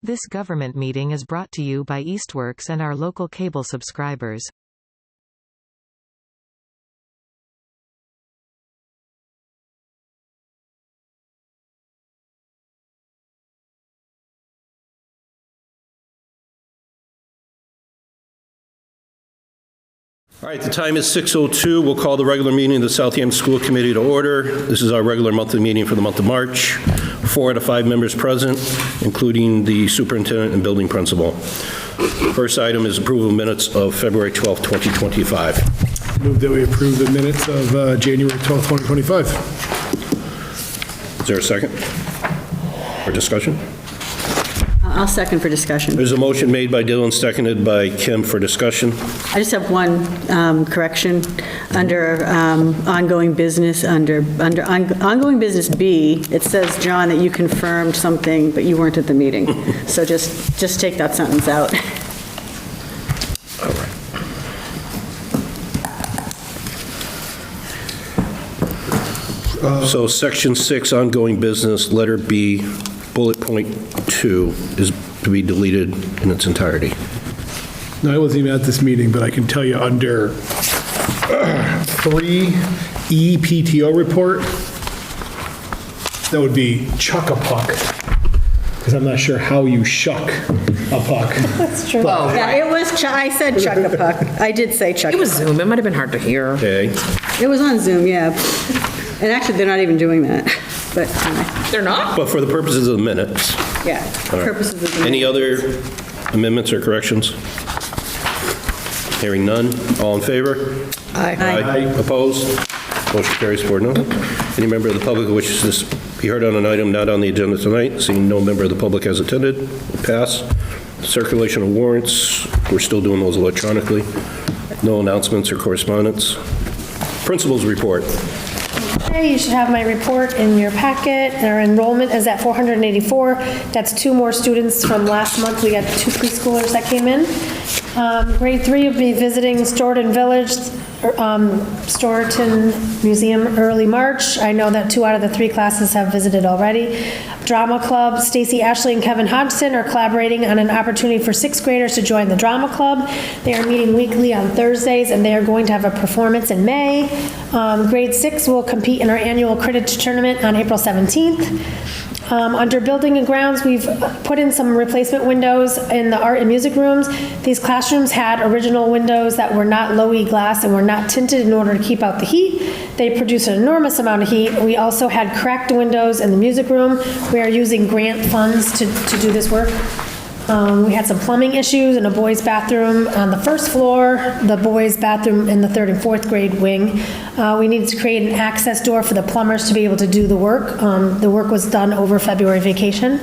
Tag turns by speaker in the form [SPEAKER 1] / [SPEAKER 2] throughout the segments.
[SPEAKER 1] This government meeting is brought to you by Eastworks and our local cable subscribers.
[SPEAKER 2] All right, the time is 6:02. We'll call the regular meeting of the Southampton School Committee to order. This is our regular monthly meeting for the month of March. 4 out of 5 members present, including the superintendent and building principal. First item is approval of minutes of February 12th, 2025.
[SPEAKER 3] Move that we approve the minutes of January 12th, 2025.
[SPEAKER 2] Is there a second? For discussion?
[SPEAKER 4] I'll second for discussion.
[SPEAKER 2] There's a motion made by Dylan, seconded by Kim for discussion.
[SPEAKER 4] I just have one correction. Under ongoing business, under ongoing business B, it says, John, that you confirmed something, but you weren't at the meeting. So just take that sentence out.
[SPEAKER 2] All right. So section 6, ongoing business, letter B, bullet point 2 is to be deleted in its entirety.
[SPEAKER 3] No, I wasn't even at this meeting, but I can tell you under 3E PTO report, that would be chuck-a-puck, because I'm not sure how you shuck a puck.
[SPEAKER 5] That's true.
[SPEAKER 4] Yeah, it was, I said chuck-a-puck. I did say chuck-a-puck.
[SPEAKER 5] It was Zoom. It might have been hard to hear.
[SPEAKER 2] Okay.
[SPEAKER 4] It was on Zoom, yeah. And actually, they're not even doing that. But anyway,
[SPEAKER 5] They're not?
[SPEAKER 2] But for the purposes of the minutes.
[SPEAKER 4] yeah,
[SPEAKER 2] All right.
[SPEAKER 4] purposes of the
[SPEAKER 2] Any other amendments or corrections? Hearing none. All in favor?
[SPEAKER 4] Aye.
[SPEAKER 2] Opposed? Motion carries 4-0. Any member of the public who wishes to be heard on an item not on the agenda tonight, seeing no member of the public has attended, will pass. Circulation of warrants, we're still doing those electronically. No announcements or correspondence. Principal's report.
[SPEAKER 6] Okay, you should have my report in your packet. Our enrollment is at 484. That's 2 more students from last month. We got 2 preschoolers that came in. Grade 3 will be visiting Storeton Village, Storeton Museum early March. I know that 2 out of the 3 classes have visited already. Drama Club, Stacy Ashley and Kevin Hodgson are collaborating on an opportunity for 6th graders to join the Drama Club. They are meeting weekly on Thursdays, and they are going to have a performance in May. Grade 6 will compete in our annual Quidditch tournament on April 17th. Under building and grounds, we've put in some replacement windows in the art and music rooms. These classrooms had original windows that were not low-E glass and were not tinted in order to keep out the heat. They produce an enormous amount of heat. We also had cracked windows in the music room. We are using grant funds to do this work. We had some plumbing issues in a boys' bathroom on the 1st floor, the boys' bathroom in the 3rd and 4th grade wing. We needed to create an access door for the plumbers to be able to do the work. The work was done over February vacation.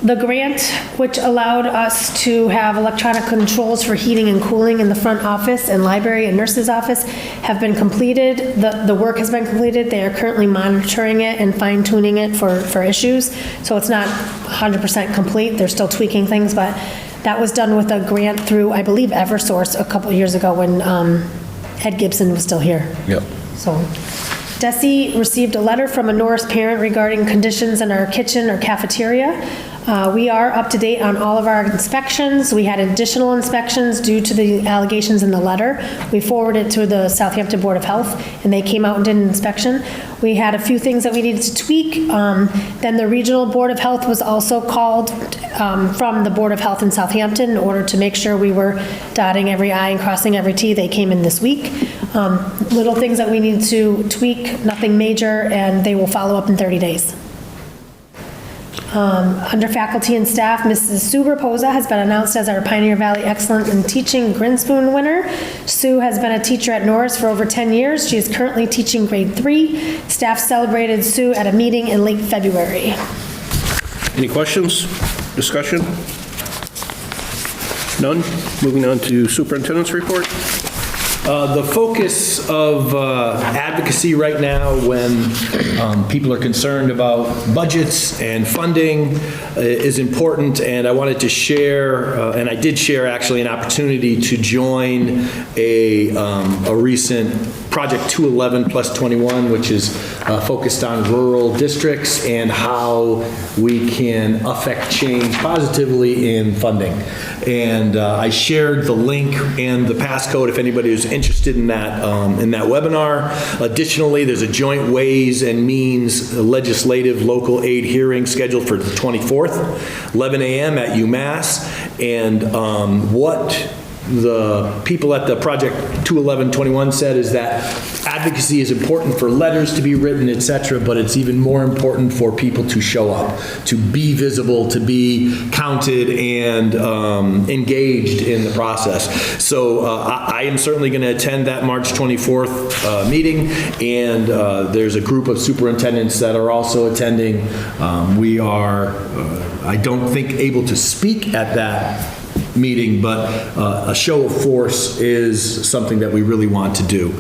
[SPEAKER 6] The grant, which allowed us to have electronic controls for heating and cooling in the front office and library and nurse's office, have been completed. The work has been completed. They are currently monitoring it and fine-tuning it for issues. So it's not 100% complete. They're still tweaking things, but that was done with a grant through, I believe, Eversource a couple of years ago when Ed Gibson was still here.
[SPEAKER 2] Yep.
[SPEAKER 6] So Desi received a letter from a Norris parent regarding conditions in our kitchen or cafeteria. We are up to date on all of our inspections. We had additional inspections due to the allegations in the letter. We forwarded it to the Southampton Board of Health, and they came out and did an inspection. We had a few things that we needed to tweak. Then the Regional Board of Health was also called from the Board of Health in Southampton in order to make sure we were dotting every I and crossing every T. They came in this week. Little things that we need to tweak, nothing major, and they will follow up in 30 days. Under faculty and staff, Mrs. Sue Raposa has been announced as our Pioneer Valley Excellent in Teaching Grinspoon winner. Sue has been a teacher at Norris for over 10 years. She is currently teaching grade 3. Staff celebrated Sue at a meeting in late February.
[SPEAKER 2] Any questions? Discussion? None? Moving on to superintendent's report.
[SPEAKER 7] The focus of advocacy right now when people are concerned about budgets and funding is important, and I wanted to share, and I did share actually, an opportunity to join a recent Project 211 plus 21, which is focused on rural districts and how we can affect change positively in funding. And I shared the link and the passcode if anybody is interested in that webinar. Additionally, there's a joint Ways and Means legislative local aid hearing scheduled for the 24th, 11 a.m. at UMass. And what the people at the Project 211-21 said is that advocacy is important for letters to be written, et cetera, but it's even more important for people to show up, to be visible, to be counted and engaged in the process. So I am certainly going to attend that March 24th meeting, and there's a group of superintendents that are also attending. We are, I don't think, able to speak at that meeting, but a show of force is something that we really want to do.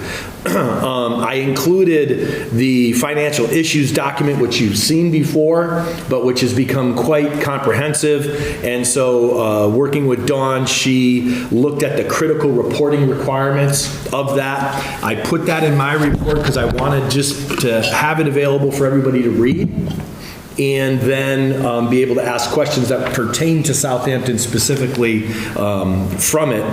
[SPEAKER 7] I included the financial issues document, which you've seen before, but which has become quite comprehensive. And so working with Dawn, she looked at the critical reporting requirements of that. I put that in my report because I wanted just to have it available for everybody to read, and then be able to ask questions that pertain to Southampton specifically from it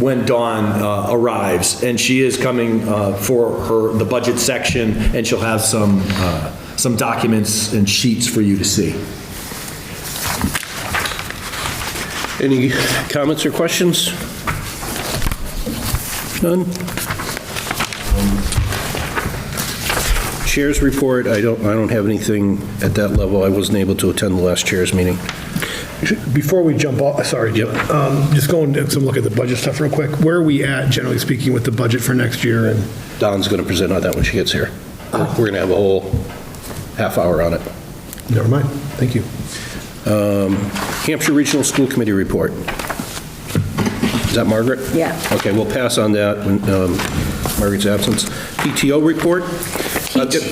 [SPEAKER 7] when Dawn arrives. And she is coming for the budget section, and she'll have some documents and sheets for you to see.
[SPEAKER 2] Any comments or questions? None? Chair's report, I don't have anything at that level. I wasn't able to attend the last chair's meeting.
[SPEAKER 3] Before we jump off, sorry, Jim, just going to some look at the budget stuff real quick. Where are we at, generally speaking, with the budget for next year? And
[SPEAKER 2] Don's going to present on that when she gets here. We're going to have a whole half hour on it.
[SPEAKER 3] Never mind. Thank you.
[SPEAKER 2] Hampshire Regional School Committee report. Is that Margaret?
[SPEAKER 4] Yeah.
[SPEAKER 2] Okay, we'll pass on that in Margaret's absence. PTO report.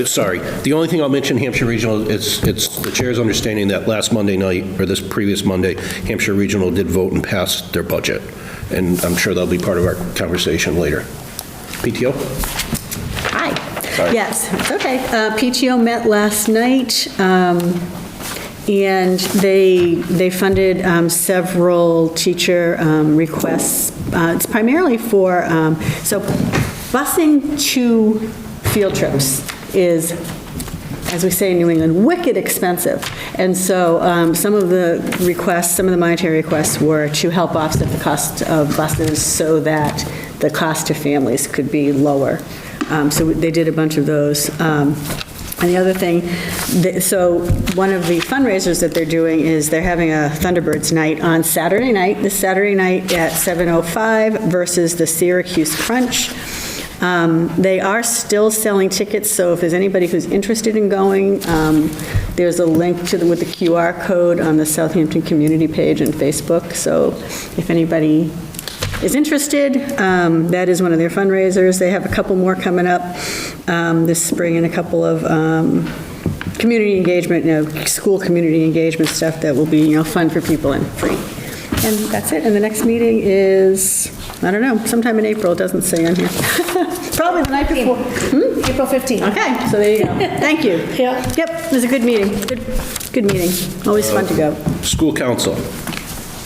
[SPEAKER 2] Sorry, the only thing I'll mention Hampshire Regional, it's the chair's understanding that last Monday night, or this previous Monday, Hampshire Regional did vote and pass their budget, and I'm sure that'll be part of our conversation later. PTO?
[SPEAKER 4] Hi.
[SPEAKER 2] Sorry.
[SPEAKER 4] Yes, it's okay. PTO met last night, and they funded several teacher requests. It's primarily for, so busing to field trips is, as we say in New England, wicked expensive. And so some of the requests, some of the monetary requests were to help offset the cost of buses so that the cost to families could be lower. So they did a bunch of those. And the other thing, so one of the fundraisers that they're doing is they're having a Thunderbirds night on Saturday night, this Saturday night at 7:05 versus the Syracuse Crunch. They are still selling tickets, so if there's anybody who's interested in going, there's a link to with the QR code on the Southampton community page on Facebook. So if anybody is interested, that is one of their fundraisers. They have a couple more coming up this spring, and a couple of community engagement, school community engagement stuff that will be, fun for people and free. And that's it. And the next meeting is, I don't know, sometime in April. It doesn't say on here. Probably the night before.
[SPEAKER 6] April 15th.
[SPEAKER 4] Okay, so there you go. Thank you.
[SPEAKER 6] Yeah.
[SPEAKER 4] Yep, it was a good meeting. Good meeting. Always fun to go.
[SPEAKER 2] School council.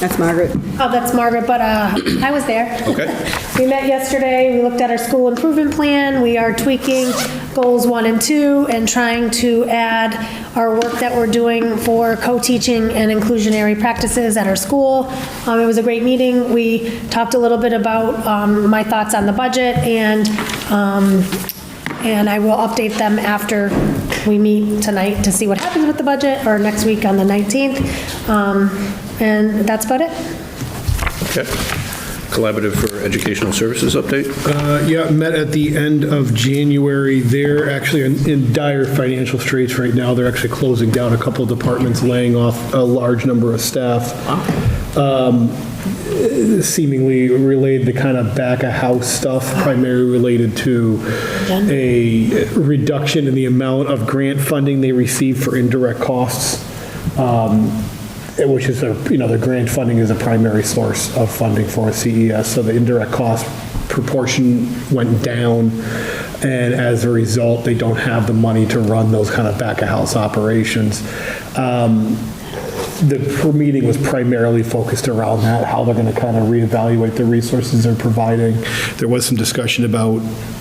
[SPEAKER 4] That's Margaret.
[SPEAKER 6] Oh, that's Margaret, but I was there.
[SPEAKER 2] Okay.
[SPEAKER 6] We met yesterday, we looked at our school improvement plan, we are tweaking goals 1 and 2 and trying to add our work that we're doing for co-teaching and inclusionary practices at our school. It was a great meeting. We talked a little bit about my thoughts on the budget, and I will update them after we meet tonight to see what happens with the budget, or next week on the 19th. And that's about it.
[SPEAKER 2] Okay. Collaborative for Educational Services update?
[SPEAKER 3] Yeah, met at the end of January. They're actually in dire financial straits right now. They're actually closing down a couple of departments, laying off a large number of staff. Seemingly related to kind of back-of-house stuff, primarily related to a reduction in the amount of grant funding they receive for indirect costs. Which is, the grant funding is a primary source of funding for CES, so the indirect cost proportion went down, and as a result, they don't have the money to run those kind of back-of-house operations. The meeting was primarily focused around that, how they're going to kind of reevaluate the resources they're providing. There was some discussion about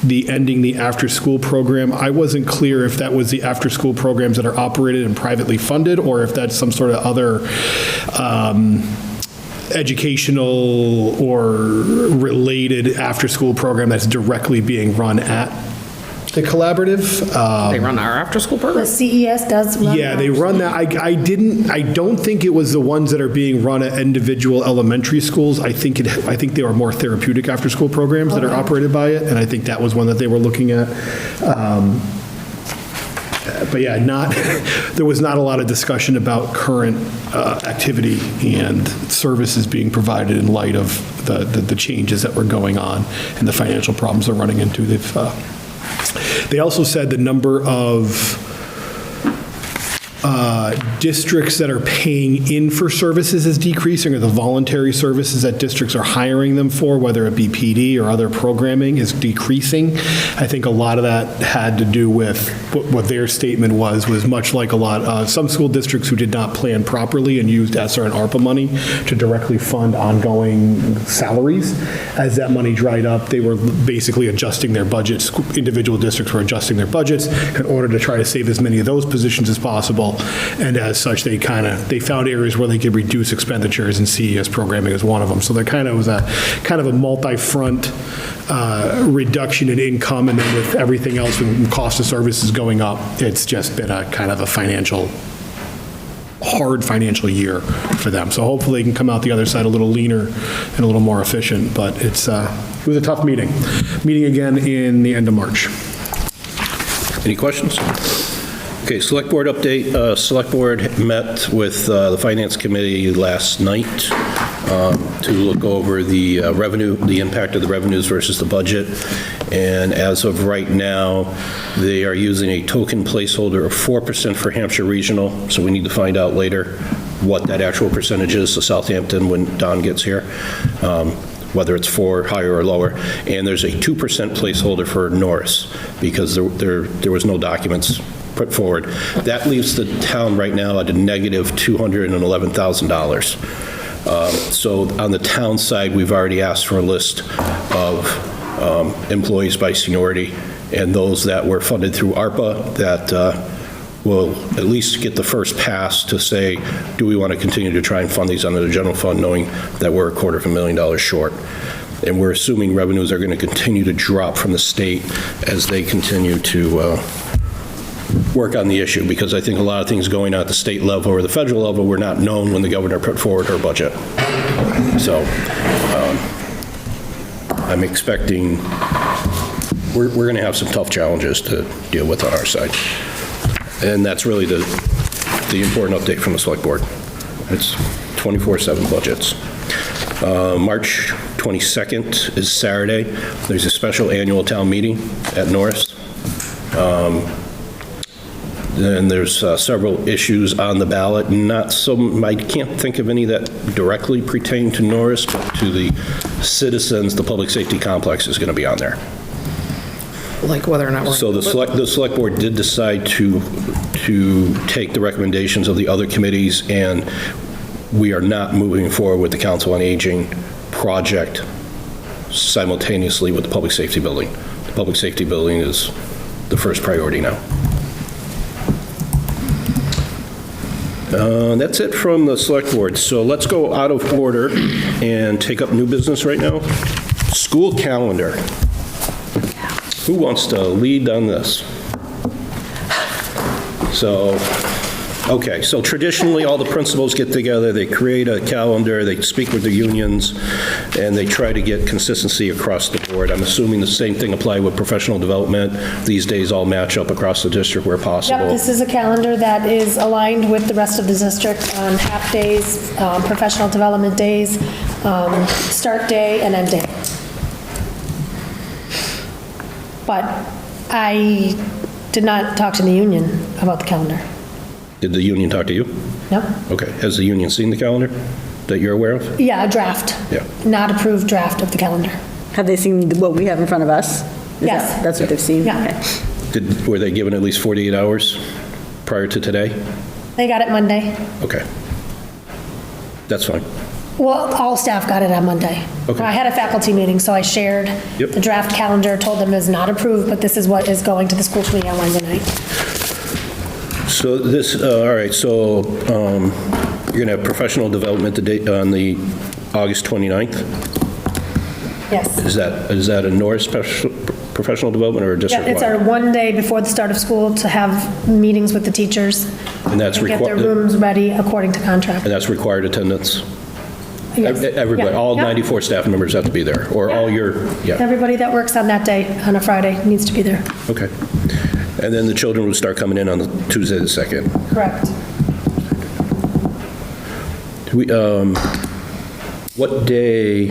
[SPEAKER 3] ending the after-school program. I wasn't clear if that was the after-school programs that are operated and privately funded, or if that's some sort of other educational or related after-school program that's directly being run at the collaborative.
[SPEAKER 5] They run our after-school program?
[SPEAKER 6] The CES does run.
[SPEAKER 3] Yeah, they run that. I don't think it was the ones that are being run at individual elementary schools. I think they are more therapeutic after-school programs that are operated by it, and I think that was one that they were looking at. But yeah, there was not a lot of discussion about current activity and services being provided in light of the changes that were going on and the financial problems they're running into. They also said the number of districts that are paying in for services is decreasing, or the voluntary services that districts are hiring them for, whether it be PD or other programming, is decreasing. I think a lot of that had to do with what their statement was much like some school districts who did not plan properly and used ESSER and ARPA money to directly fund ongoing salaries. As that money dried up, they were basically adjusting their budgets. Individual districts were adjusting their budgets in order to try to save as many of those positions as possible. And as such, they found areas where they could reduce expenditures, and CES programming is one of them. So there kind of was a multi-front reduction in income, and then with everything else, with cost of services going up, it's just been a kind of a hard financial year for them. So hopefully they can come out the other side a little leaner and a little more efficient, but it was a tough meeting. Meeting again in the end of March.
[SPEAKER 2] Any questions? Okay, Select Board update. Select Board met with the Finance Committee last night to look over the revenue, the impact of the revenues versus the budget. And as of right now, they are using a token placeholder of 4% for Hampshire Regional, so we need to find out later what that actual percentage is, so Southampton, when Don gets here, whether it's 4, higher or lower. And there's a 2% placeholder for Norris, because there was no documents put forward. That leaves the town right now at a negative $211,000. So on the town side, we've already asked for a list of employees by seniority, and those that were funded through ARPA that will at least get the first pass to say, do we want to continue to try and fund these under the general fund, knowing that we're $250,000 short. And we're assuming revenues are going to continue to drop from the state as they continue to work on the issue, because I think a lot of things going on at the state level or the federal level were not known when the governor put forward her budget. So I'm expecting we're going to have some tough challenges to deal with on our side. And that's really the important update from the Select Board. It's 24/7 budgets. March 22nd is Saturday. There's a special annual town meeting at Norris. And there's several issues on the ballot. I can't think of any that directly pertain to Norris, but to the citizens, the public safety complex is going to be on there.
[SPEAKER 5] Like whether or not we're...
[SPEAKER 2] So the select board did decide to take the recommendations of the other committees, and we are not moving forward with the Council on Aging project simultaneously with the public safety building. The public safety building is the first priority now. That's it from the Select Board. So let's go out of order and take up new business right now. School calendar. Who wants to lead on this? So traditionally, all the principals get together, they create a calendar, they speak with the unions, and they try to get consistency across the board. I'm assuming the same thing applied with professional development. These days all match up across the district where possible.
[SPEAKER 6] Yep, this is a calendar that is aligned with the rest of the district on half days, professional development days, start day and end day. But I did not talk to the union about the calendar.
[SPEAKER 2] Did the union talk to you?
[SPEAKER 6] No.
[SPEAKER 2] Okay. Has the union seen the calendar that you're aware of?
[SPEAKER 6] Yeah, a draft.
[SPEAKER 2] Yeah.
[SPEAKER 6] Not approved draft of the calendar.
[SPEAKER 4] Have they seen what we have in front of us?
[SPEAKER 6] Yes.
[SPEAKER 4] That's what they've seen?
[SPEAKER 6] Yeah.
[SPEAKER 4] Okay.
[SPEAKER 2] Were they given at least 48 hours prior to today?
[SPEAKER 6] They got it Monday.
[SPEAKER 2] Okay. That's fine.
[SPEAKER 6] Well, all staff got it on Monday.
[SPEAKER 2] Okay.
[SPEAKER 6] I had a faculty meeting, so I shared
[SPEAKER 2] Yep.
[SPEAKER 6] the draft calendar, told them it's not approved, but this is what is going to the school committee on Wednesday night.
[SPEAKER 2] So this, all right, so you're going to have professional development on the August 29th?
[SPEAKER 6] Yes.
[SPEAKER 2] Is that a Norris professional development or a
[SPEAKER 6] Yeah,
[SPEAKER 2] district-wide?
[SPEAKER 6] it's our one day before the start of school to have meetings with the teachers.
[SPEAKER 2] And that's
[SPEAKER 6] Get their
[SPEAKER 2] required,
[SPEAKER 6] rooms ready according to contract.
[SPEAKER 2] and that's required attendance?
[SPEAKER 6] Yes.
[SPEAKER 2] Everybody,
[SPEAKER 6] Yeah.
[SPEAKER 2] all
[SPEAKER 6] Yeah.
[SPEAKER 2] 94 staff members have to be there, or all your, yeah,
[SPEAKER 6] Everybody that works on that day, on a Friday, needs to be there.
[SPEAKER 2] okay. And then the children would start coming in on the Tuesday the 2nd.
[SPEAKER 6] Correct.
[SPEAKER 2] What day,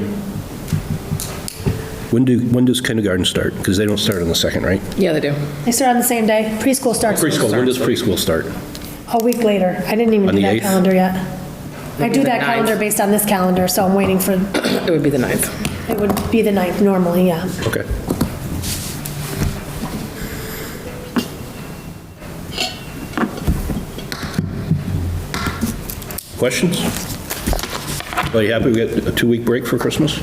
[SPEAKER 2] when does kindergarten start? Because they don't start on the 2nd, right?
[SPEAKER 5] Yeah, they do.
[SPEAKER 6] They start on the same day. Preschool starts
[SPEAKER 2] Preschool, when does preschool start?
[SPEAKER 6] a week later. I didn't even
[SPEAKER 2] On
[SPEAKER 6] do
[SPEAKER 2] the
[SPEAKER 6] that
[SPEAKER 2] 8th?
[SPEAKER 6] calendar yet. I do
[SPEAKER 5] the
[SPEAKER 6] that
[SPEAKER 5] 9th.
[SPEAKER 6] calendar based on this calendar, so I'm waiting for,
[SPEAKER 5] It would be the 9th.
[SPEAKER 6] it would be the 9th normally, yeah.
[SPEAKER 2] Okay. Questions? Are you happy we get a 2-week break for Christmas?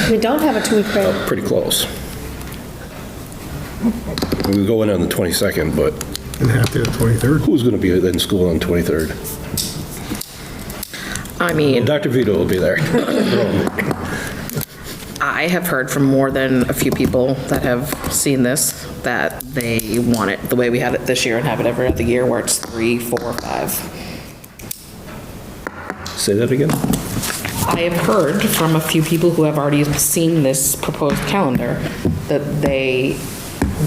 [SPEAKER 6] We don't have a 2-week break.
[SPEAKER 2] Pretty close. We go in on the 22nd, but
[SPEAKER 3] And after the 23rd.
[SPEAKER 2] who's going to be in school on 23rd?
[SPEAKER 5] I mean,
[SPEAKER 2] Dr. Vito will be there.
[SPEAKER 5] I have heard from more than a few people that have seen this, that they want it the way we had it this year and have it every other year, where it's 3, 4, 5.
[SPEAKER 2] Say that again?
[SPEAKER 5] I have heard from a few people who have already seen this proposed calendar that they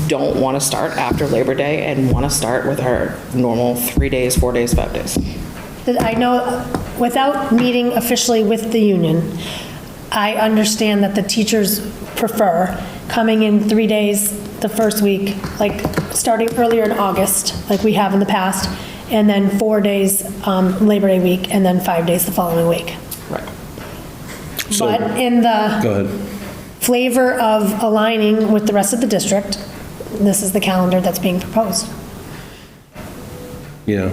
[SPEAKER 5] don't want to start after Labor Day and want to start with our normal 3 days, 4 days, 5 days.
[SPEAKER 6] That I know, without meeting officially with the union, I understand that the teachers prefer coming in 3 days the first week, like starting earlier in August, like we have in the past, and then 4 days Labor Day week, and then 5 days the following week.
[SPEAKER 5] Right.
[SPEAKER 2] So-
[SPEAKER 6] But in the
[SPEAKER 2] Go ahead.
[SPEAKER 6] flavor of aligning with the rest of the district, this is the calendar that's being proposed.
[SPEAKER 2] Yeah.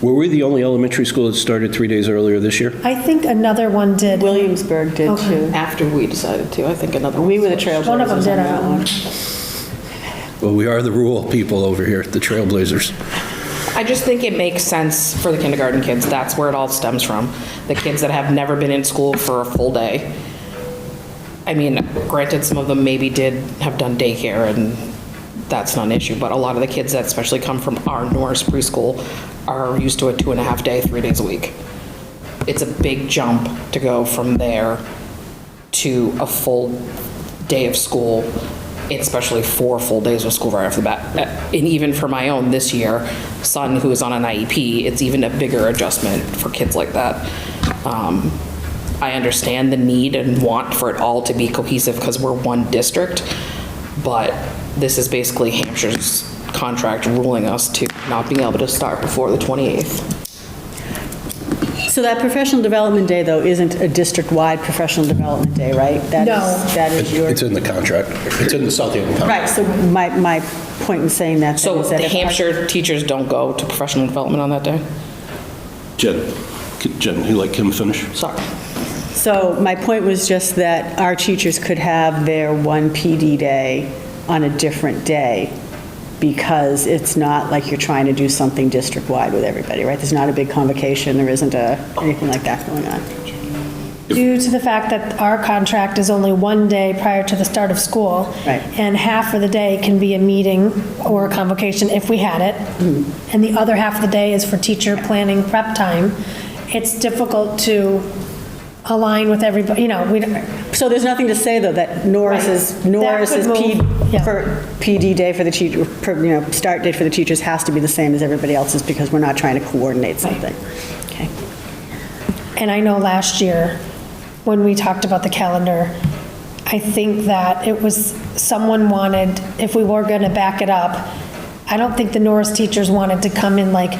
[SPEAKER 2] Were we the only elementary school that started 3 days earlier this year?
[SPEAKER 6] I think another one did.
[SPEAKER 4] Williamsburg did
[SPEAKER 6] Okay.
[SPEAKER 4] too.
[SPEAKER 5] After we decided to, I think another one.
[SPEAKER 4] We were the trailblazers
[SPEAKER 6] One of them did
[SPEAKER 4] on that one.
[SPEAKER 2] Well, we are the rural people over here, the trailblazers.
[SPEAKER 5] I just think it makes sense for the kindergarten kids. That's where it all stems from. The kids that have never been in school for a full day. I mean, granted, some of them maybe did have done daycare, and that's not an issue, but a lot of the kids that especially come from our Norris preschool are used to a 2.5 day, 3 days a week. It's a big jump to go from there to a full day of school, especially 4 full days of school right off the bat. And even for my own this year, son who is on an IEP, it's even a bigger adjustment for kids like that. I understand the need and want for it all to be cohesive because we're one district, but this is basically Hampshire's contract ruling us to not being able to start before the 28th.
[SPEAKER 4] So that professional development day, though, isn't a district-wide professional development day, right? That
[SPEAKER 6] No.
[SPEAKER 4] is- That is your,
[SPEAKER 2] It's in the contract. It's in the Southampton contract.
[SPEAKER 4] right, so my point in saying that.
[SPEAKER 5] So
[SPEAKER 4] is that
[SPEAKER 5] the
[SPEAKER 4] if-
[SPEAKER 5] Hampshire teachers don't go to professional development on that day?
[SPEAKER 2] Jen, you let Kim finish?
[SPEAKER 5] Sorry.
[SPEAKER 4] So my point was just that our teachers could have their one PD day on a different day, because it's not like you're trying to do something district-wide with everybody, right? There's not a big convocation, there isn't anything like that going on.
[SPEAKER 6] Due to the fact that our contract is only 1 day prior to the start of school.
[SPEAKER 4] Right.
[SPEAKER 6] And half of the day can be a meeting or a convocation if we had it. And the other half of the day is for teacher planning prep time. It's difficult to align with everybody,
[SPEAKER 4] So there's nothing to say, though, that Norris's
[SPEAKER 6] Right. That could move, yeah.
[SPEAKER 4] PD day for the teacher, start date for the teachers has to be the same as everybody else's, because we're not trying to coordinate something. Okay.
[SPEAKER 6] And I know last year, when we talked about the calendar, I think that it was, someone wanted, if we were gonna back it up, I don't think the Norris teachers wanted to come in like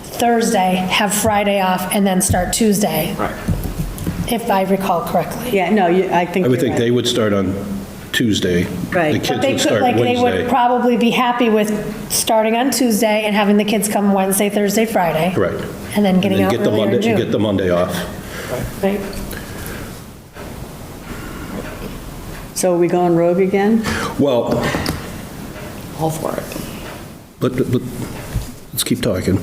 [SPEAKER 6] Thursday, have Friday off, and then start Tuesday.
[SPEAKER 5] Right.
[SPEAKER 6] if I recall correctly.
[SPEAKER 4] Yeah, no, I think
[SPEAKER 2] I would
[SPEAKER 4] you're
[SPEAKER 2] think
[SPEAKER 4] right.
[SPEAKER 2] they would start on Tuesday.
[SPEAKER 4] Right.
[SPEAKER 2] The
[SPEAKER 4] But
[SPEAKER 2] kids
[SPEAKER 6] They
[SPEAKER 2] would
[SPEAKER 6] could,
[SPEAKER 2] start
[SPEAKER 6] like, they would
[SPEAKER 2] Wednesday.
[SPEAKER 6] probably be happy with starting on Tuesday and having the kids come Wednesday, Thursday, Friday.
[SPEAKER 2] Right.
[SPEAKER 6] And then getting out
[SPEAKER 2] get the
[SPEAKER 6] earlier in
[SPEAKER 2] Monday,
[SPEAKER 6] June.
[SPEAKER 2] get the Monday off.
[SPEAKER 6] Right.
[SPEAKER 4] So are we going rogue again?
[SPEAKER 2] Well,
[SPEAKER 5] All for it.
[SPEAKER 2] let's keep talking.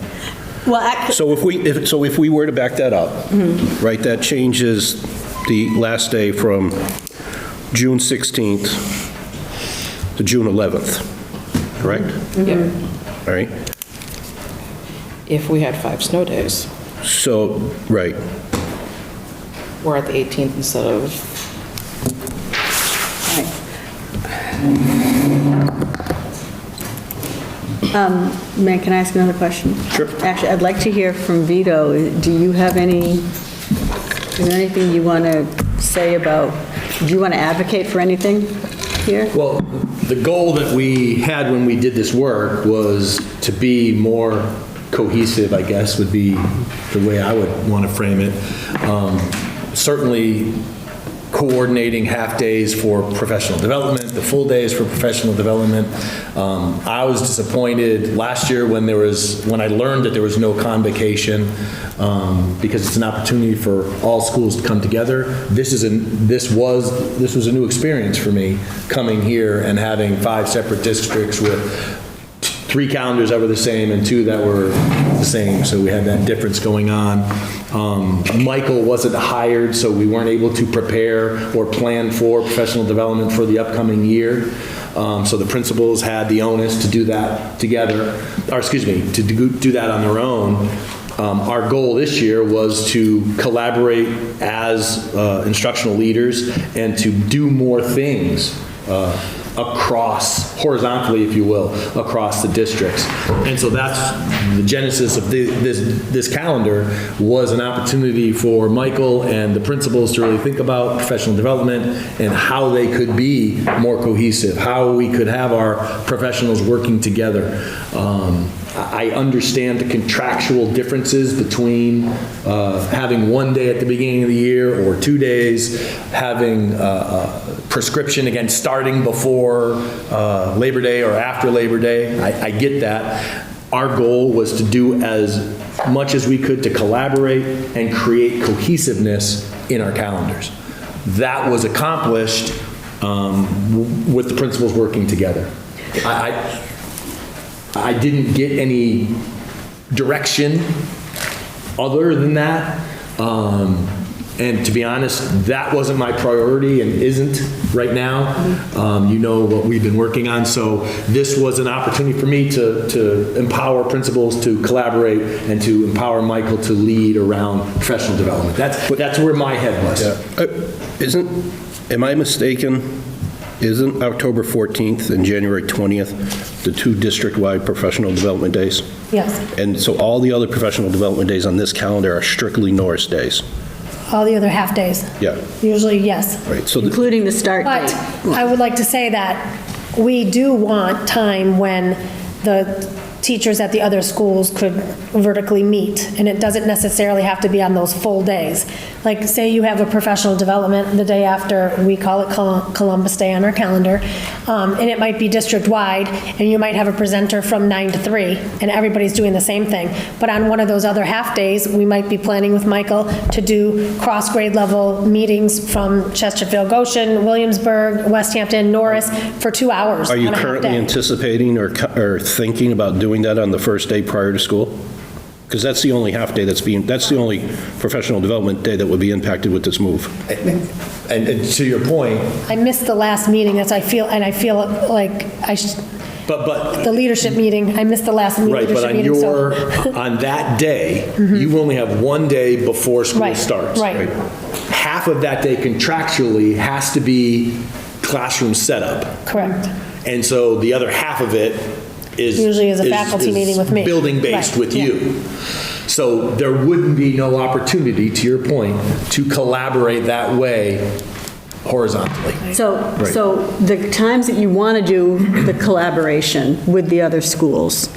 [SPEAKER 4] Well,
[SPEAKER 2] So if we were to back that up, right, that changes the last day from June 16th to June 11th, correct?
[SPEAKER 5] Yeah.
[SPEAKER 2] All right?
[SPEAKER 5] If we had 5 snow days,
[SPEAKER 2] So, right,
[SPEAKER 5] we're at the 18th instead of,
[SPEAKER 4] man, can I ask another question?
[SPEAKER 2] Sure.
[SPEAKER 4] Actually, I'd like to hear from Vito. Do you have is there anything you want to say about, do you want to advocate for anything here?
[SPEAKER 7] Well, the goal that we had when we did this work was to be more cohesive, I guess, would be the way I would want to frame it. Certainly coordinating half-days for professional development, the full days for professional development. I was disappointed last year when I learned that there was no convocation, because it's an opportunity for all schools to come together. This was a new experience for me, coming here and having 5 separate districts with 3 calendars that were the same and 2 that were the same, so we had that difference going on. Michael wasn't hired, so we weren't able to prepare or plan for professional development for the upcoming year. So the principals had the onus to do that together, to do that on their own. Our goal this year was to collaborate as instructional leaders and to do more things horizontally, if you will, across the districts. And so that's the genesis of this calendar, was an opportunity for Michael and the principals to really think about professional development and how they could be more cohesive, how we could have our professionals working together. I understand the contractual differences between having 1 day at the beginning of the year or 2 days, having prescription against starting before Labor Day or after Labor Day. I get that. Our goal was to do as much as we could to collaborate and create cohesiveness in our calendars. That was accomplished with the principals working together. I didn't get any direction other than that. And to be honest, that wasn't my priority and isn't right now. You know what we've been working on. So this was an opportunity for me to empower principals to collaborate and to empower Michael to lead around professional development. That's where my head was.
[SPEAKER 2] am I mistaken? Isn't October 14th and January 20th the 2 district-wide professional development days?
[SPEAKER 6] Yes.
[SPEAKER 2] And so all the other professional development days on this calendar are strictly Norris days?
[SPEAKER 6] All the other half-days.
[SPEAKER 2] Yeah.
[SPEAKER 6] Usually, yes.
[SPEAKER 2] Right, so
[SPEAKER 4] Including the start
[SPEAKER 6] But
[SPEAKER 4] date.
[SPEAKER 6] I would like to say that we do want time when the teachers at the other schools could vertically meet, and it doesn't necessarily have to be on those full days. Like, say you have a professional development the day after, we call it Columbus Day on our calendar, and it might be district-wide, and you might have a presenter from 9 to 3, and everybody's doing the same thing. But on one of those other half-days, we might be planning with Michael to do cross-grade level meetings from Chesterfield, Goshen, Williamsburg, Westhampton, Norris, for 2 hours
[SPEAKER 2] are you
[SPEAKER 6] on a
[SPEAKER 2] currently
[SPEAKER 6] half-day.
[SPEAKER 2] anticipating or thinking about doing that on the first day prior to school? Because that's the only half day that's the only professional development day that would be impacted with this move.
[SPEAKER 7] And to your point,
[SPEAKER 6] I missed the last meeting, I feel like
[SPEAKER 7] but
[SPEAKER 6] the leadership meeting, I missed the last
[SPEAKER 7] right, but
[SPEAKER 6] leadership
[SPEAKER 7] on
[SPEAKER 6] meeting, so.
[SPEAKER 7] on that day, you only have 1 day before school
[SPEAKER 6] Right,
[SPEAKER 7] starts.
[SPEAKER 6] right.
[SPEAKER 7] Half of that day contractually has to be classroom setup.
[SPEAKER 6] Correct.
[SPEAKER 7] And so the other half of it is
[SPEAKER 6] Usually is a faculty meeting with me.
[SPEAKER 7] Building-based
[SPEAKER 6] Right,
[SPEAKER 7] with
[SPEAKER 6] yeah.
[SPEAKER 7] you. So there wouldn't be no opportunity, to your point, to collaborate that way horizontally.
[SPEAKER 4] So the times that you want to do the collaboration with the other schools,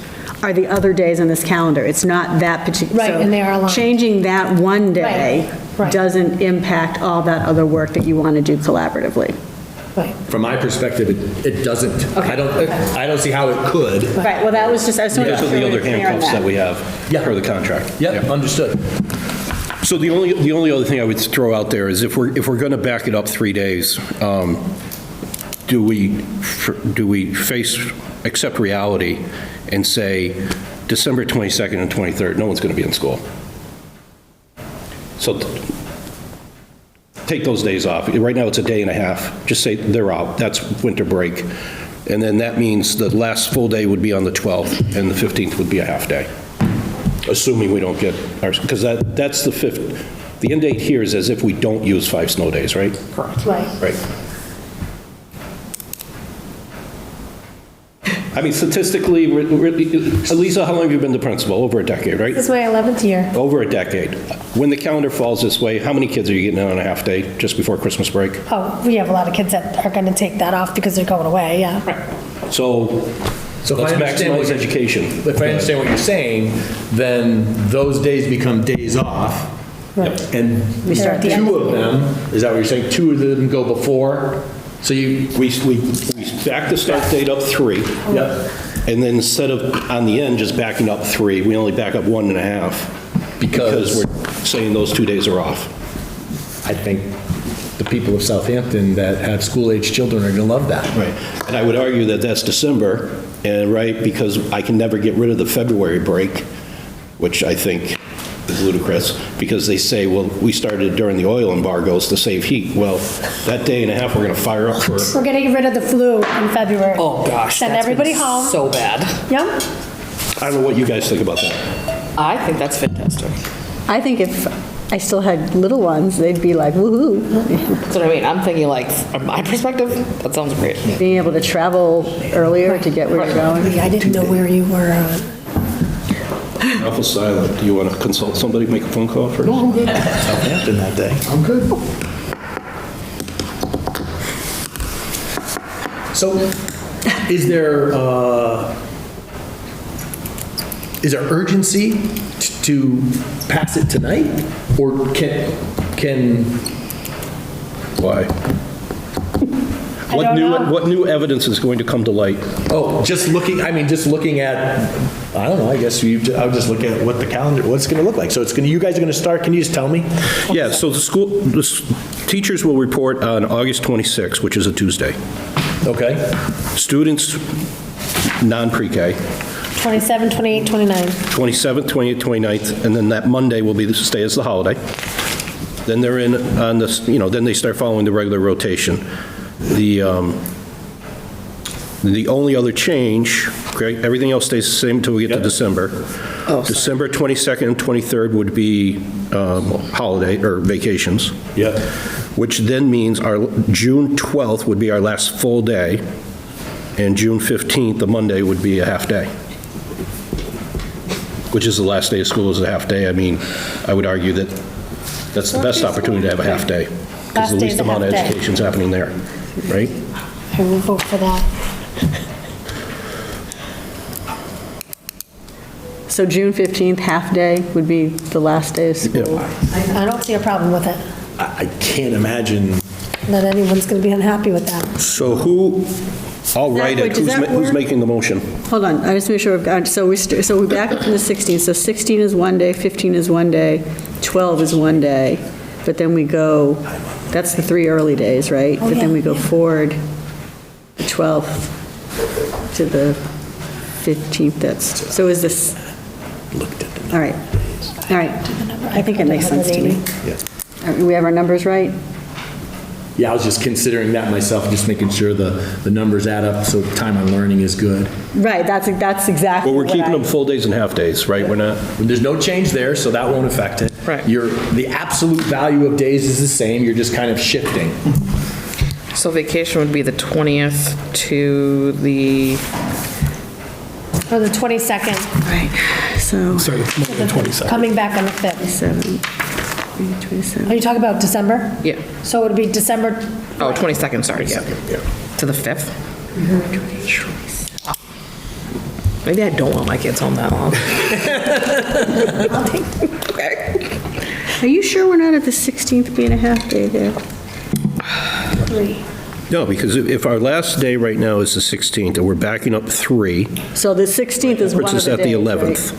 [SPEAKER 4] are the other days on this calendar. It's not that particular.
[SPEAKER 6] Right, and they are aligned.
[SPEAKER 4] Changing that one day
[SPEAKER 6] Right.
[SPEAKER 4] doesn't impact all that other work that you want to do collaboratively.
[SPEAKER 6] Right.
[SPEAKER 7] From my perspective, it doesn't. I don't see how it could.
[SPEAKER 4] Right, well, that was just, I was sort of
[SPEAKER 2] Because of the other
[SPEAKER 4] clear on
[SPEAKER 2] handcuffs that we have
[SPEAKER 7] Yeah.
[SPEAKER 2] per the contract.
[SPEAKER 7] Yep, understood.
[SPEAKER 2] So the only other thing I would throw out there is if we're going to back it up 3 days, do we accept reality and say December 22nd and 23rd, no one's going to be in school? So take those days off. Right now, it's a day and a half. Just say they're out. That's winter break. And then that means the last full day would be on the 12th, and the 15th would be a half day, assuming we don't get our, because that's the 5th. The end date here is as if we don't use 5 snow days, right?
[SPEAKER 5] Correct.
[SPEAKER 6] Right.
[SPEAKER 2] Right. I mean, statistically, Lisa, how long have you been the principal? Over a decade, right?
[SPEAKER 6] This is my 11th year.
[SPEAKER 2] Over a decade. When the calendar falls this way, how many kids are you getting on a half day just before Christmas break?
[SPEAKER 6] Oh, we have a lot of kids that are going to take that off because they're going away, yeah.
[SPEAKER 2] So
[SPEAKER 7] So
[SPEAKER 2] let's
[SPEAKER 7] if I understand
[SPEAKER 2] maximize education.
[SPEAKER 7] If I understand what you're saying, then those days become days off.
[SPEAKER 6] Right.
[SPEAKER 7] And
[SPEAKER 4] We start the end.
[SPEAKER 7] 2 of them, is that what you're saying? 2 of them go before? So you,
[SPEAKER 2] We back the start date up 3.
[SPEAKER 7] yep.
[SPEAKER 2] And then instead of on the end just backing up 3, we only back up 1.5 because we're saying those 2 days are off.
[SPEAKER 7] I think the people of Southampton that have school-age children are going to love that.
[SPEAKER 2] Right. And I would argue that that's December, and right, because I can never get rid of the February break, which I think is ludicrous, because they say, well, we started during the oil embargoes to save heat. Well, that day and a half, we're going to fire up for,
[SPEAKER 6] We're getting rid of the flu in February.
[SPEAKER 5] Oh, gosh.
[SPEAKER 6] Send
[SPEAKER 5] that's been
[SPEAKER 6] everybody home.
[SPEAKER 5] So bad.
[SPEAKER 6] Yep.
[SPEAKER 2] I don't know what you guys think about that.
[SPEAKER 5] I think that's fantastic.
[SPEAKER 4] I think if I still had little ones, they'd be like, woo-hoo.
[SPEAKER 5] That's what I mean. I'm thinking like, from my perspective, that sounds great.
[SPEAKER 4] Being able to travel earlier to get where you're going.
[SPEAKER 6] I didn't know where you were.
[SPEAKER 2] Awful silent. Do you want to consult somebody, make a phone call first?
[SPEAKER 7] I'm good. Southampton that day. I'm good. So, is there urgency to pass it tonight? Or can,
[SPEAKER 2] Why?
[SPEAKER 6] I don't know.
[SPEAKER 2] What new evidence is going to come to light?
[SPEAKER 7] just looking at, I don't know, I guess I'll just look at what the calendar, what's going to look like. So you guys are going to start, can you just tell me?
[SPEAKER 2] Yeah, so teachers will report on August 26th, which is a Tuesday.
[SPEAKER 7] Okay.
[SPEAKER 2] Students, non-pre-K,
[SPEAKER 6] 27, 28, 29.
[SPEAKER 2] 27th, 28th, 29th, and then that Monday will be the stay as the holiday. Then they're in on this, then they start following the regular rotation. The only other change, okay, everything else stays the same until we get to December. December 22nd and 23rd would be holiday or vacations.
[SPEAKER 7] Yeah.
[SPEAKER 2] Which then means our June 12th would be our last full day, and June 15th, the Monday, would be a half day, which is the last day of school is a half day. I mean, I would argue that that's the best opportunity to have a half day, because
[SPEAKER 6] Last
[SPEAKER 2] the
[SPEAKER 6] day
[SPEAKER 2] least
[SPEAKER 6] is a
[SPEAKER 2] amount of
[SPEAKER 6] half day.
[SPEAKER 2] education's happening there, right?
[SPEAKER 6] I will vote for that.
[SPEAKER 4] So June 15th, half-day would be the last day of school.
[SPEAKER 6] I don't see a problem with it.
[SPEAKER 7] I can't imagine.
[SPEAKER 6] That anyone's going to be unhappy with that.
[SPEAKER 2] So I'll write it.
[SPEAKER 4] Does that
[SPEAKER 2] Who's
[SPEAKER 4] work?
[SPEAKER 2] making the motion?
[SPEAKER 4] Hold on, I just make sure, so we back up from the 16th, so 16 is one day, 15 is one day, 12 is one day, but then we go, that's the 3 early days, right? But then we go forward, the 12th to the 15th, so is this, all right, I think it makes sense to me. We have our numbers right?
[SPEAKER 7] Yeah, I was just considering that myself, just making sure the numbers add up so time on learning is good.
[SPEAKER 4] Right, that's exactly
[SPEAKER 2] Well, we're
[SPEAKER 4] what
[SPEAKER 2] keeping
[SPEAKER 4] I-
[SPEAKER 2] them full days and half days, right? We're not,
[SPEAKER 7] There's no change there, so that won't affect it.
[SPEAKER 5] Right.
[SPEAKER 7] The absolute value of days is the same, you're just kind of shifting.
[SPEAKER 5] So vacation would be the 20th to the,
[SPEAKER 6] Or the 22nd,
[SPEAKER 4] Right, so,
[SPEAKER 6] coming back on the 5th.
[SPEAKER 4] 27.
[SPEAKER 6] Are you talking about December?
[SPEAKER 5] yeah.
[SPEAKER 6] So it would be December,
[SPEAKER 5] Oh, 22nd, sorry, yeah. To the 5th. Maybe I don't want my kids home that long. Okay.
[SPEAKER 4] Are you sure we're not at the 16th being a half day there?
[SPEAKER 6] 3.
[SPEAKER 2] No, because if our last day right now is the 16th, and we're backing up 3,
[SPEAKER 4] So the 16th is
[SPEAKER 2] that
[SPEAKER 4] one
[SPEAKER 2] puts
[SPEAKER 4] of
[SPEAKER 2] us
[SPEAKER 4] the
[SPEAKER 2] at the
[SPEAKER 4] days,
[SPEAKER 2] 11th.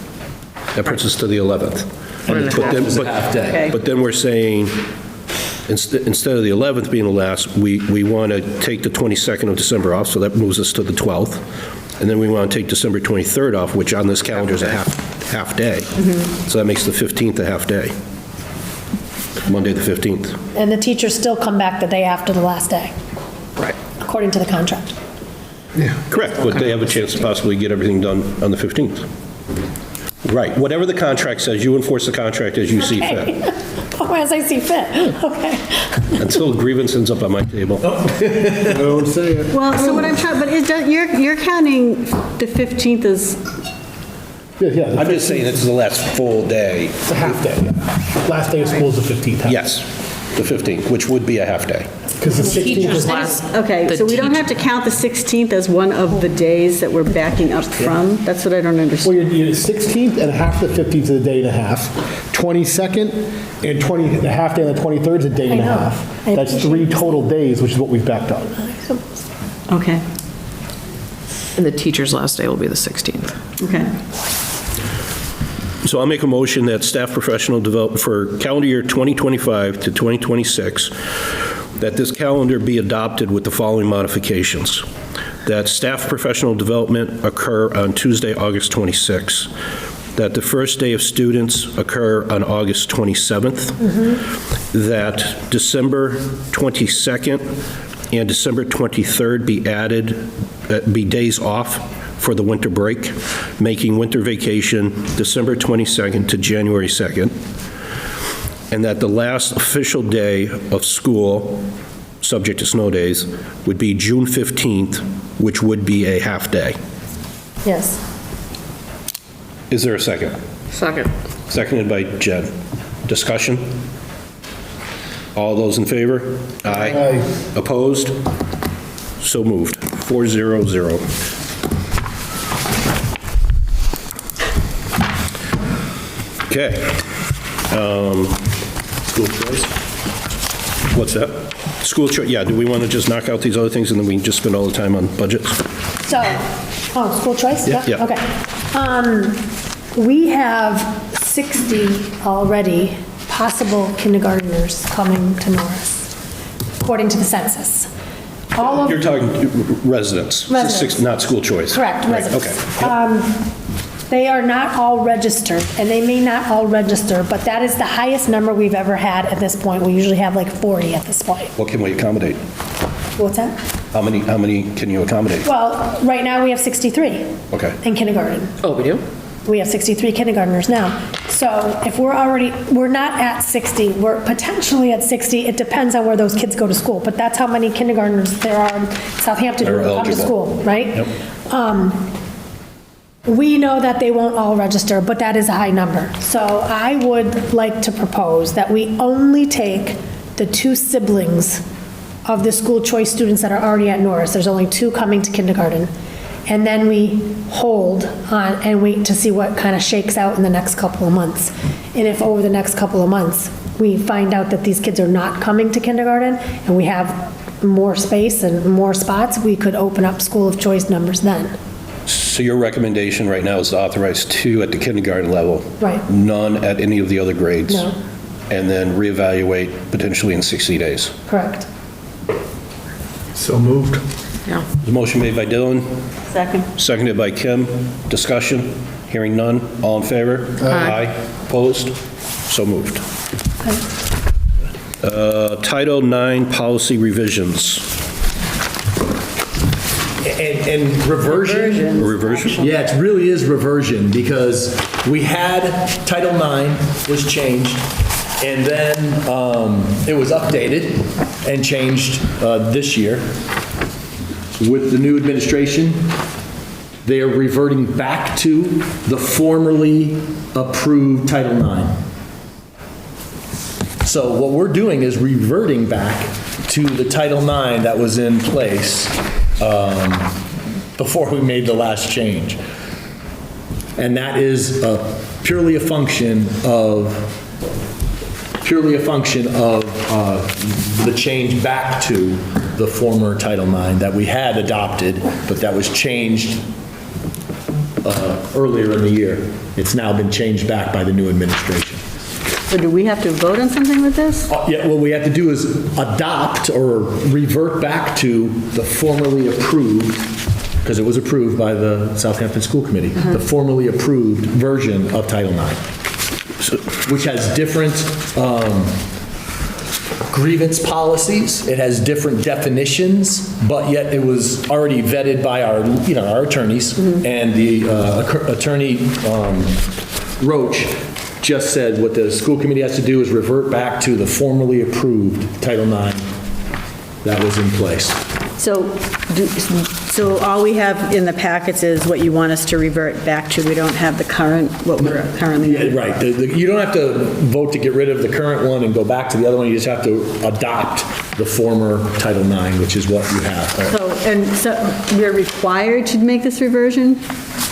[SPEAKER 4] right?
[SPEAKER 2] That puts us to the 11th.
[SPEAKER 7] And the 12th is a
[SPEAKER 2] But-
[SPEAKER 7] half day.
[SPEAKER 4] Okay.
[SPEAKER 2] But then we're saying, instead of the 11th being the last, we want to take the 22nd of December off, so that moves us to the 12th. And then we want to take December 23rd off, which on this calendar is a half day. So that makes the 15th a half day. Monday, the 15th.
[SPEAKER 6] And the teachers still come back the day after the last day,
[SPEAKER 5] Right.
[SPEAKER 6] according to the contract.
[SPEAKER 2] Correct, but they have a chance to possibly get everything done on the 15th. Right, whatever the contract says, you enforce the contract as you see fit,
[SPEAKER 6] Okay. Oh, as I see fit, okay.
[SPEAKER 2] until grievance ends up on my table.
[SPEAKER 3] Don't say it.
[SPEAKER 4] Well, so what I'm trying, but you're counting the 15th as,
[SPEAKER 3] Yeah,
[SPEAKER 2] I'm just saying it's the last full day.
[SPEAKER 3] it's a half day. Yeah. Last day of school is the 15th.
[SPEAKER 2] Yes, the 15th, which would be a half day.
[SPEAKER 3] Because the 16th is
[SPEAKER 4] okay, so we don't have to count the 16th as one of the days that we're backing up from? That's what I don't
[SPEAKER 3] Well,
[SPEAKER 4] understand.
[SPEAKER 3] you're 16th and half the 15th is a day and a half. 22nd and the half day on the 23rd is a day and a
[SPEAKER 6] I know.
[SPEAKER 3] half.
[SPEAKER 6] I
[SPEAKER 3] That's
[SPEAKER 6] appreciate
[SPEAKER 3] 3 total days, which is what we've backed up.
[SPEAKER 4] Okay,
[SPEAKER 5] And the teacher's last day will be the 16th.
[SPEAKER 4] okay.
[SPEAKER 2] So I'll make a motion that staff professional develop for calendar year 2025 to 2026, that this calendar be adopted with the following modifications. That staff professional development occur on Tuesday, August 26th. That the first day of students occur on August 27th. That December 22nd and December 23rd be added, be days off for the winter break, making winter vacation December 22nd to January 2nd, and that the last official day of school, subject to snow days, would be June 15th, which would be a half-day.
[SPEAKER 6] Yes.
[SPEAKER 2] Is there a second?
[SPEAKER 5] Second.
[SPEAKER 2] Seconded by Jen. Discussion? All those in favor? Aye. Opposed? So moved. 400. Okay. School choice? What's that? School choice, yeah, do we want to just knock out these other things and then we can just spend all the time on budgets?
[SPEAKER 6] So, school choice?
[SPEAKER 2] Yeah.
[SPEAKER 6] Okay. We have 60 already possible kindergartners coming to Norris, according to the census. All of,
[SPEAKER 2] You're talking residents?
[SPEAKER 6] Residents.
[SPEAKER 2] Not school choice?
[SPEAKER 6] correct,
[SPEAKER 2] Right,
[SPEAKER 6] residents.
[SPEAKER 2] okay.
[SPEAKER 6] They are not all registered, and they may not all register, but that is the highest number we've ever had at this point. We usually have like 40 at this point.
[SPEAKER 2] What can we accommodate?
[SPEAKER 6] What's that?
[SPEAKER 2] How many can you accommodate?
[SPEAKER 6] Well, right now we have 63
[SPEAKER 2] Okay.
[SPEAKER 6] in kindergarten.
[SPEAKER 5] Oh, we do?
[SPEAKER 6] We have 63 kindergartners now. So if we're not at 60, we're potentially at 60. It depends on where those kids go to school, but that's how many kindergartners there are in Southampton who
[SPEAKER 2] Are
[SPEAKER 6] come to
[SPEAKER 2] eligible.
[SPEAKER 6] school, right?
[SPEAKER 2] Yep.
[SPEAKER 6] We know that they won't all register, but that is a high number. So I would like to propose that we only take the 2 siblings of the school choice students that are already at Norris. There's only 2 coming to kindergarten. And then we hold on and wait to see what kind of shakes out in the next couple of months. And if over the next couple of months, we find out that these kids are not coming to kindergarten and we have more space and more spots, we could open up school of choice numbers then.
[SPEAKER 2] So your recommendation right now is to authorize 2 at the kindergarten level?
[SPEAKER 6] Right.
[SPEAKER 2] None at any of the other grades?
[SPEAKER 6] No.
[SPEAKER 2] And then reevaluate potentially in 60 days?
[SPEAKER 6] Correct.
[SPEAKER 7] So moved.
[SPEAKER 5] Yeah.
[SPEAKER 2] The motion made by Dylan,
[SPEAKER 4] Second.
[SPEAKER 2] seconded by Kim. Discussion? Hearing none. All in favor? Aye. Opposed? So moved. Title IX policy revisions.
[SPEAKER 7] And reversion.
[SPEAKER 2] Reversion?
[SPEAKER 7] Yeah, it really is reversion, because we had, Title IX was changed, and then it was updated and changed this year. With the new administration, they are reverting back to the formerly approved Title IX. So what we're doing is reverting back to the Title IX that was in place before we made the last change. And that is purely a function of the change back to the former Title IX that we had adopted, but that was changed earlier in the year. It's now been changed back by the new administration.
[SPEAKER 4] So do we have to vote on something with this?
[SPEAKER 7] Yeah, what we have to do is adopt or revert back to the formerly approved, because it was approved by the Southampton School Committee, the formerly approved version of Title IX, which has different grievance policies, it has different definitions, but yet it was already vetted by our attorneys, and the attorney Roach just said what the school committee has to do is revert back to the formerly approved Title IX that was in place.
[SPEAKER 4] So all we have in the packets is what you want us to revert back to. We don't have the current, what we're currently.
[SPEAKER 7] Yeah, right. You don't have to vote to get rid of the current one and go back to the other one. You just have to adopt the former Title IX, which is what you have.
[SPEAKER 4] So we're required to make this reversion?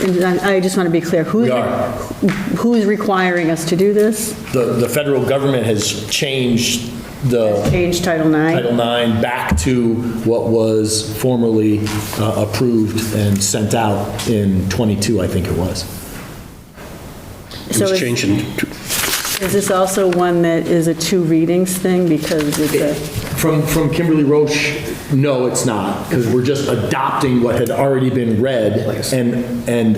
[SPEAKER 4] And I just want to be clear, who's requiring us to do this?
[SPEAKER 7] The federal government has changed
[SPEAKER 4] Change Title IX?
[SPEAKER 7] Title IX back to what was formerly approved and sent out in '22, I think it was.
[SPEAKER 2] It was changed in...
[SPEAKER 4] Is this also one that is a two readings thing because it's a...
[SPEAKER 7] From Kimberly Roche, no, it's not, because we're just adopting what had already been read and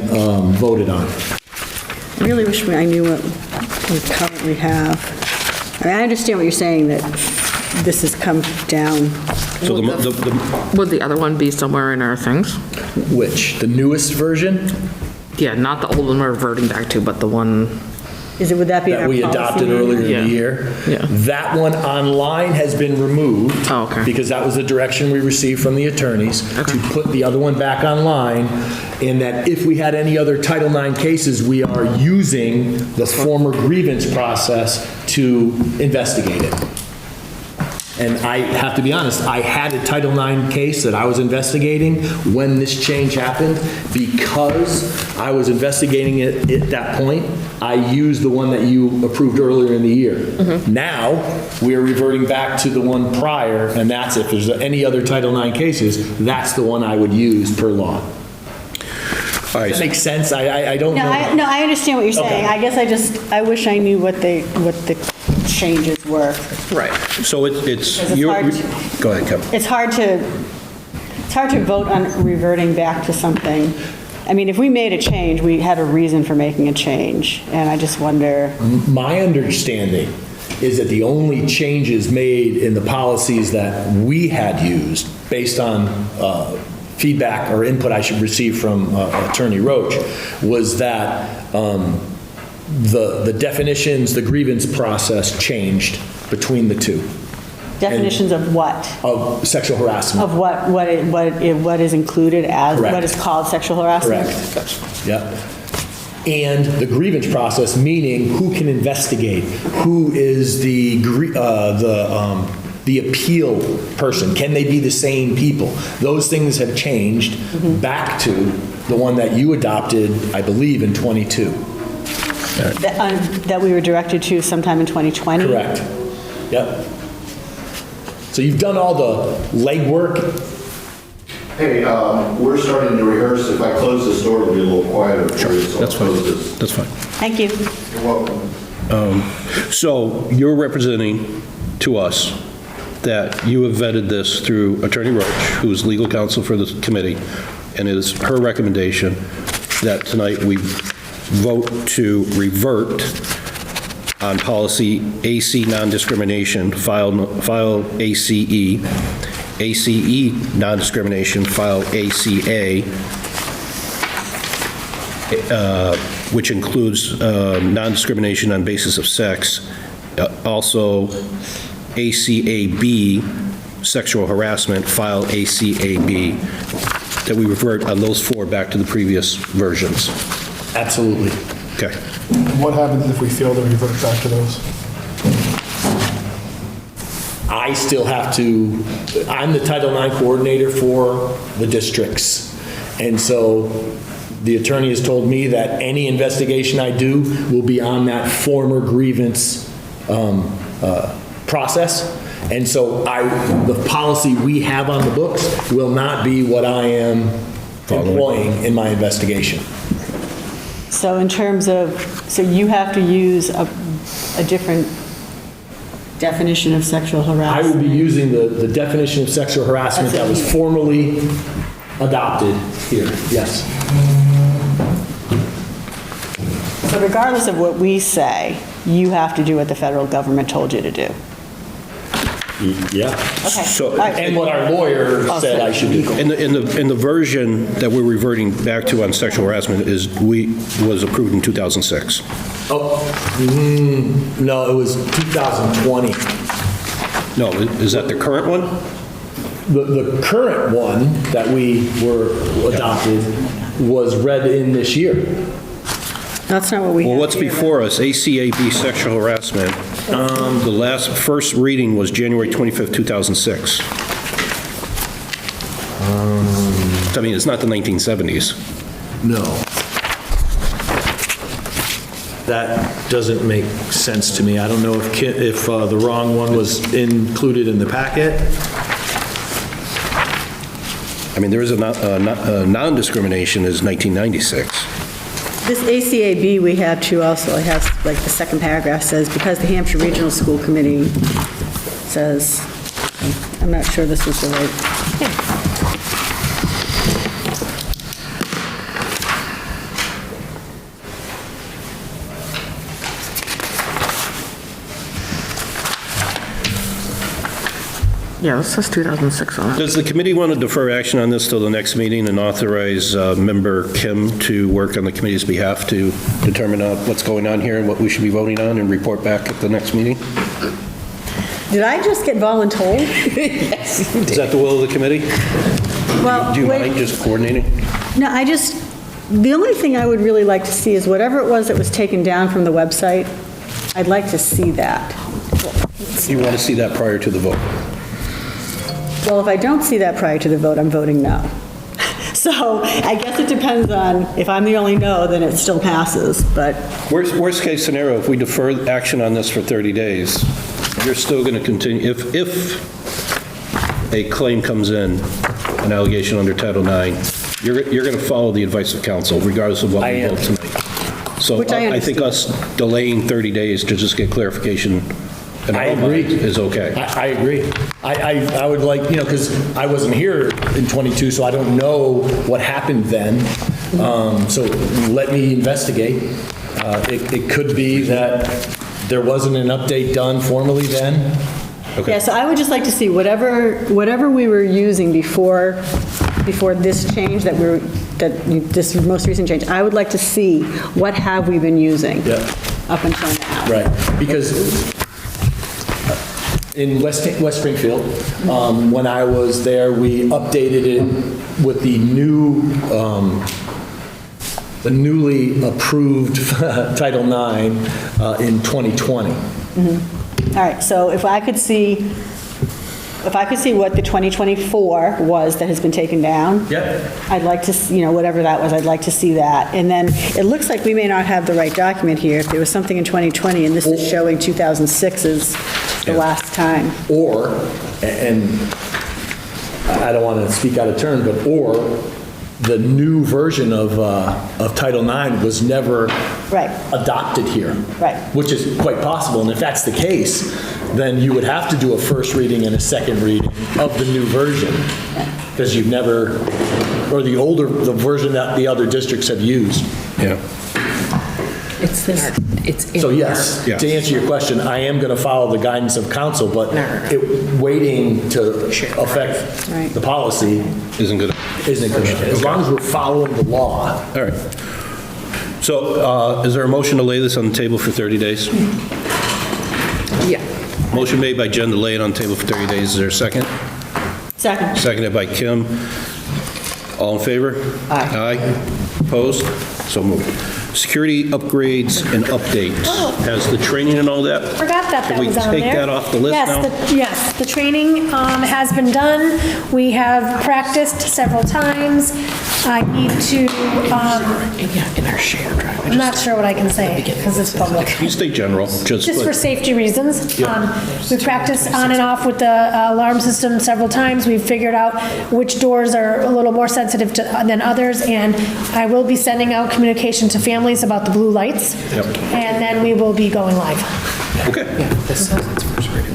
[SPEAKER 7] voted on.
[SPEAKER 4] I really wish I knew what we currently have. I mean, I understand what you're saying, that this has come down.
[SPEAKER 2] So
[SPEAKER 5] Would the other one be somewhere in our things?
[SPEAKER 7] Which? The newest version?
[SPEAKER 5] Yeah, not the old one we're reverting back to, but the one...
[SPEAKER 4] Would that be in our
[SPEAKER 7] that we
[SPEAKER 4] policy?
[SPEAKER 7] adopted earlier in the year.
[SPEAKER 5] Yeah.
[SPEAKER 7] That one online has been removed.
[SPEAKER 5] Oh, okay.
[SPEAKER 7] Because that was the direction we received from the attorneys to put the other one back online, in that if we had any other Title IX cases, we are using the former grievance process to investigate it. And I have to be honest, I had a Title IX case that I was investigating when this change happened. Because I was investigating it at that point, I used the one that you approved earlier in the year. Now, we are reverting back to the one prior, and that's if there's any other Title IX cases, that's the one I would use per law.
[SPEAKER 2] All right.
[SPEAKER 7] Does that make sense? I don't know.
[SPEAKER 4] No, I understand what you're saying.
[SPEAKER 7] Okay.
[SPEAKER 4] I guess I wish I knew what the changes were.
[SPEAKER 2] Right. So it's
[SPEAKER 4] hard
[SPEAKER 2] go ahead, Kevin.
[SPEAKER 4] It's hard to vote on reverting back to something. I mean, if we made a change, we had a reason for making a change, and I just wonder.
[SPEAKER 7] My understanding is that the only changes made in the policies that we had used, based on feedback or input I should receive from Attorney Roach, was that the definitions, the grievance process changed between the two.
[SPEAKER 4] Definitions of what?
[SPEAKER 7] Of sexual harassment.
[SPEAKER 4] Of what is included as,
[SPEAKER 7] Correct.
[SPEAKER 4] what is called sexual harassment?
[SPEAKER 7] Correct. Yep. And the grievance process, meaning who can investigate, who is the appeal person, can they be the same people? Those things have changed back to the one that you adopted, I believe, in '22.
[SPEAKER 4] That we were directed to sometime in 2020?
[SPEAKER 7] Correct. Yep. So you've done all the legwork.
[SPEAKER 8] Hey, we're starting to rehearse. If I close this door, it'll be a little quieter for you. So
[SPEAKER 2] That's
[SPEAKER 8] I'll
[SPEAKER 2] fine.
[SPEAKER 8] close this.
[SPEAKER 2] That's fine.
[SPEAKER 4] Thank you.
[SPEAKER 8] You're welcome.
[SPEAKER 2] So you're representing to us that you have vetted this through Attorney Roach, who is legal counsel for the committee, and it is her recommendation that tonight we vote to revert on policy AC non-discrimination, file ACE, ACE non-discrimination, file ACA, which includes non-discrimination on basis of sex, also ACAB, sexual harassment, file ACAB, that we revert on those four back to the previous versions.
[SPEAKER 7] Absolutely.
[SPEAKER 2] Okay.
[SPEAKER 3] What happens if we fail to revert back to those?
[SPEAKER 7] I still have to, I'm the Title IX coordinator for the districts. And so The attorney has told me that any investigation I do will be on that former grievance process. And so the policy we have on the books will not be what I am employing in my investigation.
[SPEAKER 4] So in terms of, so you have to use a different definition of sexual
[SPEAKER 7] I
[SPEAKER 4] harassment?
[SPEAKER 7] will be using the definition of sexual harassment that was formally adopted here, yes.
[SPEAKER 4] So regardless of what we say, you have to do what the federal government told you to do?
[SPEAKER 7] Yeah.
[SPEAKER 4] Okay.
[SPEAKER 2] So-
[SPEAKER 4] All right.
[SPEAKER 7] And what our lawyer said I should do.
[SPEAKER 2] In the version that we're reverting back to on sexual harassment was approved in 2006.
[SPEAKER 7] Oh, no, it was 2020.
[SPEAKER 2] No, is that the current one?
[SPEAKER 7] The current one that we were adopted was read in this year.
[SPEAKER 4] That's not what we have
[SPEAKER 2] Well, what's
[SPEAKER 4] here.
[SPEAKER 2] before us, ACAB sexual harassment, the first reading was January 25th, 2006. I mean, it's not the 1970s.
[SPEAKER 7] No. That doesn't make sense to me. I don't know if the wrong one was included in the packet.
[SPEAKER 2] I mean, there is a non-discrimination is 1996.
[SPEAKER 4] This ACAB we have too also, it has, like, the second paragraph says, because the Hampshire Regional School Committee says, I'm not sure this was the right.
[SPEAKER 5] Yeah, this says 2006 on it.
[SPEAKER 2] Does the committee want to defer action on this till the next meeting and authorize Member Kim to work on the committee's behalf to determine what's going on here and what we should be voting on and report back at the next meeting?
[SPEAKER 4] Did I just get voluntold?
[SPEAKER 5] Yes.
[SPEAKER 2] Is that the will of the committee?
[SPEAKER 4] Well,
[SPEAKER 2] Do you
[SPEAKER 4] wait.
[SPEAKER 2] mind just coordinating?
[SPEAKER 4] No, the only thing I would really like to see is whatever it was that was taken down from the website, I'd like to see that.
[SPEAKER 2] You want to see that prior to the vote?
[SPEAKER 4] Well, if I don't see that prior to the vote, I'm voting no. So I guess it depends on, if I'm the only no, then it still passes, but,
[SPEAKER 2] Worst case scenario, if we defer action on this for 30 days, you're still going to continue, if a claim comes in, an allegation under Title IX, you're going to follow the advice of counsel regardless of what we vote tonight. So
[SPEAKER 4] Which I
[SPEAKER 2] I think us delaying 30 days to just get clarification in
[SPEAKER 7] I
[SPEAKER 2] our
[SPEAKER 7] agree.
[SPEAKER 2] mind is okay.
[SPEAKER 7] I agree. I would like, because I wasn't here in '22, so I don't know what happened then. So let me investigate. It could be that there wasn't an update done formally then.
[SPEAKER 4] yeah, so I would just like to see whatever we were using before this change this most recent change, I would like to see what have we been using
[SPEAKER 7] Yeah.
[SPEAKER 4] up until now.
[SPEAKER 7] Right, because in West Springfield, when I was there, we updated it with the newly approved Title IX in 2020.
[SPEAKER 4] All right, so if I could see what the 2024 was that has been taken down.
[SPEAKER 7] Yep.
[SPEAKER 4] I'd like to, whatever that was, I'd like to see that. And then it looks like we may not have the right document here. If there was something in 2020 and this is showing 2006 is the last time.
[SPEAKER 7] Or, and I don't want to speak out of turn, but or the new version of Title IX was never
[SPEAKER 4] Right.
[SPEAKER 7] adopted here.
[SPEAKER 4] Right.
[SPEAKER 7] Which is quite possible, and if that's the case, then you would have to do a first reading and a second reading of the new version, because you've never, or the version that the other districts have used.
[SPEAKER 2] Yeah.
[SPEAKER 5] It's in our, it's in
[SPEAKER 7] So yes,
[SPEAKER 2] Yeah.
[SPEAKER 7] to answer your question, I am going to follow the guidance of council, but waiting to affect
[SPEAKER 4] Right.
[SPEAKER 7] the policy
[SPEAKER 2] Isn't good.
[SPEAKER 7] isn't good. As long as we're following the law.
[SPEAKER 2] All right. So is there a motion to lay this on the table for 30 days?
[SPEAKER 5] Yeah.
[SPEAKER 2] Motion made by Jen to lay it on the table for 30 days. Is there a second?
[SPEAKER 4] Second.
[SPEAKER 2] Seconded by Kim. All in favor?
[SPEAKER 5] Aye.
[SPEAKER 2] Aye. Opposed? So moved. Security upgrades and updates. Has the training and all that?
[SPEAKER 6] Forgot that
[SPEAKER 2] Can we
[SPEAKER 6] was on there.
[SPEAKER 2] take that off the list now?
[SPEAKER 6] Yes, the training has been done. We have practiced several times. I need to,
[SPEAKER 5] Yeah, in our shared drive.
[SPEAKER 6] I'm not sure what I can say because it's public.
[SPEAKER 2] You stay general,
[SPEAKER 6] Just for safety reasons. We practiced on and off with the alarm system several times. We've figured out which doors are a little more sensitive than others, and I will be sending out communication to families about the blue lights. And then we will be going live.
[SPEAKER 2] Okay.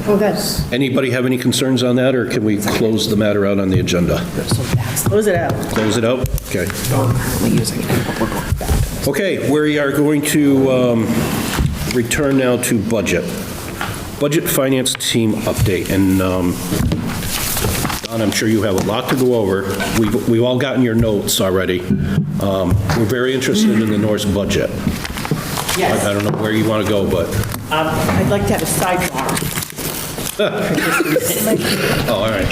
[SPEAKER 6] Oh, good.
[SPEAKER 2] Anybody have any concerns on that, or can we close the matter out on the agenda?
[SPEAKER 4] Close it out.
[SPEAKER 2] Close it out? Okay. Okay, we are going to return now to budget. Budget Finance Team update, and Don, I'm sure you have a lot to go over. We've all gotten your notes already. We're very interested in the Norse budget.
[SPEAKER 9] Yes.
[SPEAKER 2] I don't know where you want to go, but...
[SPEAKER 9] I'd like to have a sidebar.
[SPEAKER 2] Oh, all right.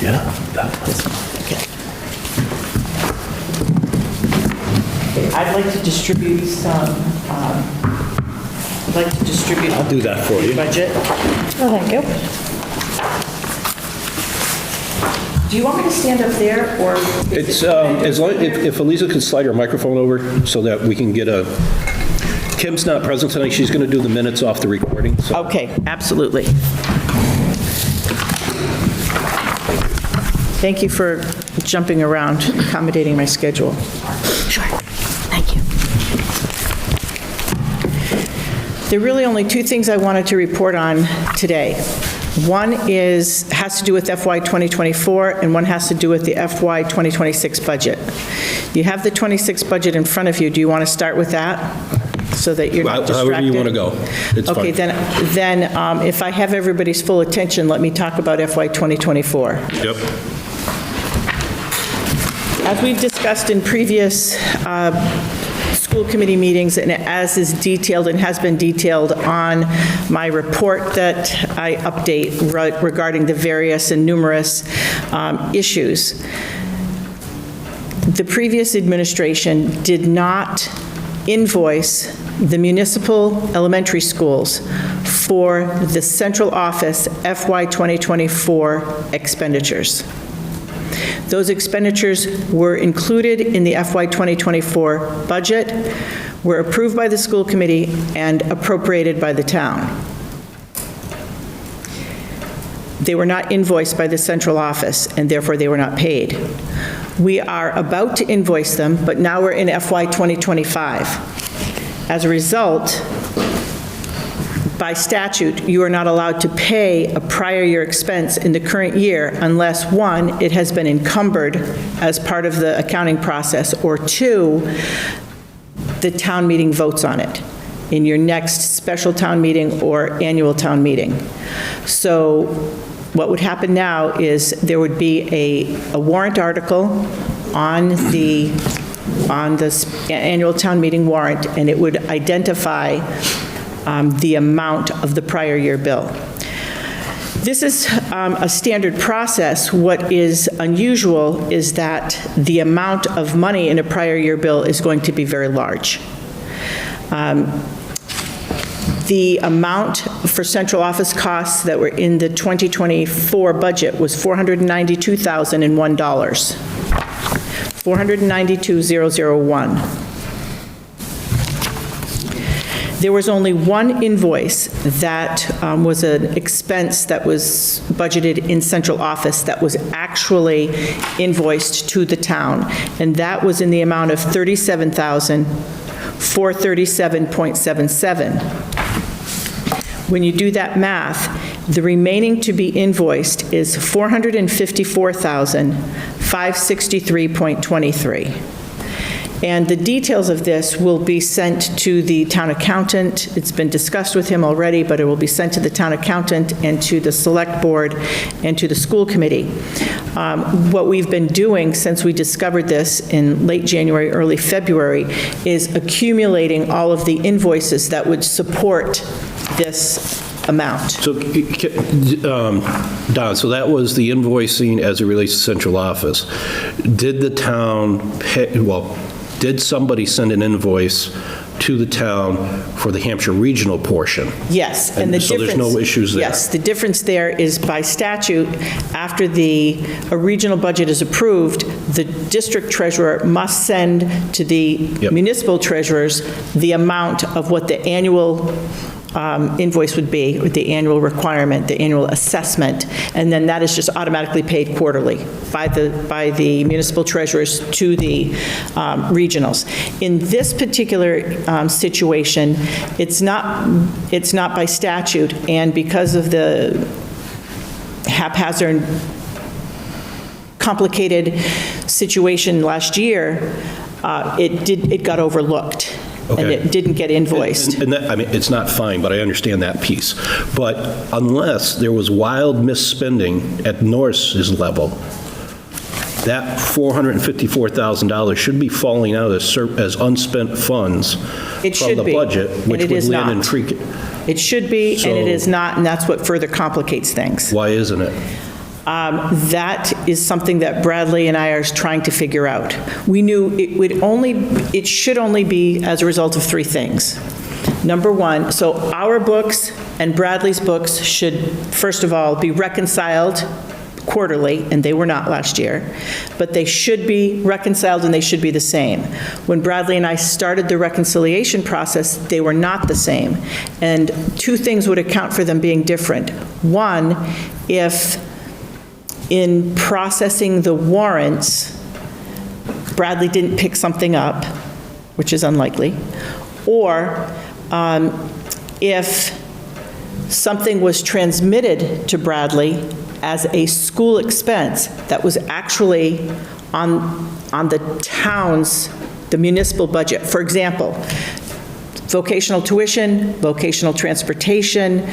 [SPEAKER 7] Yeah, that was.
[SPEAKER 9] Okay, I'd like to distribute some,
[SPEAKER 7] I'll do that for you.
[SPEAKER 9] budget.
[SPEAKER 6] Oh, thank you.
[SPEAKER 9] Do you want me to stand up there, or?
[SPEAKER 2] It's, as long, if Eliza could slide her microphone over so that we can get a, Kim's not present tonight, she's going to do the minutes off the recording. So.
[SPEAKER 9] Okay, absolutely. Thank you for jumping around, accommodating my schedule.
[SPEAKER 4] Sure. Thank you.
[SPEAKER 9] There are really only two things I wanted to report on today. One has to do with FY 2024, and one has to do with the FY 2026 budget. You have the 26 budget in front of you. Do you want to start with that, so that you're not distracted?
[SPEAKER 2] However you want to go. It's
[SPEAKER 9] okay,
[SPEAKER 2] fine.
[SPEAKER 9] then if I have everybody's full attention, let me talk about FY 2024.
[SPEAKER 2] Yep.
[SPEAKER 9] As we've discussed in previous school committee meetings, and as is detailed and has been detailed on my report that I update regarding the various and numerous issues, the previous administration did not invoice the municipal elementary schools for the central office FY 2024 expenditures. Those expenditures were included in the FY 2024 budget, were approved by the school committee, and appropriated by the town. They were not invoiced by the central office, and therefore they were not paid. We are about to invoice them, but now we're in FY 2025. As a result, by statute, you are not allowed to pay a prior year expense in the current year unless, one, it has been encumbered as part of the accounting process, or two, the town meeting votes on it in your next special town meeting or annual town meeting. So what would happen now is there would be a warrant article on the annual town meeting warrant, and it would identify the amount of the prior year bill. This is a standard process. What is unusual is that the amount of money in a prior year bill is going to be very large. The amount for central office costs that were in the 2024 budget was $492,001. $492,001. There was only one invoice that was an expense that was budgeted in central office that was actually invoiced to the town, and that was in the amount of $37,437.77. When you do that math, the remaining to be invoiced is $454,563.23. And the details of this will be sent to the town accountant. It's been discussed with him already, but it will be sent to the town accountant and to the select board and to the school committee. What we've been doing since we discovered this in late January, early February, is accumulating all of the invoices that would support this amount.
[SPEAKER 2] So, Don, so that was the invoicing as it relates to central office. Did the town pay, well, did somebody send an invoice to the town for the Hampshire regional portion.
[SPEAKER 9] Yes, and the
[SPEAKER 2] So
[SPEAKER 9] difference...
[SPEAKER 2] there's no issues there?
[SPEAKER 9] Yes, the difference there is by statute, after a regional budget is approved, the district treasurer must send to the
[SPEAKER 2] Yep.
[SPEAKER 9] municipal treasurers the amount of what the annual invoice would be, or the annual requirement, the annual assessment, and then that is just automatically paid quarterly by the municipal treasurers to the regionals. In this particular situation, it's not by statute, and because of the haphazard, complicated situation last year, it got overlooked. And
[SPEAKER 2] Okay.
[SPEAKER 9] it didn't get invoiced.
[SPEAKER 2] And that, I mean, it's not fine, but I understand that piece. But unless there was wild misspending at Norris's level, that $454,000 should be falling out as unspent funds
[SPEAKER 9] It
[SPEAKER 2] from
[SPEAKER 9] should
[SPEAKER 2] the
[SPEAKER 9] be,
[SPEAKER 2] budget,
[SPEAKER 9] and
[SPEAKER 2] which
[SPEAKER 9] it
[SPEAKER 2] would
[SPEAKER 9] is
[SPEAKER 2] land in
[SPEAKER 9] not.
[SPEAKER 2] free.
[SPEAKER 9] It should be, and it
[SPEAKER 2] So-
[SPEAKER 9] is not, and that's what further complicates things.
[SPEAKER 2] Why isn't it?
[SPEAKER 9] That is something that Bradley and I are trying to figure out. We knew it should only be as a result of three things. Number one, so our books and Bradley's books should, first of all, be reconciled quarterly, and they were not last year, but they should be reconciled and they should be the same. When Bradley and I started the reconciliation process, they were not the same. And two things would account for them being different. One, if in processing the warrants, Bradley didn't pick something up, which is unlikely, or if something was transmitted to Bradley as a school expense that was actually on the town's, the municipal budget. For example, vocational tuition, vocational transportation,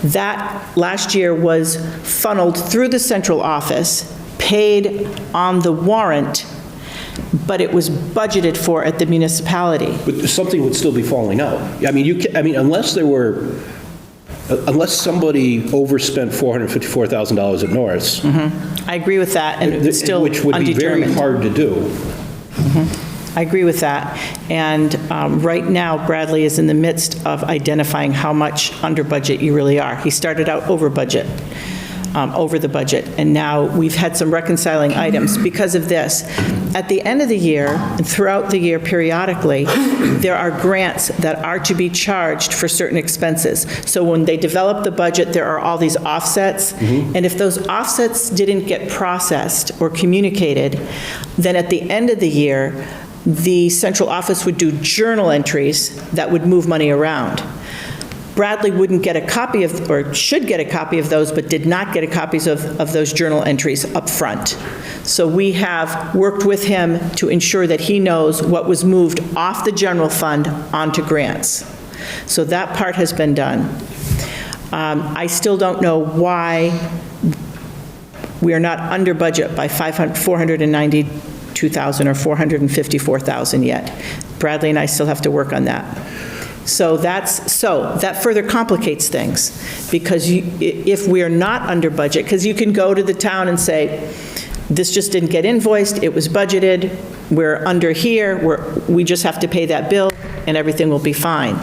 [SPEAKER 9] that last year was funneled through the central office, paid on the warrant, but it was budgeted for at the municipality.
[SPEAKER 2] But something would still be falling out. I mean, unless somebody overspent $454,000 at Norris.
[SPEAKER 9] I agree with that, and it's still
[SPEAKER 2] Which would be very
[SPEAKER 9] undetermined.
[SPEAKER 2] hard to do.
[SPEAKER 9] I agree with that. And right now, Bradley is in the midst of identifying how much under budget you really are. He started out over budget, over the budget, and now we've had some reconciling items because of this. At the end of the year, and throughout the year periodically, there are grants that are to be charged for certain expenses. So when they develop the budget, there are all these offsets, and if those offsets didn't get processed or communicated, then at the end of the year, the central office would do journal entries that would move money around. Bradley wouldn't get a copy of, or should get a copy of those, but did not get copies of those journal entries up front. So we have worked with him to ensure that he knows what was moved off the general fund onto grants. So that part has been done. I still don't know why we are not under budget by $492,000 or $454,000 yet. Bradley and I still have to work on that. So that further complicates things, because if we are not under budget, because you can go to the town and say, this just didn't get invoiced, it was budgeted, we're under here, we just have to pay that bill, and everything will be fine.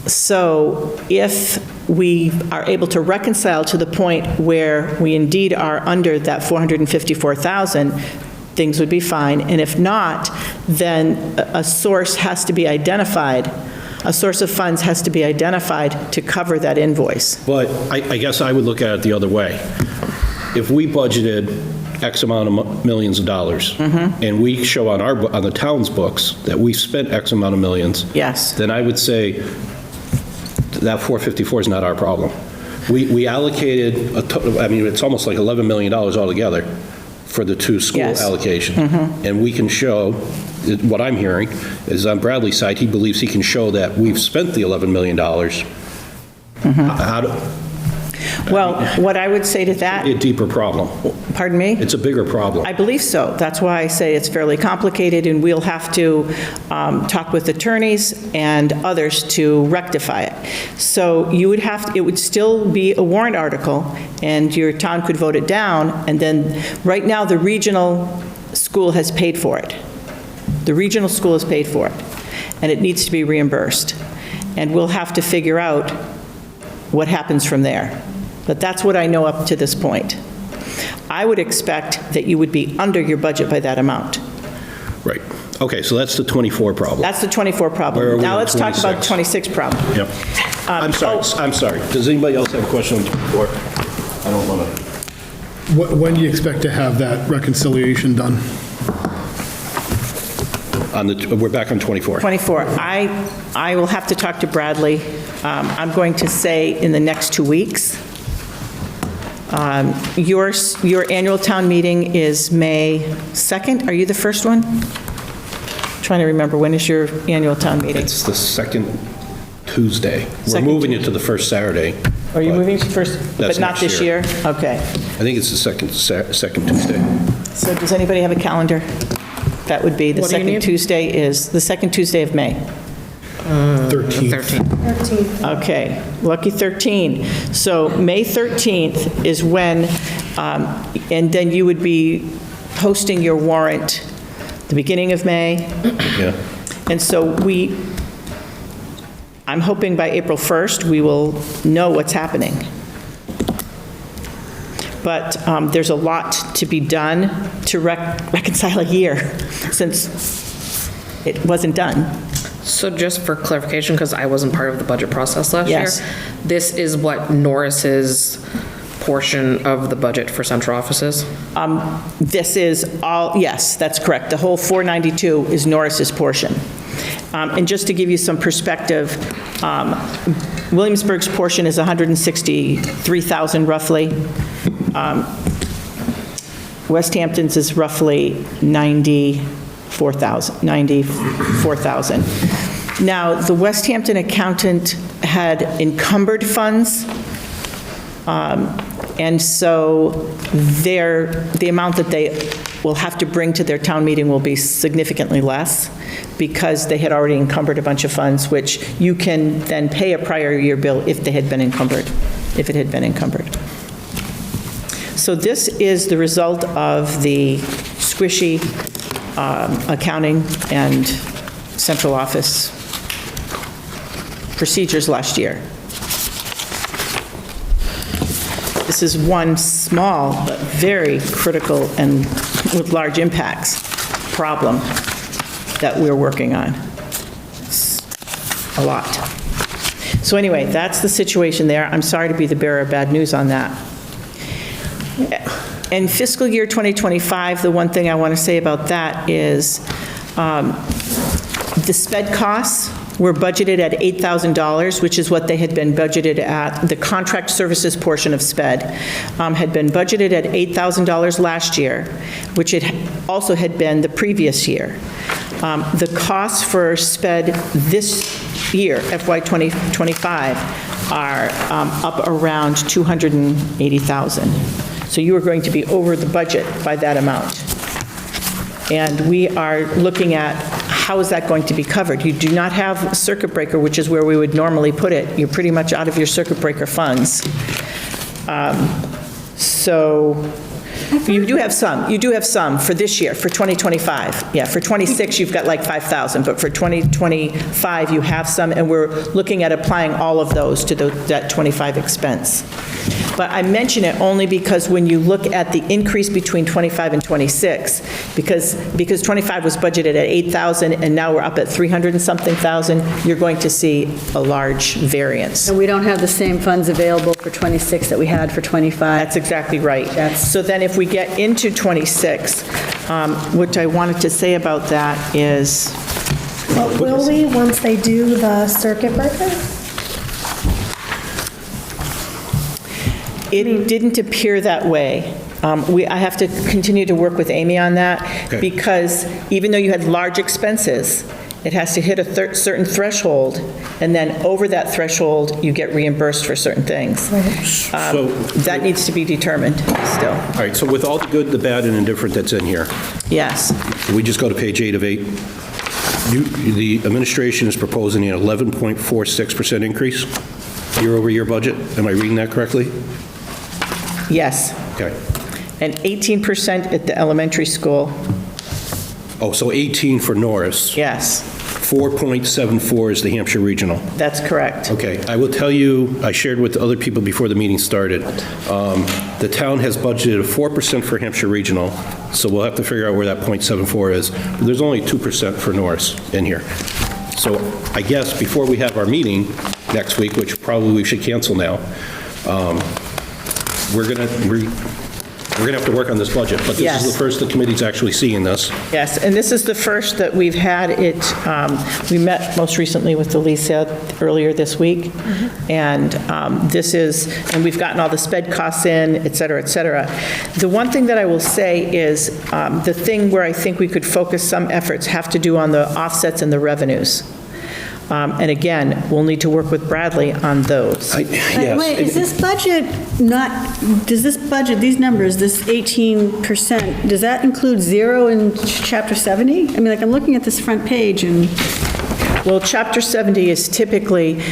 [SPEAKER 9] So if we are able to reconcile to the point where we indeed are under that $454,000, things would be fine, and if not, then a source has to be identified, a source of funds has to be identified to cover that invoice.
[SPEAKER 2] But I guess I would look at it the other way. If we budgeted X amount of millions of dollars, and we show on the town's books that we spent X amount of millions,
[SPEAKER 9] Yes.
[SPEAKER 2] then I would say that 454 is not our problem. We allocated, it's almost like $11 million altogether for the two school
[SPEAKER 9] Yes.
[SPEAKER 2] allocation. And we can show, what I'm hearing is on Bradley's side, he believes he can show that we've spent the $11 million.
[SPEAKER 9] Well, what I would say to that,
[SPEAKER 2] A deeper problem.
[SPEAKER 9] pardon me?
[SPEAKER 2] It's a bigger problem.
[SPEAKER 9] I believe so. That's why I say it's fairly complicated, and we'll have to talk with attorneys and others to rectify it. So you would it would still be a warrant article, and your town could vote it down, and then, right now, the regional school has paid for it. The regional school has paid for it. and it needs to be reimbursed. And we'll have to figure out what happens from there. But that's what I know up to this point. I would expect that you would be under your budget by that amount.
[SPEAKER 2] Right. Okay, so that's the 24 problem.
[SPEAKER 9] That's the 24
[SPEAKER 2] Where are
[SPEAKER 9] problem.
[SPEAKER 2] we
[SPEAKER 9] Now
[SPEAKER 2] on
[SPEAKER 9] let's talk about the
[SPEAKER 2] 26?
[SPEAKER 9] 26 problem.
[SPEAKER 2] Yep. I'm sorry. Does anybody else have a question on 24? I don't want to.
[SPEAKER 3] When do you expect to have that reconciliation done?
[SPEAKER 2] We're back on 24.
[SPEAKER 9] 24. I will have to talk to Bradley. I'm going to say in the next 2 weeks. Your annual town meeting is May 2nd. Are you the first one? Trying to remember, when is your annual town meeting?
[SPEAKER 2] It's the second Tuesday. We're
[SPEAKER 9] Second
[SPEAKER 2] moving it to the first Saturday.
[SPEAKER 9] Are you
[SPEAKER 2] but
[SPEAKER 9] moving to first, but
[SPEAKER 2] that's
[SPEAKER 9] not
[SPEAKER 2] next
[SPEAKER 9] this
[SPEAKER 2] year.
[SPEAKER 9] year? Okay.
[SPEAKER 2] I think it's the second Tuesday.
[SPEAKER 9] So does anybody have a calendar? That would be the
[SPEAKER 5] What do you
[SPEAKER 9] second
[SPEAKER 5] need?
[SPEAKER 9] Tuesday is, the second Tuesday of May.
[SPEAKER 3] 13th.
[SPEAKER 9] Okay, lucky 13. So May 13th is when, and then you would be posting your warrant the beginning of May.
[SPEAKER 2] Yeah.
[SPEAKER 9] And so I'm hoping by April 1st, we will know what's happening. But there's a lot to be done to reconcile a year since it wasn't done.
[SPEAKER 5] So just for clarification, because I wasn't part of the budget process last
[SPEAKER 9] Yes.
[SPEAKER 5] year, this is what Norris's portion of the budget for central offices?
[SPEAKER 9] This is all, yes, that's correct. The whole 492 is Norris's portion. And just to give you some perspective, Williamsburg's portion is 163,000 roughly. West Hampton's is roughly 94,000. Now, the West Hampton accountant had encumbered funds, and so the amount that they will have to bring to their town meeting will be significantly less, because they had already encumbered a bunch of funds, which you can then pay a prior year bill if it had been encumbered. So this is the result of the squishy accounting and central office procedures last year. This is one small but very critical and with large impacts problem that we're working on. It's a lot. So anyway, that's the situation there. I'm sorry to be the bearer of bad news on that. In fiscal year 2025, the one thing I want to say about that is the SPED costs were budgeted at $8,000, which is what they had been budgeted at. The contract services portion of SPED had been budgeted at $8,000 last year, which it also had been the previous year. The costs for SPED this year, FY 2025, are up around $280,000. So you are going to be over the budget by that amount. And we are looking at how is that going to be covered. You do not have a circuit breaker, which is where we would normally put it. You're pretty much out of your circuit breaker funds. So you do have some for this year, for 2025. Yeah, for 26, you've got like 5,000, but for 2025, you have some, and we're looking at applying all of those to that 25 expense. But I mention it only because when you look at the increase between 25 and 26, because 25 was budgeted at 8,000 and now we're up at 300 and something thousand, you're going to see a large variance.
[SPEAKER 4] And we don't have the same funds available for 26 that we had for 25.
[SPEAKER 9] That's exactly right. So then if we get into 26, what I wanted to say about that is,
[SPEAKER 6] But will we, once they do the circuit breaker?
[SPEAKER 9] it didn't appear that way. I have to continue to work with Amy on that,
[SPEAKER 2] Okay.
[SPEAKER 9] because even though you had large expenses, it has to hit a certain threshold, and then over that threshold, you get reimbursed for certain things.
[SPEAKER 2] So,
[SPEAKER 9] That needs to be determined still.
[SPEAKER 2] all right, so with all the good, the bad, and indifferent that's in here,
[SPEAKER 9] Yes.
[SPEAKER 2] we just go to page 8 of 8. The administration is proposing an 11.46% increase year-over-year budget. Am I reading that correctly?
[SPEAKER 9] Yes.
[SPEAKER 2] Okay.
[SPEAKER 9] And 18% at the elementary school.
[SPEAKER 2] Oh, so 18 for Norris,
[SPEAKER 9] Yes.
[SPEAKER 2] 4.74 is the Hampshire Regional.
[SPEAKER 9] That's correct.
[SPEAKER 2] Okay, I will tell you, I shared with other people before the meeting started, the town has budgeted 4% for Hampshire Regional, so we'll have to figure out where that .74 is. But there's only 2% for Norris in here. So I guess before we have our meeting next week, which probably we should cancel now, we're going to have to work on this budget, but this
[SPEAKER 9] Yes.
[SPEAKER 2] is the first the committee's actually seeing this.
[SPEAKER 9] Yes, and this is the first that we've had it, we met most recently with Elisa earlier this week, and this is, and we've gotten all the sped costs in, et cetera, et cetera. The one thing that I will say is, the thing where I think we could focus some efforts have to do on the offsets and the revenues. And again, we'll need to work with Bradley on those.
[SPEAKER 2] Yes.
[SPEAKER 4] Wait, is this budget does this budget, these numbers, this 18%, does that include zero in Chapter 70? I mean, like, I'm looking at this front page and...
[SPEAKER 9] Well, Chapter 70 is typically,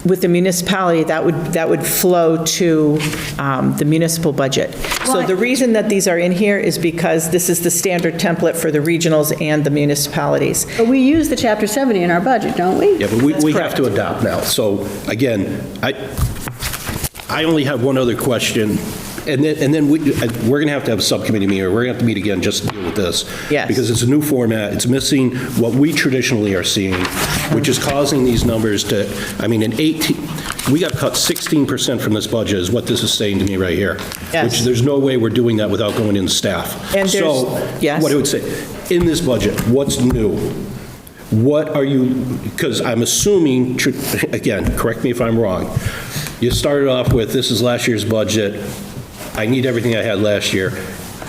[SPEAKER 9] with the municipality, that would flow to the municipal budget. So the reason that these are in here is because this is the standard template for the regionals and the municipalities.
[SPEAKER 4] But we use the Chapter 70 in our budget, don't we?
[SPEAKER 2] Yeah, but we have to adopt now. So again, I only have one other question, and then we're going to have a subcommittee meeting, or we're going to have to meet again just to deal with this.
[SPEAKER 9] Yes.
[SPEAKER 2] Because it's a new format, it's missing what we traditionally are seeing, which is causing these numbers to, I mean, we got cut 16% from this budget, is what this is saying to me right here.
[SPEAKER 9] Yes.
[SPEAKER 2] Which there's no way we're doing that without going into staff.
[SPEAKER 9] And
[SPEAKER 2] So,
[SPEAKER 9] yes.
[SPEAKER 2] what I would say, in this budget, what's new? What are you, because I'm assuming, again, correct me if I'm wrong, you started off with, this is last year's budget, I need everything I had last year,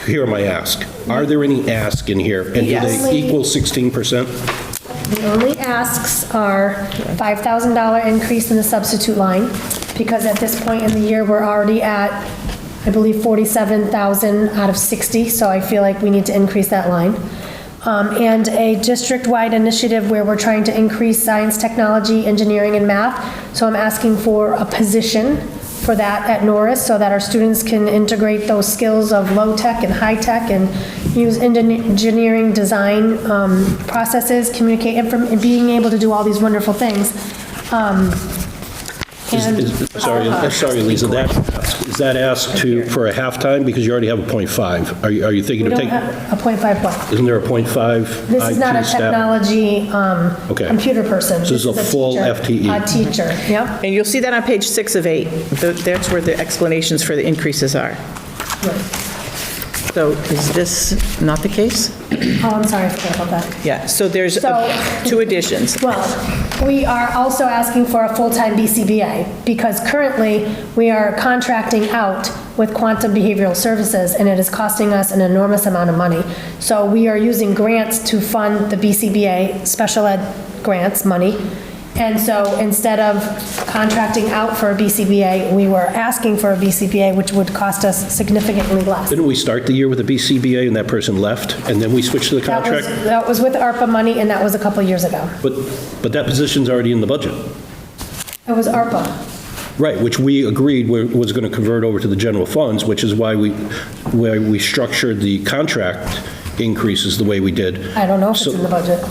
[SPEAKER 2] here are my asks. Are there any asks in here? And do
[SPEAKER 6] Yes.
[SPEAKER 2] they equal 16%?
[SPEAKER 6] The only asks are $5,000 increase in the substitute line, because at this point in the year, we're already at, I believe, 47,000 out of 60, so I feel like we need to increase that line. And a district-wide initiative where we're trying to increase science, technology, engineering, and math. So I'm asking for a position for that at Norris, so that our students can integrate those skills of low-tech and high-tech and use engineering, design processes, communicate, and being able to do all these wonderful things.
[SPEAKER 2] Sorry, Lisa, is that asked for a halftime? Because you already have a .5. Are you thinking
[SPEAKER 6] We
[SPEAKER 2] of
[SPEAKER 6] don't
[SPEAKER 2] taking?
[SPEAKER 6] have a .5 what?
[SPEAKER 2] Isn't there a .5?
[SPEAKER 6] This is not a
[SPEAKER 2] IT staff?
[SPEAKER 6] technology
[SPEAKER 2] Okay.
[SPEAKER 6] computer person.
[SPEAKER 2] So this is a full
[SPEAKER 6] teacher.
[SPEAKER 2] FTE.
[SPEAKER 6] A teacher, yep.
[SPEAKER 9] And you'll see that on page 6 of 8. That's where the explanations for the increases are. So is this not the case?
[SPEAKER 6] Oh, I'm sorry, I forgot about that.
[SPEAKER 9] Yeah, so there's
[SPEAKER 6] So-
[SPEAKER 9] 2 additions.
[SPEAKER 6] Well, we are also asking for a full-time BCBA, because currently, we are contracting out with Quantum Behavioral Services, and it is costing us an enormous amount of money. So we are using grants to fund the BCBA, special ed grants money. And so instead of contracting out for a BCBA, we were asking for a BCBA, which would cost us significantly less.
[SPEAKER 2] Didn't we start the year with a BCBA and that person left, and then we switched to the contract?
[SPEAKER 6] That was with ARPA money, and that was a couple years ago.
[SPEAKER 2] But that position's already in the budget.
[SPEAKER 6] It was ARPA.
[SPEAKER 2] Right, which we agreed was going to convert over to the general funds, which is why we structured the contract increases the way we did.
[SPEAKER 6] I don't know if it's in the budget.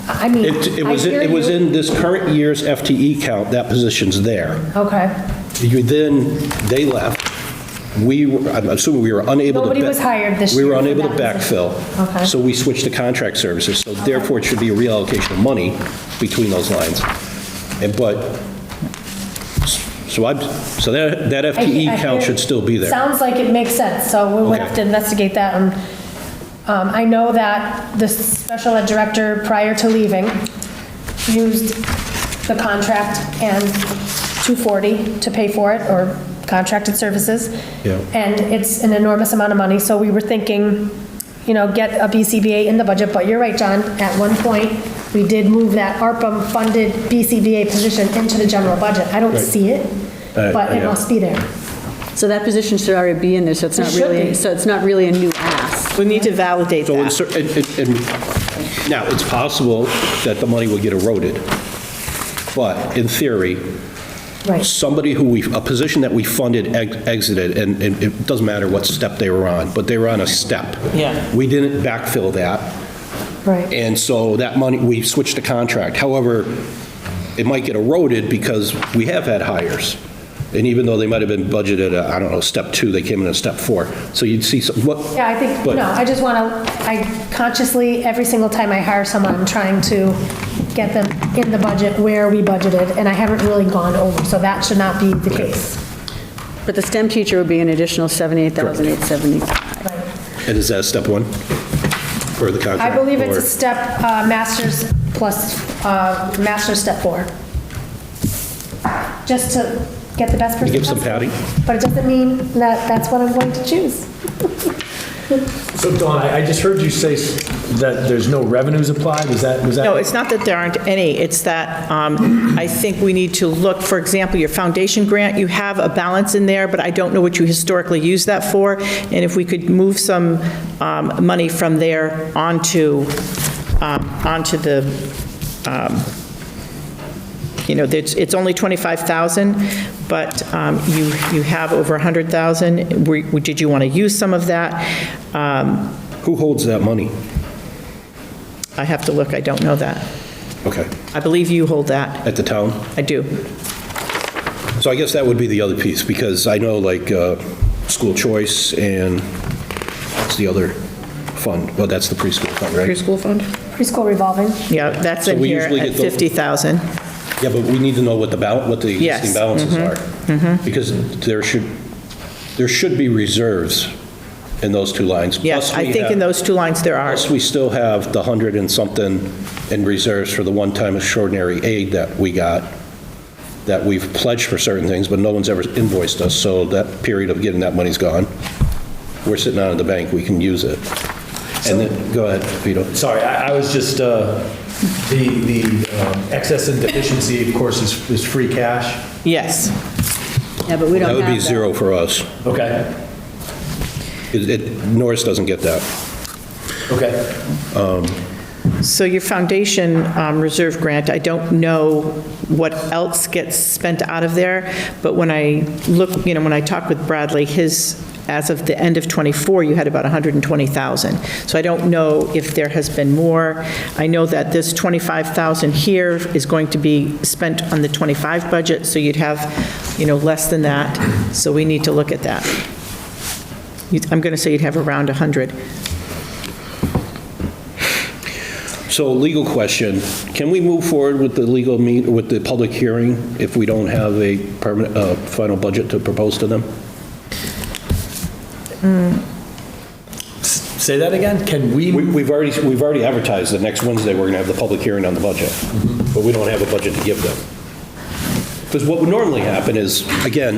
[SPEAKER 6] I mean,
[SPEAKER 2] It
[SPEAKER 6] I hear
[SPEAKER 2] was
[SPEAKER 6] you.
[SPEAKER 2] in this current year's FTE count, that position's there.
[SPEAKER 6] Okay.
[SPEAKER 2] They left. I'm assuming we were unable to.
[SPEAKER 6] Nobody was hired this
[SPEAKER 2] We were
[SPEAKER 6] year for
[SPEAKER 2] unable to
[SPEAKER 6] that
[SPEAKER 2] backfill.
[SPEAKER 6] Okay.
[SPEAKER 2] So we switched to contract services, so therefore it should be a reallocation of money between those lines. So that FTE count should still be there.
[SPEAKER 6] Sounds like it makes sense, so we would
[SPEAKER 2] Okay.
[SPEAKER 6] have to investigate that. And I know that the special ed director, prior to leaving, used the contract and 240 to pay for it, or contracted services.
[SPEAKER 2] Yeah.
[SPEAKER 6] And it's an enormous amount of money, so we were thinking, get a BCBA in the budget, but you're right, John, at one point, we did move that ARPA-funded BCBA position into the general budget. I don't see it, but it
[SPEAKER 2] yeah.
[SPEAKER 6] must be there.
[SPEAKER 4] So that position should already be in there, so it's not
[SPEAKER 6] It should
[SPEAKER 4] really,
[SPEAKER 6] be.
[SPEAKER 4] so it's not really a new ask.
[SPEAKER 9] We need to validate
[SPEAKER 2] So,
[SPEAKER 9] that.
[SPEAKER 2] now, it's possible that the money will get eroded, but in theory,
[SPEAKER 6] Right.
[SPEAKER 2] a position that we funded exited, and it doesn't matter what step they were on, but they were on a step.
[SPEAKER 9] Yeah.
[SPEAKER 2] We didn't backfill that.
[SPEAKER 6] Right.
[SPEAKER 2] And so that money, we switched the contract. However, it might get eroded because we have had hires. And even though they might have been budgeted at, I don't know, step 2, they came in at step 4. So you'd see some, what?
[SPEAKER 6] Yeah, I think,
[SPEAKER 2] but-
[SPEAKER 6] no, I just want to, I consciously, every single time I hire someone, I'm trying to get them in the budget where we budgeted, and I haven't really gone over, so that should not be the case.
[SPEAKER 4] But the STEM teacher would be an additional $78,870.
[SPEAKER 6] Right.
[SPEAKER 2] And is that step 1 for the contract?
[SPEAKER 6] I believe it's
[SPEAKER 2] or-
[SPEAKER 6] a step, master's plus, master's step 4. Just to get the best person.
[SPEAKER 2] give some
[SPEAKER 6] possible.
[SPEAKER 2] padding?
[SPEAKER 6] But it doesn't mean that that's what I'm going to choose.
[SPEAKER 7] So Dawn, I just heard you say that there's no revenues applied, was that?
[SPEAKER 9] No, it's not that there aren't any, it's that I think we need to look, for example, your foundation grant, you have a balance in there, but I don't know what you historically use that for, and if we could move some money from there onto the, it's only 25,000, but you have over 100,000. Did you want to use some of that?
[SPEAKER 2] Who holds that money?
[SPEAKER 9] I have to look, I don't know that.
[SPEAKER 2] Okay.
[SPEAKER 9] I believe you hold that.
[SPEAKER 2] At the town?
[SPEAKER 9] I do.
[SPEAKER 2] So I guess that would be the other piece, because I know like school choice and what's the other fund? Well, that's the preschool fund, right?
[SPEAKER 9] Preschool fund?
[SPEAKER 6] Preschool revolving.
[SPEAKER 9] Yeah, that's
[SPEAKER 2] So
[SPEAKER 9] in
[SPEAKER 2] we
[SPEAKER 9] here
[SPEAKER 2] usually
[SPEAKER 9] at
[SPEAKER 2] get the-
[SPEAKER 9] 50,000.
[SPEAKER 2] Yeah, but we need to know what the
[SPEAKER 9] Yes.
[SPEAKER 2] existing balances are. Because there should be reserves in those 2 lines.
[SPEAKER 9] Yes,
[SPEAKER 2] Plus
[SPEAKER 9] I
[SPEAKER 2] we
[SPEAKER 9] think in
[SPEAKER 2] have-
[SPEAKER 9] those 2 lines there are.
[SPEAKER 2] Plus, we still have the 100 and something in reserves for the one-time extraordinary aid that we got, that we've pledged for certain things, but no one's ever invoiced us, so that period of getting that money's gone. We're sitting out of the bank, we can use it. And then, go ahead, Vito.
[SPEAKER 7] Sorry, I was just, the excess and deficiency, of course, is free cash.
[SPEAKER 9] Yes.
[SPEAKER 4] Yeah, but we don't
[SPEAKER 2] That
[SPEAKER 4] have that.
[SPEAKER 2] would be 0 for us.
[SPEAKER 7] Okay,
[SPEAKER 2] Norris doesn't get that.
[SPEAKER 7] okay.
[SPEAKER 9] So your foundation reserve grant, I don't know what else gets spent out of there, but when I look, when I talked with Bradley, his, as of the end of '24, you had about 120,000. So I don't know if there has been more. I know that this 25,000 here is going to be spent on the '25 budget, so you'd have, less than that. So we need to look at that. I'm going to say you'd have around 100.
[SPEAKER 2] So legal question, can we move forward with the with the public hearing if we don't have a permanent, final budget to propose to them?
[SPEAKER 7] Say that again? Can we?
[SPEAKER 2] We've already advertised that next Wednesday we're going to have the public hearing on the budget, but we don't have a budget to give them. Because what would normally happen is, again,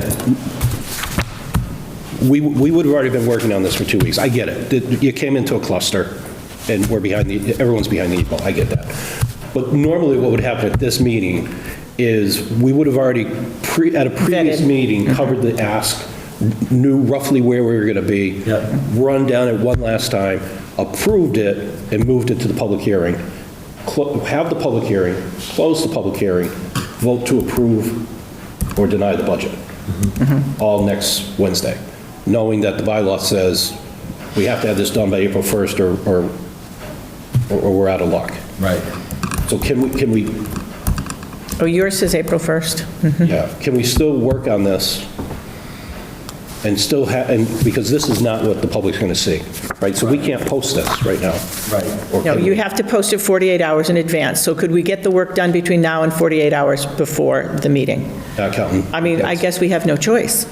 [SPEAKER 2] we would have already been working on this for 2 weeks. I get it. You came into a cluster, and everyone's behind the 8 ball. I get that. But normally what would happen at this meeting is we would have already, at a previous meeting, covered the ask, knew roughly where we were going to be, run down it one last time, approved it, and moved it to the public hearing. Have the public hearing, close the public hearing, vote to approve or deny the budget, all next Wednesday, knowing that the bylaw says we have to have this done by April 1st or we're out of luck.
[SPEAKER 7] Right.
[SPEAKER 2] So can we,
[SPEAKER 9] Oh, yours says April 1st.
[SPEAKER 2] yeah, can we still work on this and still have, and because this is not what the public's going to see, right? So we can't post this right now.
[SPEAKER 7] Right.
[SPEAKER 2] Or
[SPEAKER 9] No,
[SPEAKER 2] can
[SPEAKER 9] you
[SPEAKER 2] we?
[SPEAKER 9] have to post it 48 hours in advance. So could we get the work done between now and 48 hours before the meeting?
[SPEAKER 2] Accountant.
[SPEAKER 9] I mean, I
[SPEAKER 2] yes.
[SPEAKER 9] guess we have no choice.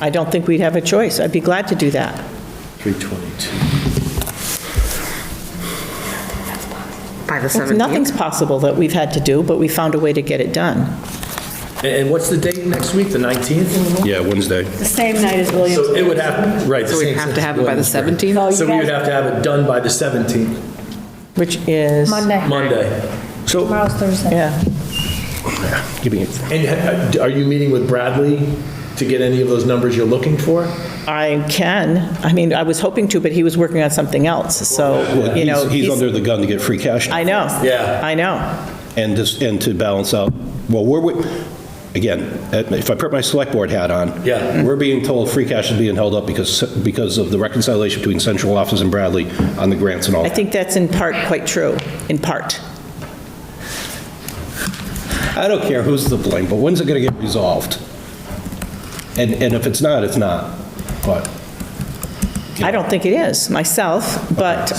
[SPEAKER 9] I don't think we'd have a choice. I'd be glad to do that.
[SPEAKER 7] 322.
[SPEAKER 1] By the
[SPEAKER 9] Well,
[SPEAKER 1] 17th?
[SPEAKER 9] nothing's possible that we've had to do, but we found a way to get it done.
[SPEAKER 7] And what's the date next week, the 19th?
[SPEAKER 2] Yeah, Wednesday.
[SPEAKER 4] The same night as Williams.
[SPEAKER 7] So it would have, right.
[SPEAKER 1] So we'd have to have it by the 17th?
[SPEAKER 7] So we would have to have it done by the 17th,
[SPEAKER 9] Which is?
[SPEAKER 6] Monday.
[SPEAKER 7] Monday.
[SPEAKER 2] So,
[SPEAKER 6] Tomorrow's Thursday.
[SPEAKER 9] Yeah.
[SPEAKER 2] give me,
[SPEAKER 7] And are you meeting with Bradley to get any of those numbers you're looking for?
[SPEAKER 9] I can. I mean, I was hoping to, but he was working on something else, so,
[SPEAKER 2] he's under the gun to get free cash.
[SPEAKER 9] I know.
[SPEAKER 7] Yeah.
[SPEAKER 9] I know.
[SPEAKER 2] And to balance out, well, again, if I put my select board hat on,
[SPEAKER 7] Yeah.
[SPEAKER 2] we're being told free cash is being held up because of the reconciliation between central office and Bradley on the grants and all
[SPEAKER 9] I
[SPEAKER 2] that.
[SPEAKER 9] think that's in part quite true, in part.
[SPEAKER 2] I don't care who's to blame, but when's it going to get resolved? And if it's not, it's not. But
[SPEAKER 9] I don't think it is, myself, but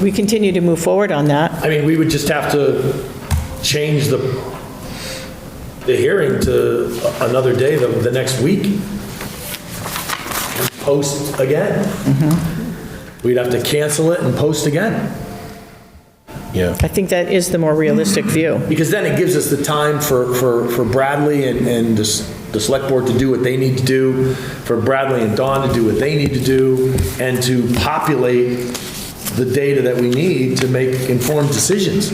[SPEAKER 9] we continue to move forward on that.
[SPEAKER 7] I mean, we would just have to change the hearing to another day, the next week. And post again. We'd have to cancel it and post again.
[SPEAKER 2] yeah.
[SPEAKER 9] I think that is the more realistic view.
[SPEAKER 7] Because then it gives us the time for Bradley and the select board to do what they need to do, for Bradley and Dawn to do what they need to do, and to populate the data that we need to make informed decisions.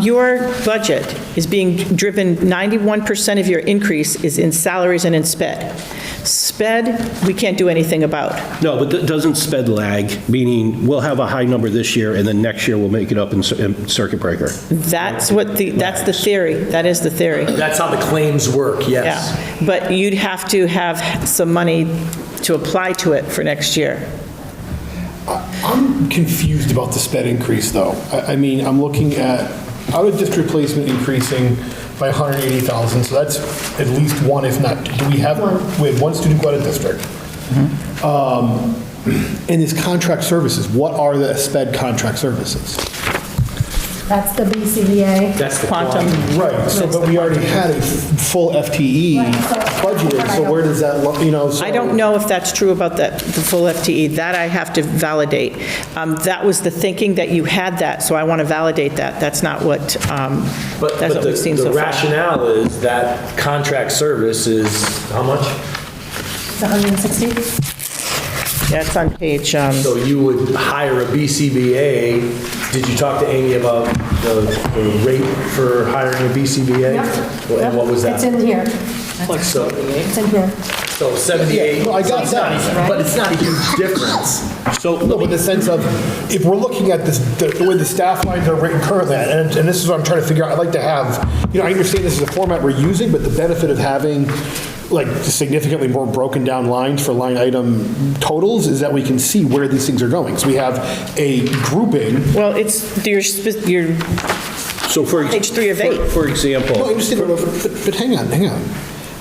[SPEAKER 9] Your budget is being driven, 91% of your increase is in salaries and in SPED. SPED, we can't do anything about.
[SPEAKER 2] No, but doesn't SPED lag, meaning we'll have a high number this year, and then next year we'll make it up in circuit breaker?
[SPEAKER 9] That's the theory. That is the theory.
[SPEAKER 7] That's how the claims work, yes.
[SPEAKER 9] Yeah, but you'd have to have some money to apply to it for next year.
[SPEAKER 3] I'm confused about the sped increase, though. I mean, I'm looking at out-of-district placement increasing by 180,000, so that's at least one, if not, we have one student go out of district. And this contract services, what are the sped contract services?
[SPEAKER 6] That's the BCBA.
[SPEAKER 7] That's the
[SPEAKER 9] Quantum.
[SPEAKER 3] Right, so, but we already had a full FTE budgeted, so where does that, so.
[SPEAKER 9] I don't know if that's true about the full FTE. That I have to validate. That was the thinking, that you had that, so I want to validate that. That's not what,
[SPEAKER 7] But
[SPEAKER 9] that's what we've seen
[SPEAKER 7] the
[SPEAKER 9] so far.
[SPEAKER 7] rationale is that contract service is how much?
[SPEAKER 6] It's 160.
[SPEAKER 9] Yeah, it's on page,
[SPEAKER 7] So you would hire a BCBA. Did you talk to Amy about the rate for hiring a BCBA?
[SPEAKER 6] Yep.
[SPEAKER 7] And what was that?
[SPEAKER 6] It's in here.
[SPEAKER 7] So,
[SPEAKER 6] It's in here.
[SPEAKER 7] so 78.
[SPEAKER 3] No, I got that.
[SPEAKER 7] But it's not a huge difference.
[SPEAKER 3] So, no, in the sense of, if we're looking at this, the way the staff lines are written currently, and this is what I'm trying to figure out, I'd like to have, I understand this is a format we're using, but the benefit of having like significantly more broken down lines for line item totals is that we can see where these things are going. So we have a grouping.
[SPEAKER 9] well, it's your
[SPEAKER 2] So for
[SPEAKER 9] Page 3 of 8.
[SPEAKER 2] For example.
[SPEAKER 3] No, I understand, but hang on.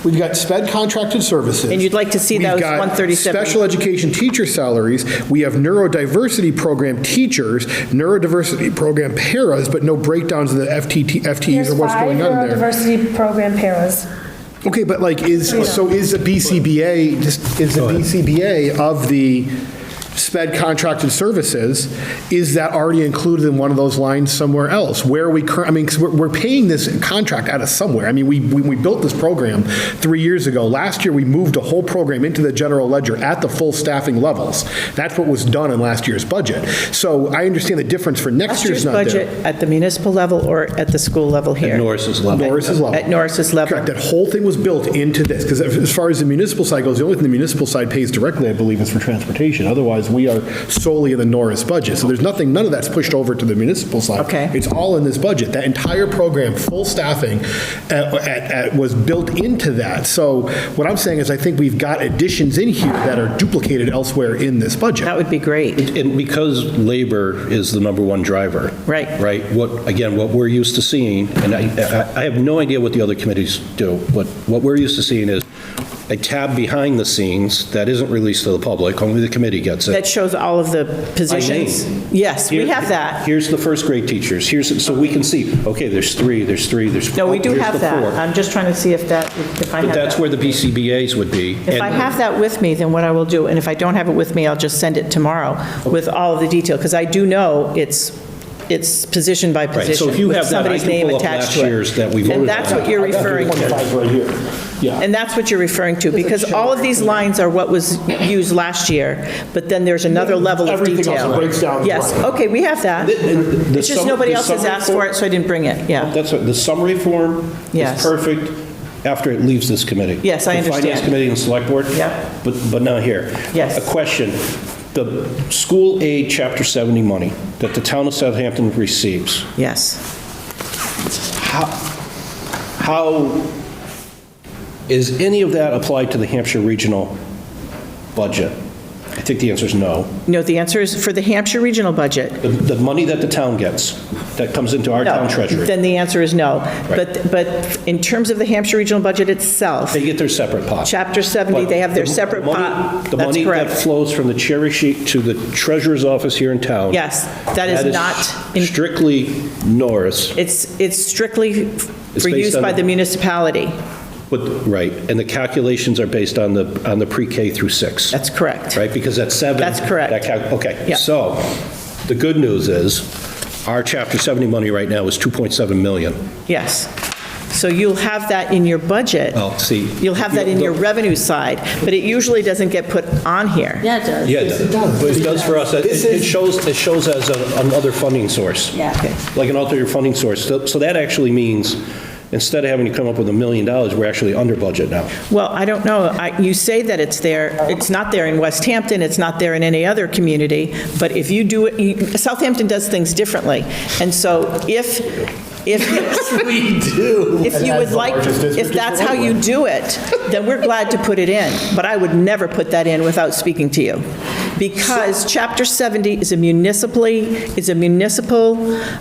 [SPEAKER 3] We've got sped contracted services.
[SPEAKER 9] And you'd like to see
[SPEAKER 3] We've
[SPEAKER 9] those
[SPEAKER 3] got
[SPEAKER 9] 137.
[SPEAKER 3] Special education teacher salaries. We have neurodiversity program teachers, neurodiversity program paras, but no breakdowns of the FTEs or what's going on there.
[SPEAKER 6] Here's 5 neurodiversity program paras.
[SPEAKER 3] Okay, but like, is the BCBA of the sped contracted services, is that already included in one of those lines somewhere else? Where are we, 'cause we're paying this contract out of somewhere. I mean, we built this program 3 years ago. Last year, we moved a whole program into the general ledger at the full staffing levels. That's what was done in last year's budget. So I understand the difference for next year's not there.
[SPEAKER 9] budget at the municipal level or at the school level here?
[SPEAKER 2] At Norris's level.
[SPEAKER 3] Norris's level.
[SPEAKER 9] At Norris's level.
[SPEAKER 3] Correct, that whole thing was built into this, because as far as the municipal side goes, the only thing the municipal side pays directly, I believe, is for transportation. Otherwise, we are solely in the Norris budget. So there's nothing, none of that's pushed over to the municipal side.
[SPEAKER 9] Okay.
[SPEAKER 3] It's all in this budget. That entire program, full staffing, was built into that. So what I'm saying is I think we've got additions in here that are duplicated elsewhere in this budget.
[SPEAKER 9] That would be great.
[SPEAKER 2] And because labor is the number one driver.
[SPEAKER 9] Right.
[SPEAKER 2] Right? What we're used to seeing, and I have no idea what the other committees do, but what we're used to seeing is a tab behind the scenes that isn't released to the public, only the committee gets it.
[SPEAKER 9] That shows all of the positions.
[SPEAKER 2] name.
[SPEAKER 9] Yes, we have that.
[SPEAKER 2] Here's the first grade teachers, so we can see, okay, there's three, there's four.
[SPEAKER 9] No, we do
[SPEAKER 2] here's
[SPEAKER 9] have
[SPEAKER 2] the
[SPEAKER 9] that.
[SPEAKER 2] four.
[SPEAKER 9] I'm just trying to see if I have
[SPEAKER 2] But that's
[SPEAKER 9] that.
[SPEAKER 2] where the BCBA's would be.
[SPEAKER 9] If I have that with me, then what I will do, and if I don't have it with me, I'll just send it tomorrow with all of the detail, because I do know it's position by position.
[SPEAKER 2] Right, so if you
[SPEAKER 9] with
[SPEAKER 2] have that, I
[SPEAKER 9] somebody's
[SPEAKER 2] can
[SPEAKER 9] name
[SPEAKER 2] pull up
[SPEAKER 9] attached
[SPEAKER 2] last
[SPEAKER 9] to it.
[SPEAKER 2] year's that we voted
[SPEAKER 9] And that's
[SPEAKER 2] on.
[SPEAKER 9] what you're
[SPEAKER 3] I've got
[SPEAKER 9] referring to.
[SPEAKER 3] 25 right here. Yeah.
[SPEAKER 9] And that's what you're referring to, because all of these lines are what was used last year, but then there's another level of
[SPEAKER 3] Everything
[SPEAKER 9] detail.
[SPEAKER 3] else breaks down.
[SPEAKER 9] Yes,
[SPEAKER 3] Right.
[SPEAKER 9] okay, we have that. It's just nobody else has asked for it, so I didn't bring it, yeah.
[SPEAKER 2] That's what, the summary form
[SPEAKER 9] Yes.
[SPEAKER 2] is perfect after it leaves this committee.
[SPEAKER 9] Yes, I
[SPEAKER 2] The Finance
[SPEAKER 9] understand.
[SPEAKER 2] Committee and Select Board.
[SPEAKER 9] Yep.
[SPEAKER 2] But not here.
[SPEAKER 9] Yes.
[SPEAKER 2] A question. The school aid Chapter 70 money that the town of Southampton receives,
[SPEAKER 9] Yes.
[SPEAKER 2] how is any of that applied to the Hampshire regional budget? I think the answer is no.
[SPEAKER 9] No, the answer is for the Hampshire regional budget.
[SPEAKER 2] The money that the town gets, that comes into our town treasury,
[SPEAKER 9] Then the answer is no.
[SPEAKER 2] Right.
[SPEAKER 9] But in terms of the Hampshire regional budget itself,
[SPEAKER 2] they get their separate pot.
[SPEAKER 9] Chapter 70,
[SPEAKER 2] But
[SPEAKER 9] they have their
[SPEAKER 2] the
[SPEAKER 9] separate
[SPEAKER 2] money-
[SPEAKER 9] pot.
[SPEAKER 2] The
[SPEAKER 9] That's
[SPEAKER 2] money that
[SPEAKER 9] correct.
[SPEAKER 2] flows from the cherry sheet to the treasurer's office here in town.
[SPEAKER 9] Yes, that is not,
[SPEAKER 2] Strictly Norris,
[SPEAKER 9] it's strictly for
[SPEAKER 2] based
[SPEAKER 9] use
[SPEAKER 2] on
[SPEAKER 9] by
[SPEAKER 2] the-
[SPEAKER 9] the municipality.
[SPEAKER 2] right, and the calculations are based on the pre-K through 6.
[SPEAKER 9] That's correct.
[SPEAKER 2] Right, because at 7.
[SPEAKER 9] That's correct.
[SPEAKER 2] Okay,
[SPEAKER 9] Yeah.
[SPEAKER 2] so the good news is, our Chapter 70 money right now is 2.7 million.
[SPEAKER 9] Yes. So you'll have that in your budget.
[SPEAKER 2] Well, see.
[SPEAKER 9] You'll have that in your revenue side, but it usually doesn't get put on here.
[SPEAKER 4] Yeah, it does.
[SPEAKER 2] Yeah, it does for us. It shows as another funding source.
[SPEAKER 4] Yeah. Okay.
[SPEAKER 2] Like an alternate funding source. So that actually means, instead of having to come up with $1 million, we're actually under budget now.
[SPEAKER 9] Well, I don't know. You say that it's there. It's not there in Westhampton. It's not there in any other community. But if you do it, Southampton does things differently. And so if
[SPEAKER 7] We do.
[SPEAKER 9] if you would like, if that's how you do it, then we're glad to put it in. But I would never put that in without speaking to you. Because Chapter 70 is a municipal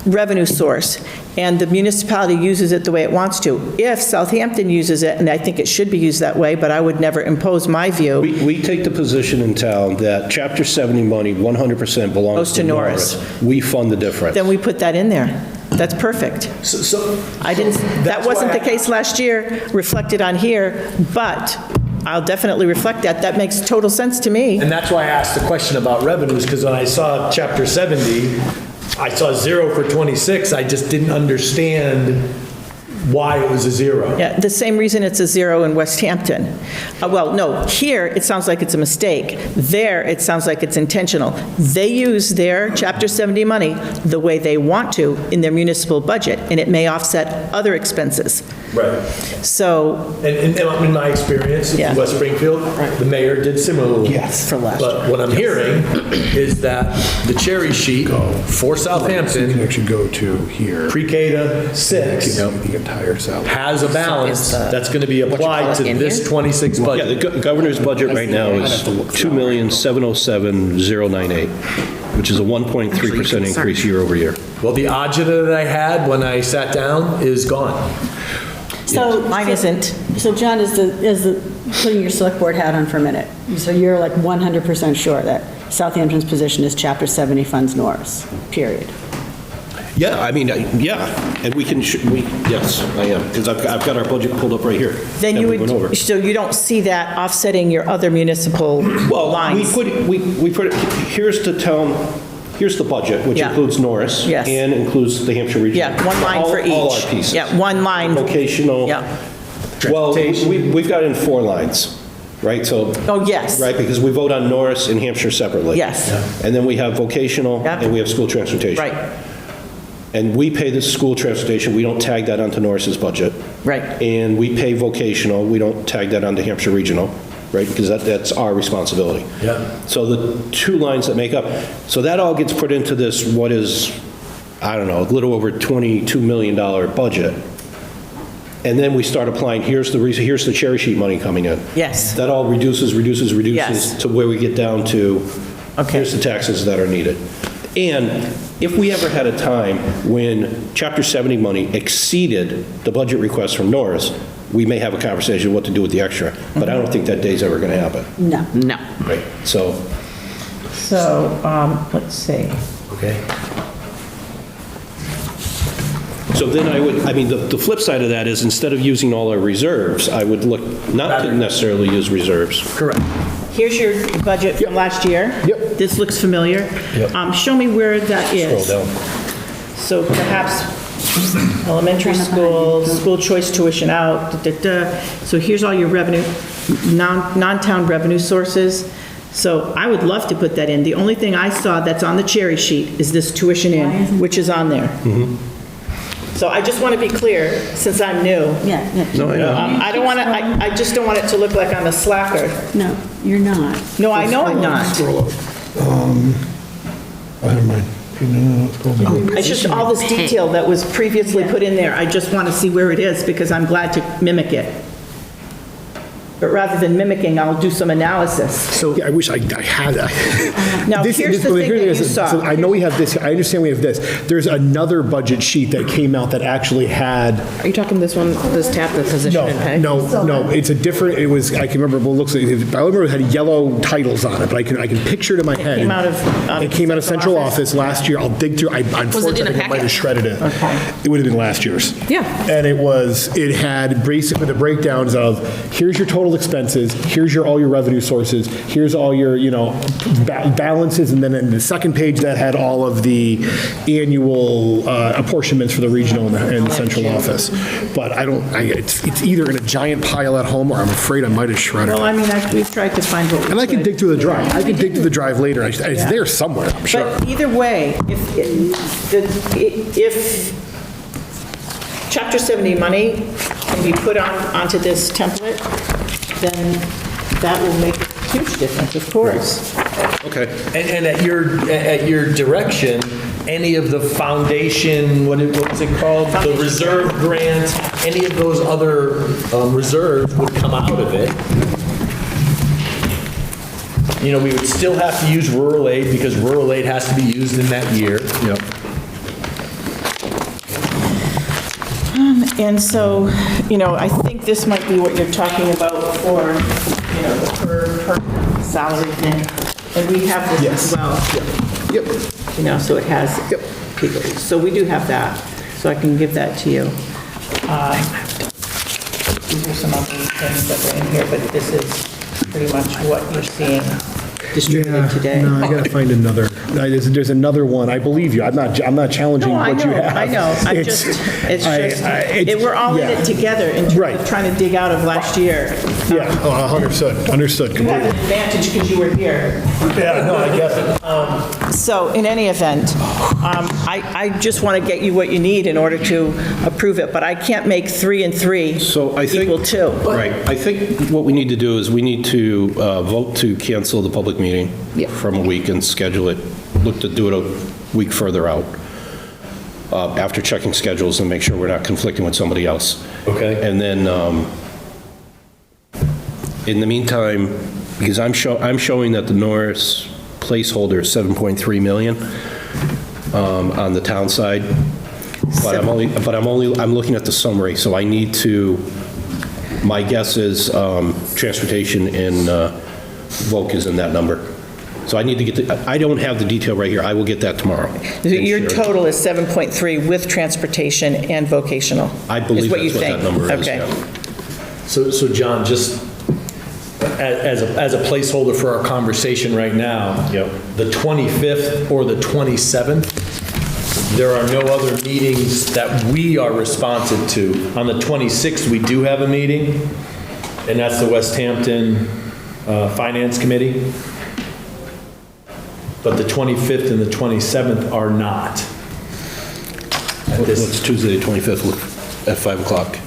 [SPEAKER 9] revenue source, and the municipality uses it the way it wants to. If Southampton uses it, and I think it should be used that way, but I would never impose my view,
[SPEAKER 2] We take the position in town that Chapter 70 money 100% belongs
[SPEAKER 9] Goes to
[SPEAKER 2] to
[SPEAKER 9] Norris.
[SPEAKER 2] Norris. We fund the difference.
[SPEAKER 9] then we put that in there. That's perfect. I didn't, that wasn't the case last year, reflected on here, but I'll definitely reflect that. That makes total sense to me.
[SPEAKER 7] And that's why I asked the question about revenues, because when I saw Chapter 70, I saw 0 for 26, I just didn't understand why it was a 0.
[SPEAKER 9] Yeah, the same reason it's a 0 in Westhampton. Well, no, here, it sounds like it's a mistake. There, it sounds like it's intentional. They use their Chapter 70 money the way they want to in their municipal budget, and it may offset other expenses.
[SPEAKER 7] Right.
[SPEAKER 9] So,
[SPEAKER 7] And in my experience
[SPEAKER 9] Yeah.
[SPEAKER 7] in West Springfield, the mayor did similarly.
[SPEAKER 3] Yes.
[SPEAKER 9] For last
[SPEAKER 7] But what I'm hearing is that the cherry sheet for
[SPEAKER 3] You can
[SPEAKER 7] Southampton,
[SPEAKER 3] actually go to here.
[SPEAKER 7] pre-K to 6,
[SPEAKER 3] The entire salary.
[SPEAKER 7] has a balance that's going to be applied to this 26
[SPEAKER 2] Yeah,
[SPEAKER 7] budget.
[SPEAKER 2] the governor's budget right now is 2,707,098, which is a 1.3% increase year over year.
[SPEAKER 7] Well, the agita that I had when I sat down is gone.
[SPEAKER 4] So,
[SPEAKER 9] mine isn't.
[SPEAKER 4] So John, putting your select board hat on for a minute. So you're like 100% sure that Southampton's position is Chapter 70 funds Norris, period?
[SPEAKER 2] Yeah, I mean, yeah, and yes, I am, because I've got our budget pulled up right here.
[SPEAKER 9] then
[SPEAKER 2] that
[SPEAKER 9] you
[SPEAKER 2] we went over.
[SPEAKER 9] would, so you don't see that offsetting your other municipal
[SPEAKER 2] Well,
[SPEAKER 9] lines?
[SPEAKER 2] we put it, here's the town, here's the budget, which
[SPEAKER 9] Yeah.
[SPEAKER 2] includes Norris.
[SPEAKER 9] Yes.
[SPEAKER 2] And includes the Hampshire Regional.
[SPEAKER 9] Yeah, one line for each.
[SPEAKER 2] All our pieces.
[SPEAKER 9] Yeah, one line.
[SPEAKER 2] Vocational.
[SPEAKER 9] Yeah.
[SPEAKER 2] Well, we've got in 4 lines, right? So.
[SPEAKER 9] Oh, yes.
[SPEAKER 2] Right, because we vote on Norris and Hampshire separately.
[SPEAKER 9] Yes.
[SPEAKER 2] And then we have vocational,
[SPEAKER 9] Yep.
[SPEAKER 2] and we have school transportation.
[SPEAKER 9] Right,
[SPEAKER 2] And we pay the school transportation, we don't tag that onto Norris's budget.
[SPEAKER 9] right.
[SPEAKER 2] And we pay vocational, we don't tag that onto Hampshire Regional, right? Because that's our responsibility.
[SPEAKER 7] Yeah.
[SPEAKER 2] So the 2 lines that make up, so that all gets put into this, what is, I don't know, a little over $22 million budget. And then we start applying, here's the cherry sheet money coming in.
[SPEAKER 9] Yes.
[SPEAKER 2] That all reduces
[SPEAKER 9] Yes.
[SPEAKER 2] to where we get down to,
[SPEAKER 9] Okay.
[SPEAKER 2] here's the taxes that are needed. And if we ever had a time when Chapter 70 money exceeded the budget request from Norris, we may have a conversation what to do with the extra, but I don't think that day's ever going to happen.
[SPEAKER 4] No.
[SPEAKER 9] No.
[SPEAKER 2] Right. So,
[SPEAKER 9] So, let's see.
[SPEAKER 7] Okay.
[SPEAKER 2] so then the flip side of that is instead of using all our reserves, I would look not to necessarily use reserves.
[SPEAKER 7] Correct.
[SPEAKER 9] Here's your budget from last year.
[SPEAKER 7] Yep.
[SPEAKER 9] This looks familiar.
[SPEAKER 2] Yep.
[SPEAKER 9] Show me where that is.
[SPEAKER 2] Scroll down.
[SPEAKER 9] So perhaps elementary school, school choice tuition out, da, da, da. So here's all your revenue, non-town revenue sources. So I would love to put that in. The only thing I saw that's on the cherry sheet is this tuition in, which is on there. So I just want to be clear, since I'm new.
[SPEAKER 4] Yeah,
[SPEAKER 2] No, I know.
[SPEAKER 9] I don't want to, I just don't want it to look like I'm a slacker.
[SPEAKER 4] no, you're not.
[SPEAKER 9] No, I know I'm not.
[SPEAKER 3] Scroll up. I don't mind.
[SPEAKER 9] It's just all this detail that was previously put in there. I just want to see where it is because I'm glad to mimic it. But rather than mimicking, I'll do some analysis.
[SPEAKER 3] So I wish I had that.
[SPEAKER 9] Now, here's the thing that you saw.
[SPEAKER 3] So I know we have this, I understand we have this. There's another budget sheet that came out that actually had.
[SPEAKER 5] Are you talking this one, this tab, the position and pay?
[SPEAKER 3] No, it's a different, it was, I can remember what it looks like. I remember it had yellow titles on it, but I can picture it in my head.
[SPEAKER 9] It came out of
[SPEAKER 3] central office last year. I'll dig through, unfortunately, I think I might have shredded it.
[SPEAKER 9] Okay.
[SPEAKER 3] It would have been last year's.
[SPEAKER 5] Yeah.
[SPEAKER 3] And it had basically the breakdowns of, here's your total expenses, here's all your revenue sources, here's all your, balances, and then in the second page that had all of the annual apportionments for the regional and the central office. But it's either in a giant pile at home, or I'm afraid I might have shredded it.
[SPEAKER 9] Well, I mean, we've tried to find what we
[SPEAKER 3] And I can
[SPEAKER 9] could.
[SPEAKER 3] dig through the drive. I can dig through the drive later. It's there somewhere, I'm sure.
[SPEAKER 9] But either way, if Chapter 70 money can be put onto this template, then that will make a huge difference, of course.
[SPEAKER 2] Okay.
[SPEAKER 7] And at your direction, any of the foundation, what's it called? The reserve grant, any of those other reserves would come out of it. We would still have to use rural aid because rural aid has to be used in that year.
[SPEAKER 2] Yep.
[SPEAKER 9] And so, I think this might be what you're talking about for, the per salary thing. And we have this as well.
[SPEAKER 3] Yep.
[SPEAKER 9] So it has people. So we do have that. So I can give that to you. These are some other things that are in here, but this is pretty much what you're seeing distributed today.
[SPEAKER 3] No, I gotta find another. There's another one. I believe you. I'm not challenging
[SPEAKER 9] No,
[SPEAKER 3] what you have.
[SPEAKER 9] I know. We're all in it together in terms of trying to dig out of last year.
[SPEAKER 3] Yeah, 100%.
[SPEAKER 9] You have an advantage because you were here.
[SPEAKER 3] Yeah, no, I get it.
[SPEAKER 9] So in any event, I just want to get you what you need in order to approve it, but I can't make 3 and 3
[SPEAKER 2] So I think,
[SPEAKER 9] equal 2.
[SPEAKER 2] Right. I think what we need to do is we need to vote to cancel the public meeting from a week and schedule it, look to do it a week further out, after checking schedules and make sure we're not conflicting with somebody else.
[SPEAKER 7] Okay.
[SPEAKER 2] And then, in the meantime, because I'm showing that the Norris placeholder is 7.3 million on the town side, but I'm looking at the summary, so I need to, my guess is transportation and VOC is in that number. So I need to get I don't have the detail right here. I will get that tomorrow.
[SPEAKER 9] Your total is 7.3 with transportation and vocational.
[SPEAKER 2] I believe
[SPEAKER 9] is what
[SPEAKER 2] that's what that number is.
[SPEAKER 9] Okay.
[SPEAKER 2] Yeah.
[SPEAKER 7] So John, just as a placeholder for our conversation right now, the 25th or the 27th, there are no other meetings that we are responsive to. On the 26th, we do have a meeting, and that's the Easthampton Finance Committee. But the 25th and the 27th are not.
[SPEAKER 2] What's Tuesday, the 25th, at 5 o'clock,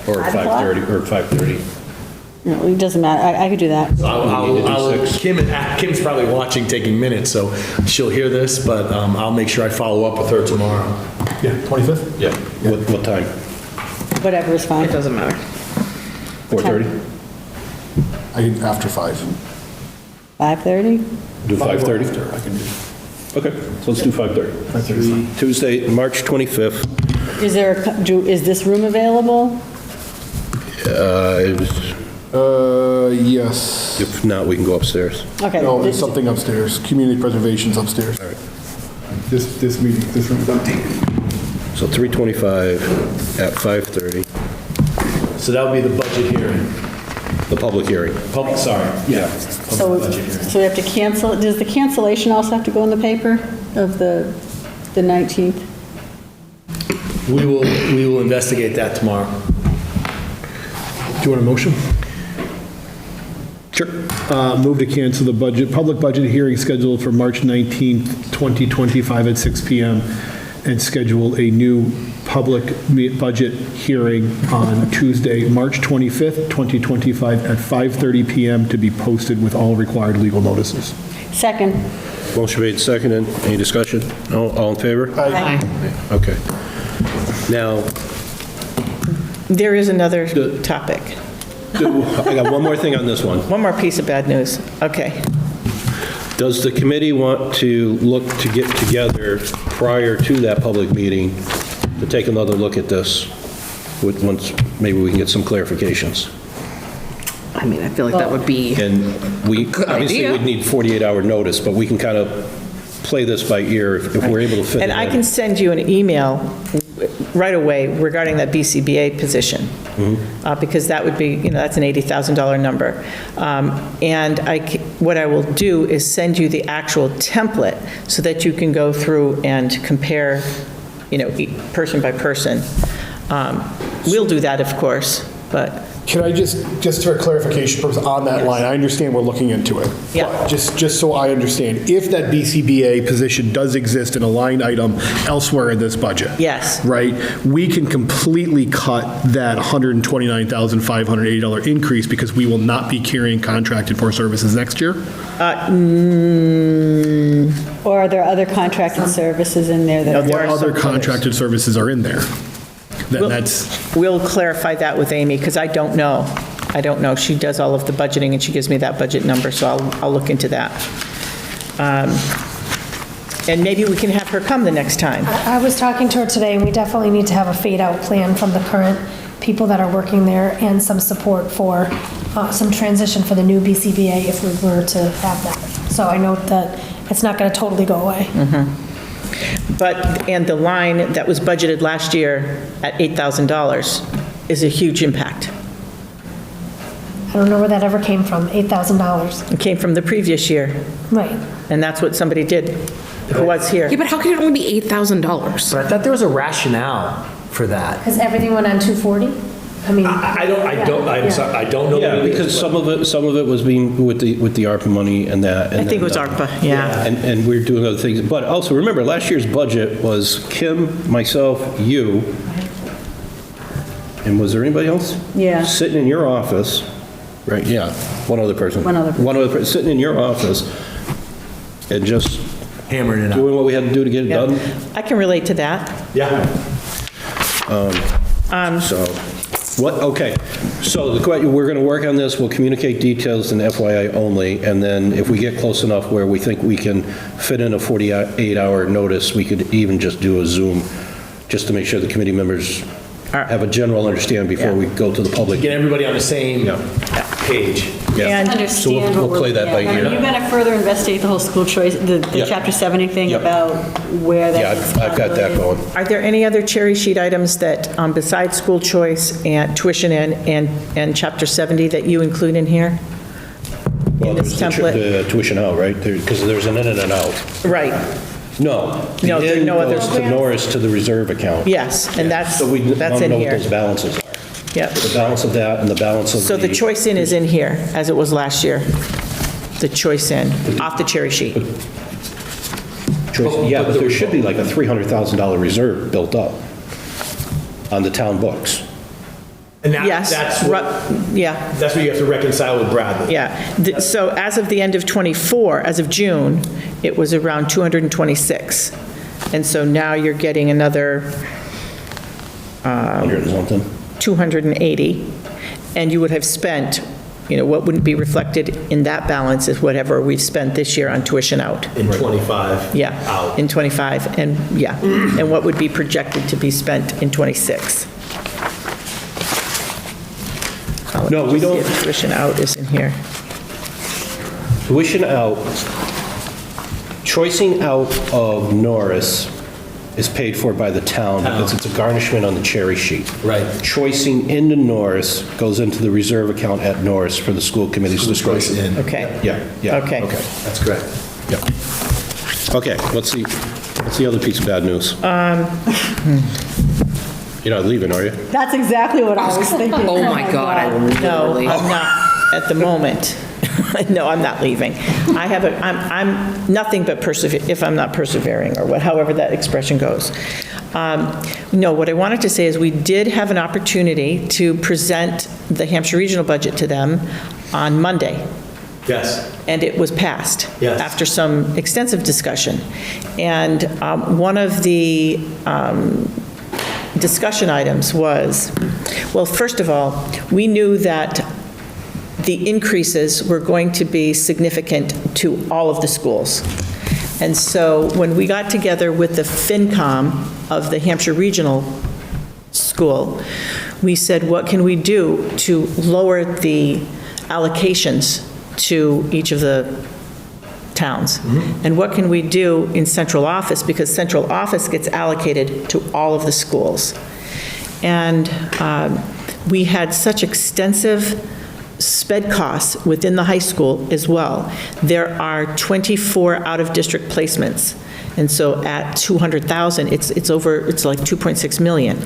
[SPEAKER 2] or at 5:30, or at 5:30?
[SPEAKER 4] No, it doesn't matter. I could do that.
[SPEAKER 7] Kim's probably watching, taking minutes, so she'll hear this, but I'll make sure I follow up with her tomorrow.
[SPEAKER 3] Yeah, 25th?
[SPEAKER 2] Yeah. What time?
[SPEAKER 4] Whatever is fine.
[SPEAKER 5] It doesn't matter.
[SPEAKER 2] 4:30?
[SPEAKER 3] After 5.
[SPEAKER 4] 5:30?
[SPEAKER 2] Do 5:30?
[SPEAKER 3] I can do.
[SPEAKER 2] Okay, so let's do 5:30.
[SPEAKER 3] 5:30.
[SPEAKER 2] Tuesday, March 25th.
[SPEAKER 4] Is this room available?
[SPEAKER 3] Yes.
[SPEAKER 2] If not, we can go upstairs.
[SPEAKER 4] Okay.
[SPEAKER 3] No, there's something upstairs. Community preservation's upstairs. All right. This meeting, this room is empty.
[SPEAKER 2] So 3:25 at 5:30,
[SPEAKER 7] So that would be the budget hearing.
[SPEAKER 2] the public hearing.
[SPEAKER 7] Sorry. Yeah.
[SPEAKER 4] So we have to cancel, does the cancellation also have to go in the paper of the 19th?
[SPEAKER 7] We will investigate that tomorrow.
[SPEAKER 3] Do you want a motion?
[SPEAKER 2] Sure.
[SPEAKER 3] Move to cancel the public budget hearing scheduled for March 19th, 2025 at 6 PM, and schedule a new public budget hearing on Tuesday, March 25th, 2025, at 5:30 PM to be posted with all required legal notices.
[SPEAKER 4] Second.
[SPEAKER 2] Motion made, seconded. Any discussion? All in favor?
[SPEAKER 4] Aye.
[SPEAKER 2] Okay. Now,
[SPEAKER 9] There is another topic.
[SPEAKER 2] I got one more thing on this one.
[SPEAKER 9] One more piece of bad news. Okay.
[SPEAKER 2] Does the committee want to look to get together prior to that public meeting to take another look at this? Once, maybe we can get some clarifications.
[SPEAKER 5] I mean, I feel like that would be,
[SPEAKER 2] And we, obviously,
[SPEAKER 5] idea.
[SPEAKER 2] we'd need 48-hour notice, but we can kind of play this by ear if we're able to fit it in.
[SPEAKER 9] And I can send you an email right away regarding that BCBA position, because that would be, that's an $80,000 number. And what I will do is send you the actual template so that you can go through and compare, person by person. We'll do that, of course, but,
[SPEAKER 3] Can I just for clarification purpose on that line, I understand we're looking into it.
[SPEAKER 9] Yeah.
[SPEAKER 3] But just so I understand, if that BCBA position does exist in a line item elsewhere in this budget.
[SPEAKER 9] yes.
[SPEAKER 3] Right, we can completely cut that $129,580 increase because we will not be carrying contracted for services next year?
[SPEAKER 4] Or are there other contracted services in there that
[SPEAKER 3] What other contracted services are in there? That's,
[SPEAKER 9] We'll clarify that with Amy, because I don't know. She does all of the budgeting, and she gives me that budget number, so I'll look into that. And maybe we can have her come the next time.
[SPEAKER 6] I was talking to her today, and we definitely need to have a fade-out plan from the current people that are working there and some support for some transition for the new BCBA if we were to have that. So I know that it's not going to totally go away.
[SPEAKER 9] And the line that was budgeted last year at $8,000 is a huge impact.
[SPEAKER 6] I don't know where that ever came from, $8,000.
[SPEAKER 9] It came from the previous year,
[SPEAKER 6] Right.
[SPEAKER 9] and that's what somebody did who was here.
[SPEAKER 5] yeah, but how can it only be $8,000?
[SPEAKER 10] But I thought there was a rationale for that.
[SPEAKER 6] Because everything went on 240? I mean.
[SPEAKER 7] I don't know.
[SPEAKER 2] Yeah,
[SPEAKER 7] what it is,
[SPEAKER 2] because
[SPEAKER 7] but-
[SPEAKER 2] some of it was being with the ARPA money and that.
[SPEAKER 9] I think it was ARPA, yeah.
[SPEAKER 2] And we're doing other things. But also, remember, last year's budget was Kim, myself, you, and was there anybody else?
[SPEAKER 4] Yeah.
[SPEAKER 2] Sitting in your office, right, yeah, one other person.
[SPEAKER 4] One other person.
[SPEAKER 2] One other person, sitting in your office and just
[SPEAKER 10] Hammering it out.
[SPEAKER 2] doing what we had to do to get it done.
[SPEAKER 9] I can relate to that.
[SPEAKER 7] Yeah.
[SPEAKER 2] So, okay, so the question, we're going to work on this, we'll communicate details in FYI only, and then if we get close enough where we think we can fit in a 48-hour notice, we could even just do a Zoom, just to make sure the committee members have a general understanding before we go to the public.
[SPEAKER 7] Get everybody on the same page.
[SPEAKER 2] Yeah.
[SPEAKER 9] And-
[SPEAKER 2] So we'll
[SPEAKER 4] Understand what we're
[SPEAKER 2] play that by
[SPEAKER 4] looking at.
[SPEAKER 2] ear.
[SPEAKER 4] Are you going to further investigate the whole school choice, the
[SPEAKER 2] Yep.
[SPEAKER 4] Chapter 70 thing
[SPEAKER 2] Yep.
[SPEAKER 4] about where that?
[SPEAKER 2] Yeah, I've got that going.
[SPEAKER 9] Are there any other cherry sheet items that, besides school choice and tuition and Chapter 70, that you include in here?
[SPEAKER 2] Well,
[SPEAKER 9] In this
[SPEAKER 2] there's
[SPEAKER 9] template?
[SPEAKER 2] the tuition out, right? Because there's an in and an out.
[SPEAKER 9] Right,
[SPEAKER 2] No.
[SPEAKER 9] No,
[SPEAKER 2] The
[SPEAKER 9] there are
[SPEAKER 2] in
[SPEAKER 9] no others.
[SPEAKER 2] goes to Norris to the reserve account.
[SPEAKER 9] yes, and that's
[SPEAKER 2] So we want
[SPEAKER 9] in
[SPEAKER 2] to know what
[SPEAKER 9] here.
[SPEAKER 2] those balances are.
[SPEAKER 9] Yep.
[SPEAKER 2] The balance of that and the balance of the...
[SPEAKER 9] So the choice in is in here, as it was last year. The choice in, off the cherry sheet.
[SPEAKER 2] Yeah, but there should be like a $300,000 reserve built up on the town books.
[SPEAKER 7] And
[SPEAKER 9] Yes,
[SPEAKER 7] that's what
[SPEAKER 9] yeah,
[SPEAKER 7] you have to reconcile with Bradley.
[SPEAKER 9] yeah. So as of the end of '24, as of June, it was around 226. And so now you're getting another
[SPEAKER 2] 100 and something.
[SPEAKER 9] 280, and you would have spent, what wouldn't be reflected in that balance is whatever we've spent this year on tuition out.
[SPEAKER 7] In 25.
[SPEAKER 9] Yeah,
[SPEAKER 7] Out.
[SPEAKER 9] in '25, and and what would be projected to be spent in '26.
[SPEAKER 2] No, we don't-
[SPEAKER 9] Tuition out is in here.
[SPEAKER 2] Tuition out, choicing out of Norris is paid for by the town because it's a garnishment on the cherry sheet.
[SPEAKER 7] Right.
[SPEAKER 2] Choicing into Norris goes into the reserve account at Norris for the school committee's discretion.
[SPEAKER 9] Okay.
[SPEAKER 2] Yeah, yeah.
[SPEAKER 9] Okay.
[SPEAKER 7] That's correct.
[SPEAKER 2] Yeah. Okay, what's the other piece of bad news? You're not leaving, are you?
[SPEAKER 4] That's exactly what I was thinking.
[SPEAKER 5] Oh my God, I
[SPEAKER 9] No,
[SPEAKER 5] literally.
[SPEAKER 9] I'm not at the moment. No, I'm not leaving. I'm nothing but if I'm not persevering, or however that expression goes. No, what I wanted to say is we did have an opportunity to present the Hampshire regional budget to them on Monday.
[SPEAKER 7] Yes.
[SPEAKER 9] And it was passed.
[SPEAKER 7] Yes.
[SPEAKER 9] After some extensive discussion. And one of the discussion items was, well, first of all, we knew that the increases were going to be significant to all of the schools. And so when we got together with the FinCom of the Hampshire Regional School, we said, what can we do to lower the allocations to each of the towns? And what can we do in central office, because central office gets allocated to all of the schools. And we had such extensive sped costs within the high school as well. There are 24 out-of-district placements. And so at 200,000, it's like 2.6 million.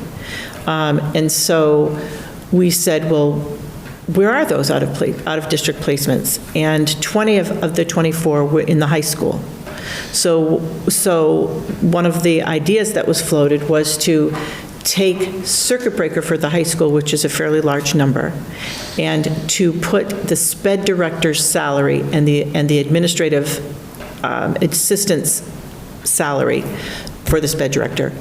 [SPEAKER 9] And so we said, well, where are those out-of-district placements? And 20 of the 24 were in the high school. So one of the ideas that was floated was to take circuit breaker for the high school, which is a fairly large number, and to put the sped director's salary and the administrative assistant's salary for the sped director,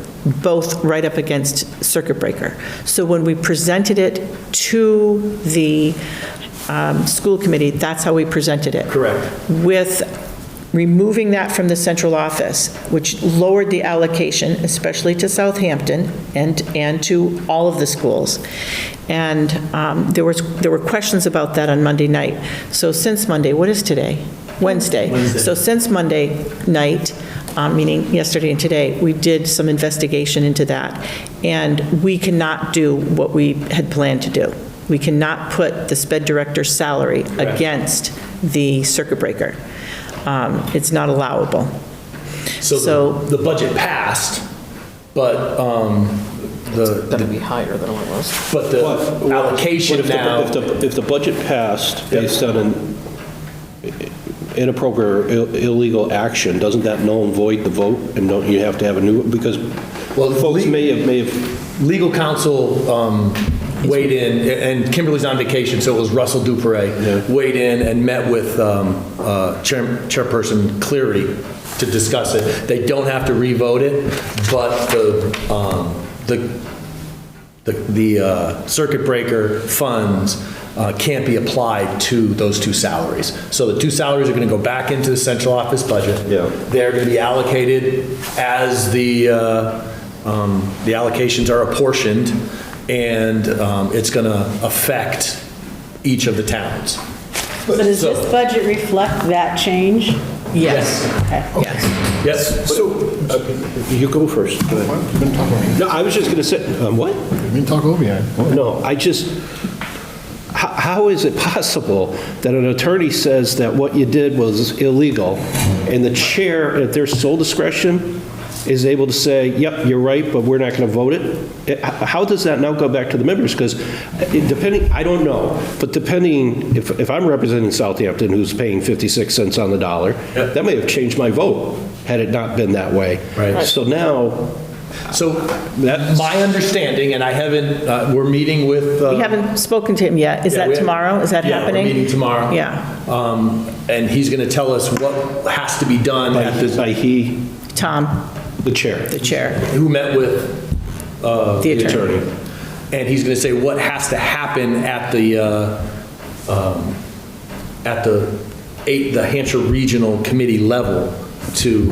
[SPEAKER 9] both right up against circuit breaker. So when we presented it to the school committee, that's how we presented it.
[SPEAKER 7] Correct.
[SPEAKER 9] With removing that from the central office, which lowered the allocation, especially to Southampton and to all of the schools. And there were questions about that on Monday night. So since Monday, what is today? Wednesday. So since Monday night, meaning yesterday and today, we did some investigation into that. And we cannot do what we had planned to do. We cannot put the sped director's salary against the circuit breaker. It's not allowable.
[SPEAKER 7] So the budget passed, but
[SPEAKER 5] It's going to be higher than what it was.
[SPEAKER 7] but the allocation now.
[SPEAKER 2] If the budget passed based on an inappropriate or illegal action, doesn't that null and void the vote? And don't you have to have a new, because folks may have.
[SPEAKER 7] Legal counsel weighed in, and Kimberly's on vacation, so it was Russell Dupre, weighed in and met with Chairperson Cleary to discuss it. They don't have to re-vote it, but the circuit breaker funds can't be applied to those two salaries. So the two salaries are going to go back into the central office budget.
[SPEAKER 2] Yeah.
[SPEAKER 7] They're going to be allocated as the allocations are apportioned, and it's going to affect each of the towns.
[SPEAKER 4] So does this budget reflect that change?
[SPEAKER 9] Yes. Yes.
[SPEAKER 7] Yes.
[SPEAKER 2] So, you go first. Go ahead.
[SPEAKER 8] You've been talking over me.
[SPEAKER 2] No, I was just going to say, what?
[SPEAKER 8] You've been talking over me.
[SPEAKER 2] No, how is it possible that an attorney says that what you did was illegal, and the chair, at their sole discretion, is able to say, yep, you're right, but we're not going to vote it? How does that now go back to the members? Because depending, I don't know, but depending, if I'm representing Southampton, who's paying 56 cents on the dollar, that may have changed my vote had it not been that way.
[SPEAKER 7] Right.
[SPEAKER 2] So now,
[SPEAKER 7] So my understanding, and I haven't, we're meeting with.
[SPEAKER 9] We haven't spoken to him yet. Is that tomorrow? Is that happening?
[SPEAKER 7] Yeah, we're meeting tomorrow.
[SPEAKER 9] Yeah.
[SPEAKER 7] And he's going to tell us what has to be done at the,
[SPEAKER 2] by he,
[SPEAKER 9] Tom,
[SPEAKER 2] the chair.
[SPEAKER 9] the chair,
[SPEAKER 7] who met with
[SPEAKER 9] the attorney.
[SPEAKER 7] and he's going to say what has to happen at the Hampshire Regional Committee level to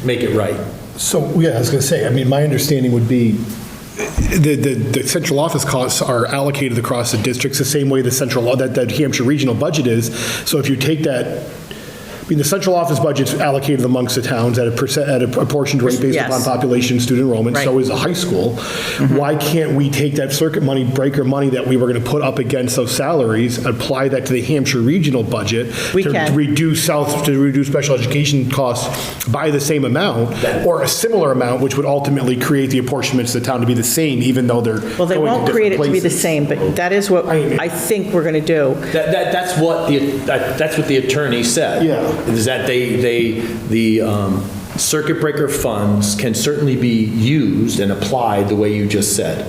[SPEAKER 7] make it right.
[SPEAKER 3] So, yeah, I was going to say, I mean, my understanding would be the central office costs are allocated across the districts the same way the central, that Hampshire regional budget is. So if you take that I mean, the central office budget's allocated amongst the towns at a apportioned rate based
[SPEAKER 9] Yes.
[SPEAKER 3] upon population, student enrollment, so
[SPEAKER 9] Right.
[SPEAKER 3] is the high school. Why can't we take that circuit money, breaker money that we were going to put up against those salaries, apply that to the Hampshire regional budget
[SPEAKER 9] We
[SPEAKER 3] to
[SPEAKER 9] can.
[SPEAKER 3] reduce special education costs by the same amount, or a similar amount, which would ultimately create the apportionments to the town to be the same, even though they're
[SPEAKER 9] Well, they
[SPEAKER 3] going
[SPEAKER 9] won't
[SPEAKER 3] to
[SPEAKER 9] create it
[SPEAKER 3] different
[SPEAKER 9] to be the
[SPEAKER 3] places.
[SPEAKER 9] same, but that is what I think we're going to do.
[SPEAKER 7] That's what the attorney said.
[SPEAKER 3] Yeah.
[SPEAKER 7] Is that the circuit breaker funds can certainly be used and applied the way you just said,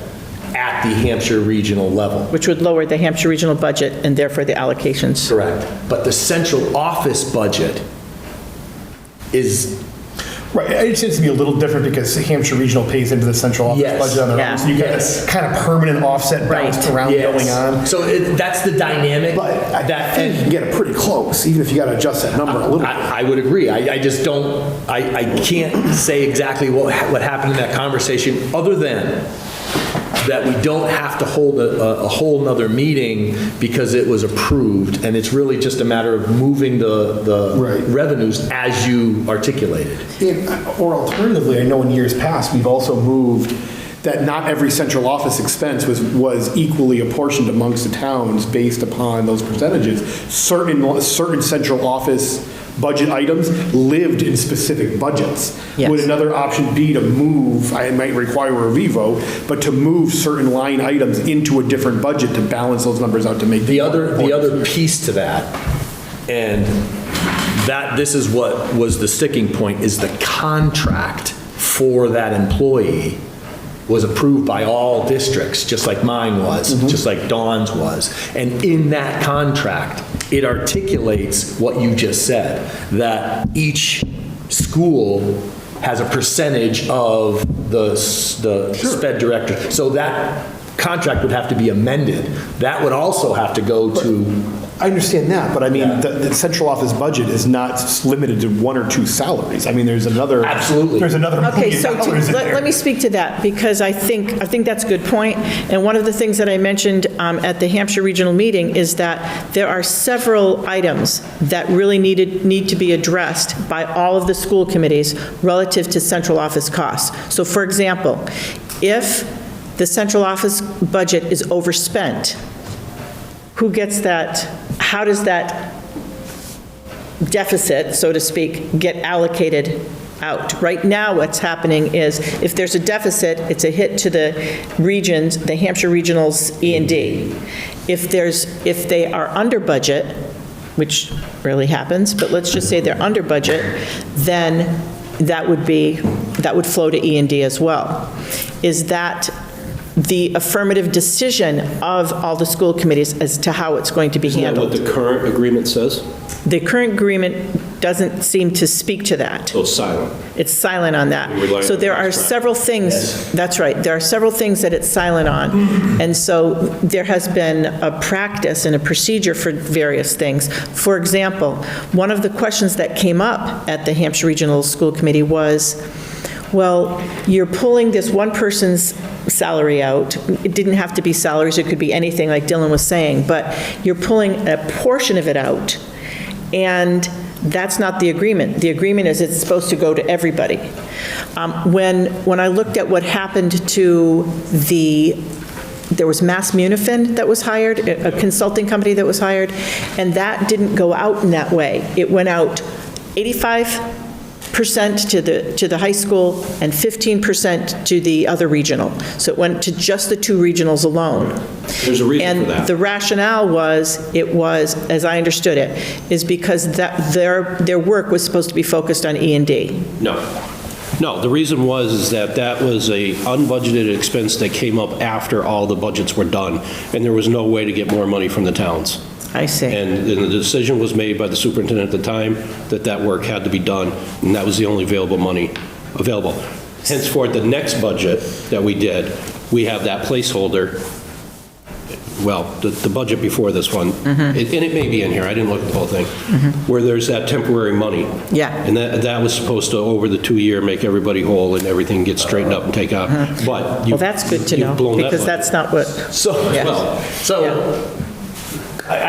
[SPEAKER 7] at the Hampshire regional level.
[SPEAKER 9] Which would lower the Hampshire regional budget and therefore the allocations.
[SPEAKER 7] Correct. But the central office budget is,
[SPEAKER 3] Right, it seems to be a little different because Hampshire Regional pays into the central office
[SPEAKER 7] Yes.
[SPEAKER 3] budget on their
[SPEAKER 9] Yeah.
[SPEAKER 3] own, so you get
[SPEAKER 7] Yes.
[SPEAKER 3] a kind of permanent offset bounced around going on.
[SPEAKER 7] so that's the dynamic.
[SPEAKER 3] But I
[SPEAKER 7] that
[SPEAKER 3] think you can get it pretty close, even if you got to adjust that number a little bit.
[SPEAKER 7] I would agree. I just don't, I can't say exactly what happened in that conversation, other than that we don't have to hold a whole nother meeting because it was approved, and it's really just a matter of moving the
[SPEAKER 3] Right.
[SPEAKER 7] revenues as you articulated.
[SPEAKER 3] Or alternatively, I know in years past, we've also moved that not every central office expense was equally apportioned amongst the towns based upon those percentages. Certain central office budget items lived in specific budgets.
[SPEAKER 9] Yes.
[SPEAKER 3] Would another option be to move, I might require a revo, but to move certain line items into a different budget to balance those numbers out to make
[SPEAKER 7] The other piece to that, and this is what was the sticking point, is the contract for that employee was approved by all districts, just like mine was, just like Dawn's was. And in that contract, it articulates what you just said, that each school has a percentage of the sped director. So that contract would have to be amended. That would also have to go to,
[SPEAKER 3] I understand that, but I mean, the central office budget is not limited to one or two salaries. I mean, there's another.
[SPEAKER 7] Absolutely.
[SPEAKER 3] There's another
[SPEAKER 9] Okay,
[SPEAKER 3] $1
[SPEAKER 9] so
[SPEAKER 3] million in there.
[SPEAKER 9] let me speak to that, because I think that's a good point. And one of the things that I mentioned at the Hampshire Regional meeting is that there are several items that really need to be addressed by all of the school committees relative to central office costs. So for example, if the central office budget is overspent, who gets that? How does that deficit, so to speak, get allocated out? Right now, what's happening is, if there's a deficit, it's a hit to the regions, the Hampshire Regional's E&D. If they are under budget, which rarely happens, but let's just say they're under budget, then that would flow to E&D as well. Is that the affirmative decision of all the school committees as to how it's going to be
[SPEAKER 2] Isn't that what
[SPEAKER 9] handled?
[SPEAKER 2] the current agreement says?
[SPEAKER 9] The current agreement doesn't seem to speak to that.
[SPEAKER 2] So it's silent.
[SPEAKER 9] It's silent on that.
[SPEAKER 2] We rely
[SPEAKER 9] So
[SPEAKER 2] on
[SPEAKER 9] there
[SPEAKER 2] the
[SPEAKER 9] are
[SPEAKER 2] contract.
[SPEAKER 9] several things, that's right, there are several things that it's silent on. And so there has been a practice and a procedure for various things. For example, one of the questions that came up at the Hampshire Regional School Committee was, well, you're pulling this one person's salary out. It didn't have to be salaries, it could be anything, like Dylan was saying, but you're pulling a portion of it out, and that's not the agreement. The agreement is it's supposed to go to everybody. When I looked at what happened to there was Mass Munifin that was hired, a consulting company that was hired, and that didn't go out in that way. It went out 85% to the high school and 15% to the other regional. So it went to just the two regionals alone.
[SPEAKER 2] There's a reason for that.
[SPEAKER 9] And the rationale was, as I understood it, is because their work was supposed to be focused on E&D.
[SPEAKER 2] No, the reason is that was a unbudgeted expense that came up after all the budgets were done, and there was no way to get more money from the towns.
[SPEAKER 9] I see.
[SPEAKER 2] And the decision was made by the superintendent at the time that work had to be done, and that was the only available money available. Henceforth, the next budget that we did, we have that placeholder, well, the budget before this one, and it may be in here, I didn't look at the whole thing, where there's that temporary money.
[SPEAKER 9] Yeah.
[SPEAKER 2] And that was supposed to, over the 2 year, make everybody whole and everything get straightened up and take out. But
[SPEAKER 9] Well, that's good to
[SPEAKER 2] you've
[SPEAKER 9] know,
[SPEAKER 2] blown that
[SPEAKER 9] because
[SPEAKER 2] money.
[SPEAKER 9] that's not what,
[SPEAKER 7] so,
[SPEAKER 9] Yeah.
[SPEAKER 7] well, so,
[SPEAKER 9] Yeah.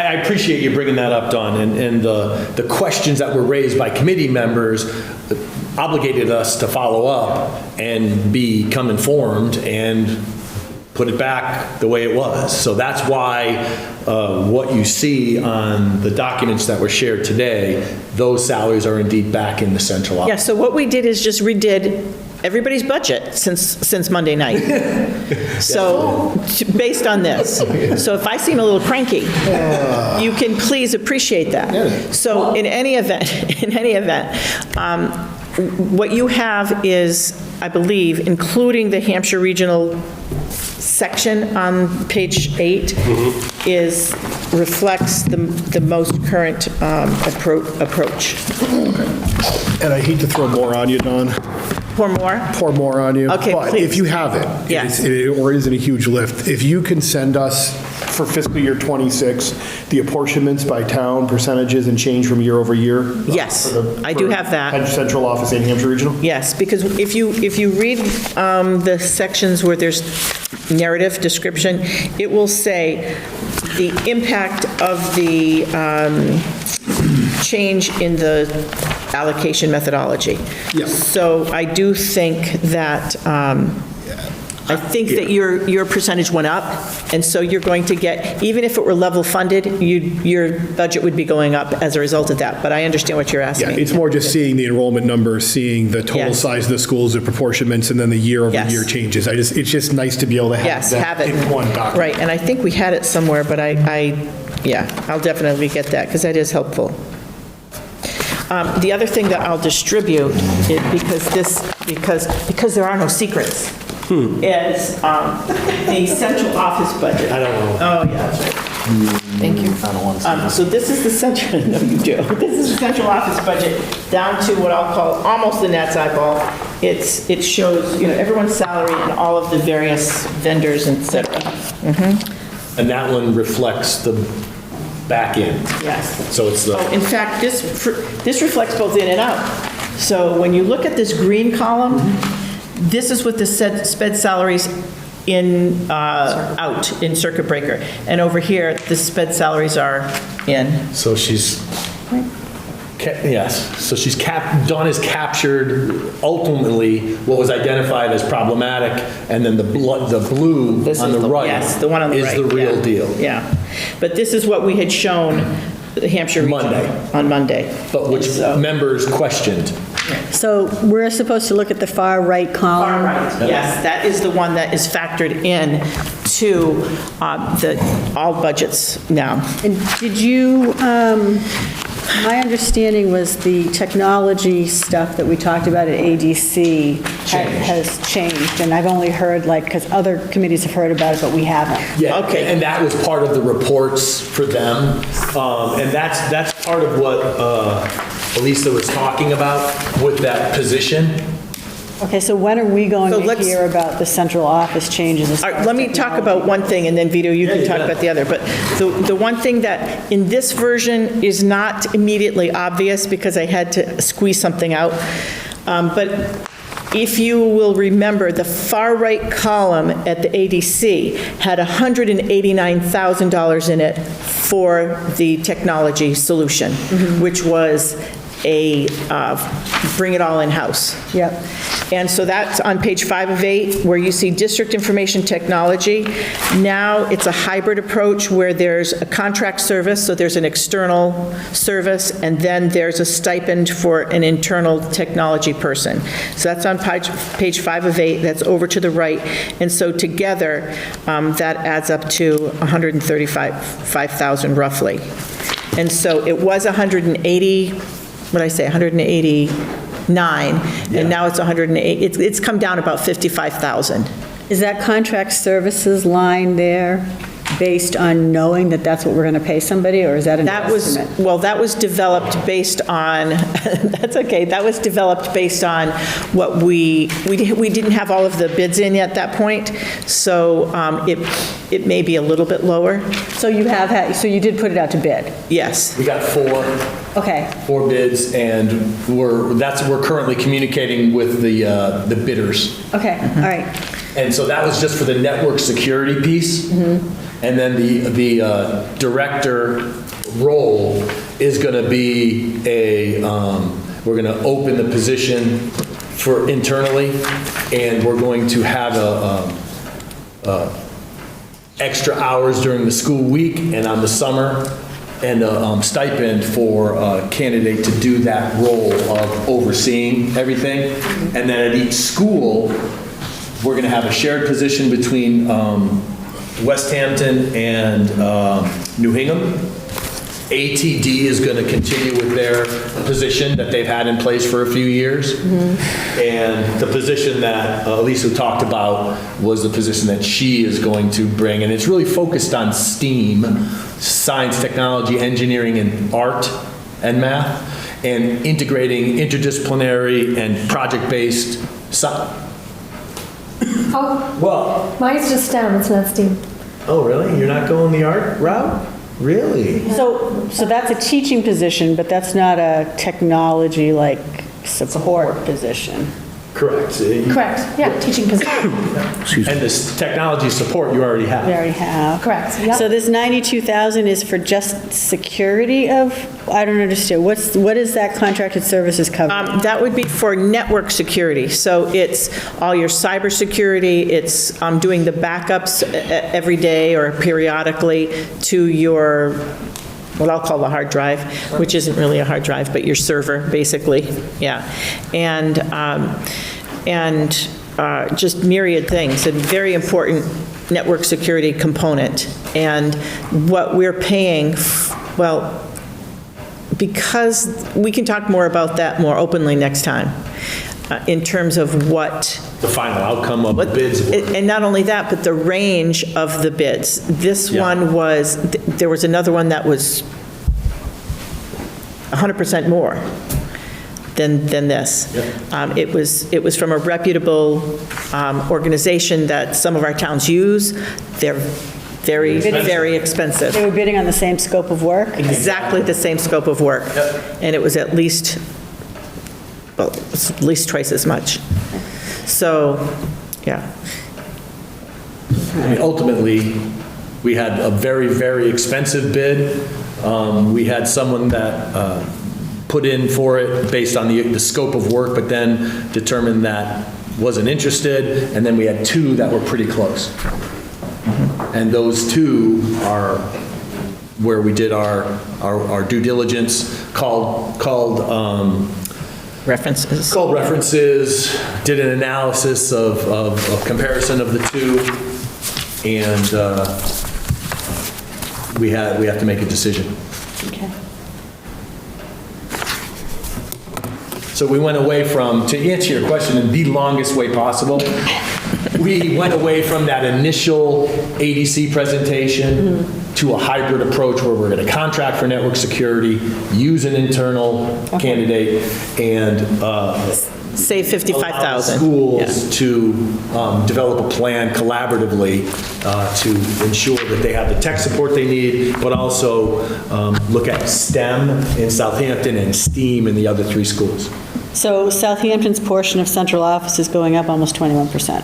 [SPEAKER 7] I appreciate you bringing that up, Don, and the questions that were raised by committee members obligated us to follow up and become informed and put it back the way it was. So that's why what you see on the documents that were shared today, those salaries are indeed back in the central office.
[SPEAKER 9] Yeah, so what we did is just redid everybody's budget since Monday night. So, based on this. So if I seem a little cranky, you can please appreciate that. So in any event, what you have is, I believe, including the Hampshire Regional section on page 8, reflects the most current approach.
[SPEAKER 3] And I hate to throw more on you, Don.
[SPEAKER 9] Pour more?
[SPEAKER 3] Pour more on you.
[SPEAKER 9] Okay,
[SPEAKER 3] but
[SPEAKER 9] please.
[SPEAKER 3] if you have it,
[SPEAKER 9] Yes.
[SPEAKER 3] or is it a huge lift? If you can send us for fiscal year '26, the apportionments by town, percentages, and change from year over year?
[SPEAKER 9] Yes, I do have that.
[SPEAKER 3] Central office and Hampshire Regional?
[SPEAKER 9] Yes, because if you read the sections where there's narrative description, it will say the impact of the change in the allocation methodology.
[SPEAKER 3] Yeah.
[SPEAKER 9] So I do think that, your percentage went up, and so you're going to get, even if it were level funded, your budget would be going up as a result of that, but I understand what you're asking.
[SPEAKER 3] Yeah, it's more just seeing the enrollment numbers, seeing the total
[SPEAKER 9] Yes.
[SPEAKER 3] size of the schools, the proportionments, and then the year-over-year
[SPEAKER 9] Yes.
[SPEAKER 3] changes. It's just nice to be able to have
[SPEAKER 9] Yes, have
[SPEAKER 3] that
[SPEAKER 9] it.
[SPEAKER 3] in one document.
[SPEAKER 9] Right, and I think we had it somewhere, but I'll definitely get that, because that is helpful. The other thing that I'll distribute, because there are no secrets, is the central office budget.
[SPEAKER 7] I don't know.
[SPEAKER 9] Oh, yeah, that's right.
[SPEAKER 5] Thank you.
[SPEAKER 10] I don't want to see
[SPEAKER 9] So this is the central, no, you do. This is the central office budget down to what I'll call almost the gnat's eyeball. It shows, everyone's salary and all of the various vendors, et cetera.
[SPEAKER 7] And that one reflects the back end.
[SPEAKER 9] Yes.
[SPEAKER 7] So it's the.
[SPEAKER 9] Oh, in fact, this reflects both in and out. So when you look at this green column, this is what the sped salaries out in circuit breaker. And over here, the sped salaries are in.
[SPEAKER 7] So she's, yes, so Dawn has captured ultimately what was identified as problematic, and then the blue on the right.
[SPEAKER 9] Yes, the one on the right.
[SPEAKER 7] Is the real
[SPEAKER 9] yeah.
[SPEAKER 7] deal.
[SPEAKER 9] Yeah. But this is what we had shown the Hampshire Regional
[SPEAKER 7] Monday.
[SPEAKER 9] on Monday.
[SPEAKER 7] But which
[SPEAKER 9] So-
[SPEAKER 7] members questioned.
[SPEAKER 4] So we're supposed to look at the far right column?
[SPEAKER 9] Far right, yes, that is the one that is factored in to all budgets now.
[SPEAKER 4] And did you, my understanding was the technology stuff that we talked about at ADC has changed, and I've only heard, because other committees have heard about it, but we haven't.
[SPEAKER 7] Yeah,
[SPEAKER 9] Okay.
[SPEAKER 7] and that was part of the reports for them. And that's part of what Elisa was talking about with that position.
[SPEAKER 4] Okay, so when are we going
[SPEAKER 9] So
[SPEAKER 4] to
[SPEAKER 9] let's-
[SPEAKER 4] hear about the central office changes? as
[SPEAKER 9] All
[SPEAKER 4] far
[SPEAKER 9] right,
[SPEAKER 4] as
[SPEAKER 9] let me talk
[SPEAKER 4] technology?
[SPEAKER 9] about one thing, and then Vito, you can talk about the other. But the one thing that in this version is not immediately obvious, because I had to squeeze something out, but if you will remember, the far right column at the ADC had $189,000 in it for the technology solution, which was a bring it all in-house.
[SPEAKER 4] Yep.
[SPEAKER 9] And so that's on page 5 of 8, where you see district information technology. Now it's a hybrid approach where there's a contract service, so there's an external service, and then there's a stipend for an internal technology person. So that's on page 5 of 8, that's over to the right. And so together, that adds up to $135,000 roughly. And so it was 189, and now it's 108. It's come down about 55,000.
[SPEAKER 4] Is that contract services line there based on knowing that that's what we're going to pay somebody, or is that an
[SPEAKER 9] That was,
[SPEAKER 4] estimate?
[SPEAKER 9] well, that was developed based on, that's okay, that was developed based on what we didn't have all of the bids in at that point, so it may be a little bit lower.
[SPEAKER 4] So you have had, so you did put it out to bid?
[SPEAKER 9] Yes.
[SPEAKER 7] We got four
[SPEAKER 4] Okay.
[SPEAKER 7] bids, and we're currently communicating with the bidders.
[SPEAKER 4] Okay, all right.
[SPEAKER 7] And so that was just for the network security piece. And then the director role is going to be we're going to open the position for internally, and we're going to have extra hours during the school week and on the summer, and a stipend for a candidate to do that role of overseeing everything. And then at each school, we're going to have a shared position between Westhampton and New Hingham. ATD is going to continue with their position that they've had in place for a few years. And the position that Lisa talked about was the position that she is going to bring. And it's really focused on STEAM, science, technology, engineering, and art and math, and integrating interdisciplinary and project-based
[SPEAKER 6] Oh,
[SPEAKER 7] Well,
[SPEAKER 6] mine's just STEM, it's not STEAM.
[SPEAKER 7] oh, really? You're not going the art route? Really?
[SPEAKER 4] So that's a teaching position, but that's not a technology, like, support position.
[SPEAKER 7] Correct.
[SPEAKER 6] Correct, yeah, teaching position.
[SPEAKER 7] And this technology support you already have.
[SPEAKER 4] We already have.
[SPEAKER 6] Correct, yep.
[SPEAKER 4] So this 92,000 is for just security of, I don't understand, what is that contracted services cover?
[SPEAKER 9] That would be for network security. So it's all your cybersecurity, it's doing the backups every day or periodically to your, what I'll call the hard drive, which isn't really a hard drive, but your server, basically, yeah. And just myriad things, a very important network security component. And what we're paying, well, because we can talk more about that more openly next time, in terms of what
[SPEAKER 7] The final outcome of the bids.
[SPEAKER 9] and not only that, but the range of the bids. This one was, there was another one that was 100% more than this. It was from a reputable organization that some of our towns use. They're very, very expensive.
[SPEAKER 4] They were bidding on the same scope of work?
[SPEAKER 9] Exactly the same scope of work. And it was at least, well, it was at least twice as much. So, yeah.
[SPEAKER 7] I mean, ultimately, we had a very, very expensive bid. We had someone that put in for it based on the scope of work, but then determined that wasn't interested, and then we had two that were pretty close. And those two are where we did our due diligence, called
[SPEAKER 9] References.
[SPEAKER 7] Called references, did an analysis of comparison of the two, and we have to make a decision.
[SPEAKER 4] Okay.
[SPEAKER 7] So we went away from, to answer your question in the longest way possible, we went away from that initial ADC presentation to a hybrid approach where we're going to contract for network security, use an internal candidate, and
[SPEAKER 9] Save 55,000.
[SPEAKER 7] schools to develop a plan collaboratively to ensure that they have the tech support they need, but also look at STEM in Southampton and STEAM in the other three schools.
[SPEAKER 4] So Southampton's portion of central office is going up almost 21%.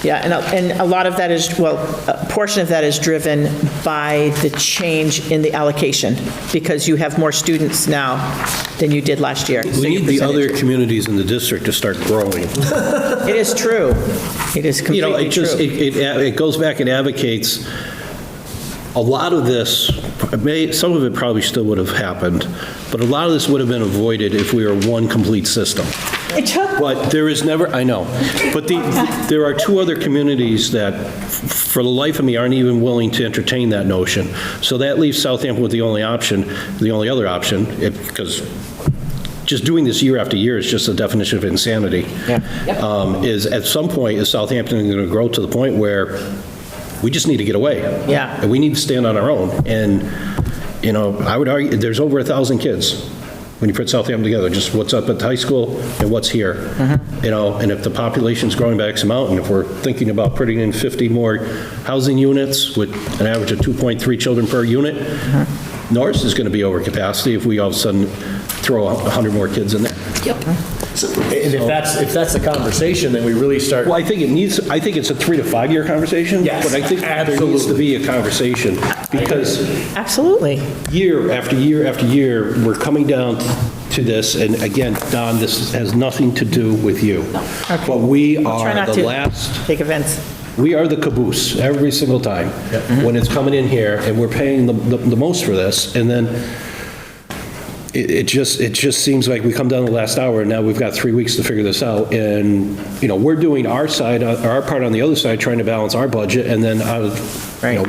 [SPEAKER 9] Yeah, and a lot of that is, well, a portion of that is driven by the change in the allocation, because you have more students now than you did last year.
[SPEAKER 2] We need the other communities in the district to start growing.
[SPEAKER 9] It is true. It is
[SPEAKER 2] You know,
[SPEAKER 9] completely true.
[SPEAKER 2] it goes back and advocates, a lot of this, some of it probably still would have happened, but a lot of this would have been avoided if we were one complete system.
[SPEAKER 4] It took,
[SPEAKER 2] But there is never, I know, but there are two other communities that, for the life of me, aren't even willing to entertain that notion. So that leaves Southampton with the only other option, because just doing this year after year is just a definition of insanity. Is at some point, is Southampton going to grow to the point where we just need to get away?
[SPEAKER 9] Yeah.
[SPEAKER 2] And we need to stand on our own. And, you know, I would argue, there's over 1,000 kids when you put Southampton together, just what's up at the high school and what's here. You know, and if the population's growing by X amount, and if we're thinking about putting in 50 more housing units with an average of 2.3 children per unit, Norris is going to be over capacity if we all of a sudden throw 100 more kids in there.
[SPEAKER 7] And if that's the conversation, then we really start.
[SPEAKER 2] Well, I think it's a 3 to 5 year conversation.
[SPEAKER 7] Yes,
[SPEAKER 2] but I think there needs to be a conversation because
[SPEAKER 9] Absolutely.
[SPEAKER 2] year after year after year, we're coming down to this, and again, Don, this has nothing to do with you. But we
[SPEAKER 9] Try
[SPEAKER 2] are
[SPEAKER 9] not
[SPEAKER 2] the
[SPEAKER 9] to
[SPEAKER 2] last,
[SPEAKER 9] take offense.
[SPEAKER 2] we are the caboose every single time when it's coming in here, and we're paying the most for this, and then it just seems like we come down the last hour, and now we've got 3 weeks to figure this out, and, we're doing our side, our part on the other side, trying to balance our budget, and then,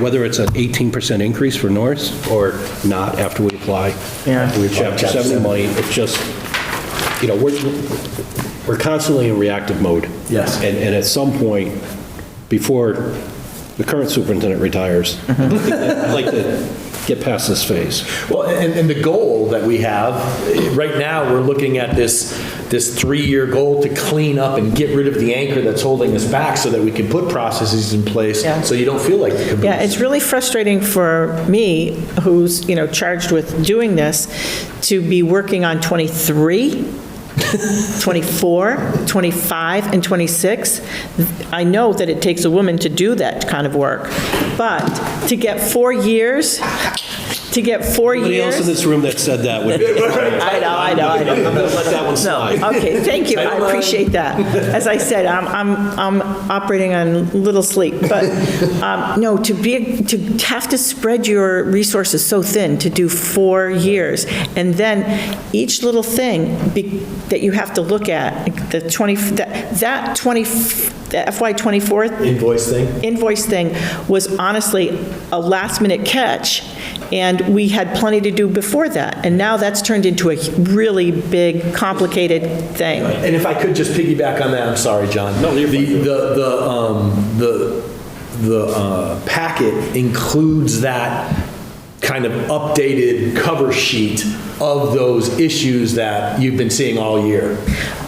[SPEAKER 2] whether it's an 18% increase for Norris or not after we apply.
[SPEAKER 9] Yeah.
[SPEAKER 2] After we have Chapter 70 money, it's just, we're constantly in reactive mode.
[SPEAKER 7] Yes.
[SPEAKER 2] And at some point, before the current superintendent retires, I'd like to get past this phase.
[SPEAKER 7] Well, and the goal that we have, right now, we're looking at this 3-year goal to clean up and get rid of the anchor that's holding us back so that we can put processes in place so you don't feel like the caboose.
[SPEAKER 9] Yeah, it's really frustrating for me, who's, charged with doing this, to be working on 23, 24, 25, and 26. I know that it takes a woman to do that kind of work, but to get 4 years,
[SPEAKER 2] Anybody else in this room that said that would be...
[SPEAKER 9] I know.
[SPEAKER 2] I'm going to let that one slide.
[SPEAKER 9] Okay, thank you, I appreciate that. As I said, I'm operating on little sleep, but, no, to have to spread your resources so thin, to do 4 years, and then each little thing that you have to look at, the FY24 invoice thing was honestly a last-minute catch, and we had plenty to do before that, and now that's turned into a really big, complicated thing.
[SPEAKER 7] And if I could just piggyback on that, I'm sorry, John. No, the packet includes that kind of updated cover sheet of those issues that you've been seeing all year.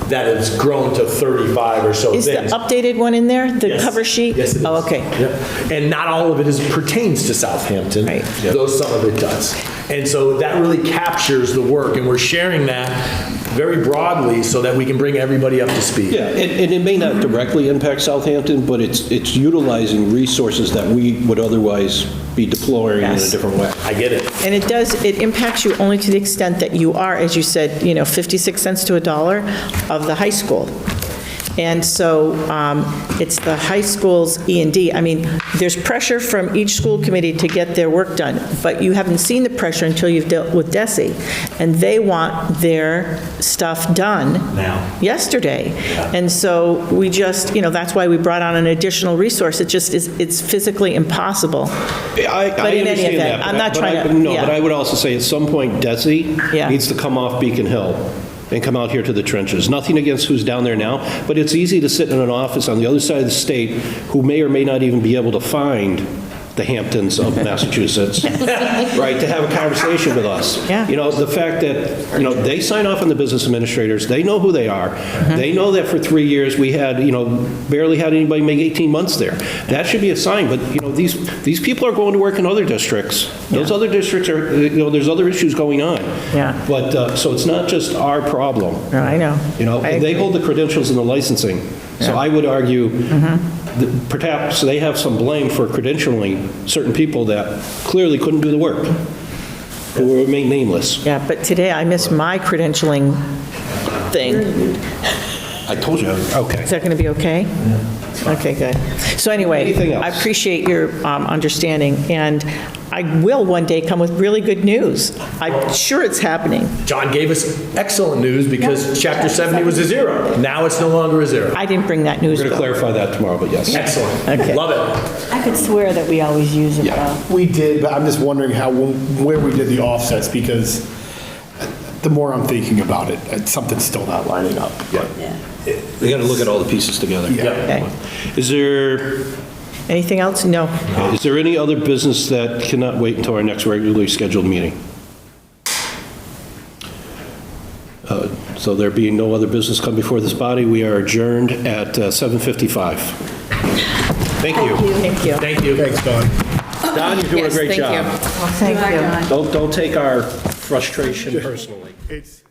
[SPEAKER 7] That has grown to 35 or so
[SPEAKER 9] Is the
[SPEAKER 7] things.
[SPEAKER 9] updated one in there, the
[SPEAKER 7] Yes.
[SPEAKER 9] cover sheet?
[SPEAKER 7] Yes, it is.
[SPEAKER 9] Oh, okay.
[SPEAKER 7] Yep. And not all of it pertains to Southampton,
[SPEAKER 9] Right.
[SPEAKER 7] though some of it does. And so that really captures the work, and we're sharing that very broadly so that we can bring everybody up to speed.
[SPEAKER 2] Yeah, and it may not directly impact Southampton, but it's utilizing resources that we would otherwise be deploying in a
[SPEAKER 9] Yes.
[SPEAKER 2] different way.
[SPEAKER 7] I get it.
[SPEAKER 9] And it impacts you only to the extent that you are, as you said, 56 cents to $1 of the high school. And so it's the high school's E&D. I mean, there's pressure from each school committee to get their work done, but you haven't seen the pressure until you've dealt with DESE, and they want their stuff done yesterday. And so we just, that's why we brought on an additional resource. It just is, it's physically impossible.
[SPEAKER 2] I
[SPEAKER 9] But in any
[SPEAKER 2] understand
[SPEAKER 9] event,
[SPEAKER 2] that,
[SPEAKER 9] I'm not
[SPEAKER 2] but
[SPEAKER 9] trying to-
[SPEAKER 2] No,
[SPEAKER 9] yeah.
[SPEAKER 2] but I would also say at some point, DESE
[SPEAKER 9] Yeah.
[SPEAKER 2] needs to come off Beacon Hill and come out here to the trenches. Nothing against who's down there now, but it's easy to sit in an office on the other side of the state who may or may not even be able to find the Hamptons of Massachusetts, right, to have a conversation with us.
[SPEAKER 9] Yeah.
[SPEAKER 2] The fact that, they sign off on the business administrators, they know who they are. They know that for 3 years we had, barely had anybody make 18 months there. That should be a sign, but, these people are going to work in other districts. Those other districts are, there's other issues going on.
[SPEAKER 9] Yeah.
[SPEAKER 2] But, so it's not just our problem.
[SPEAKER 9] No, I know. I
[SPEAKER 2] And they
[SPEAKER 9] agree.
[SPEAKER 2] hold the credentials and the licensing. So I would argue that perhaps they have some blame for credentialing certain people that clearly couldn't do the work, who will remain nameless.
[SPEAKER 9] Yeah, but today I missed my credentialing thing.
[SPEAKER 2] I told you. Okay.
[SPEAKER 9] Is that going to be okay? Okay, good. So anyway,
[SPEAKER 2] Anything else?
[SPEAKER 9] I appreciate your understanding, and I will one day come with really good news. I'm sure it's happening.
[SPEAKER 7] John gave us excellent news because Chapter 70 was a 0. Now it's no longer a 0.
[SPEAKER 9] I didn't bring that news,
[SPEAKER 2] We're going to
[SPEAKER 9] though.
[SPEAKER 2] clarify that tomorrow, but yes.
[SPEAKER 7] Excellent.
[SPEAKER 9] Okay.
[SPEAKER 7] Love it.
[SPEAKER 4] I could swear that we always use it, though.
[SPEAKER 3] We did, but I'm just wondering where we did the offsets, because the more I'm thinking about it, something's still not lining up. But
[SPEAKER 2] We got to look at all the pieces together.
[SPEAKER 9] Okay.
[SPEAKER 2] Is there
[SPEAKER 9] Anything else? No.
[SPEAKER 2] Is there any other business that cannot wait until our next regularly scheduled meeting? So there being no other business come before this body, we are adjourned at 7:55. Thank you.
[SPEAKER 9] Thank you.
[SPEAKER 7] Thank you.
[SPEAKER 3] Thanks, Don.
[SPEAKER 2] Don, you're doing a great
[SPEAKER 5] Yes, thank
[SPEAKER 2] job.
[SPEAKER 5] you.
[SPEAKER 9] Thank you.
[SPEAKER 2] Don't take our frustration personally.
[SPEAKER 3] It's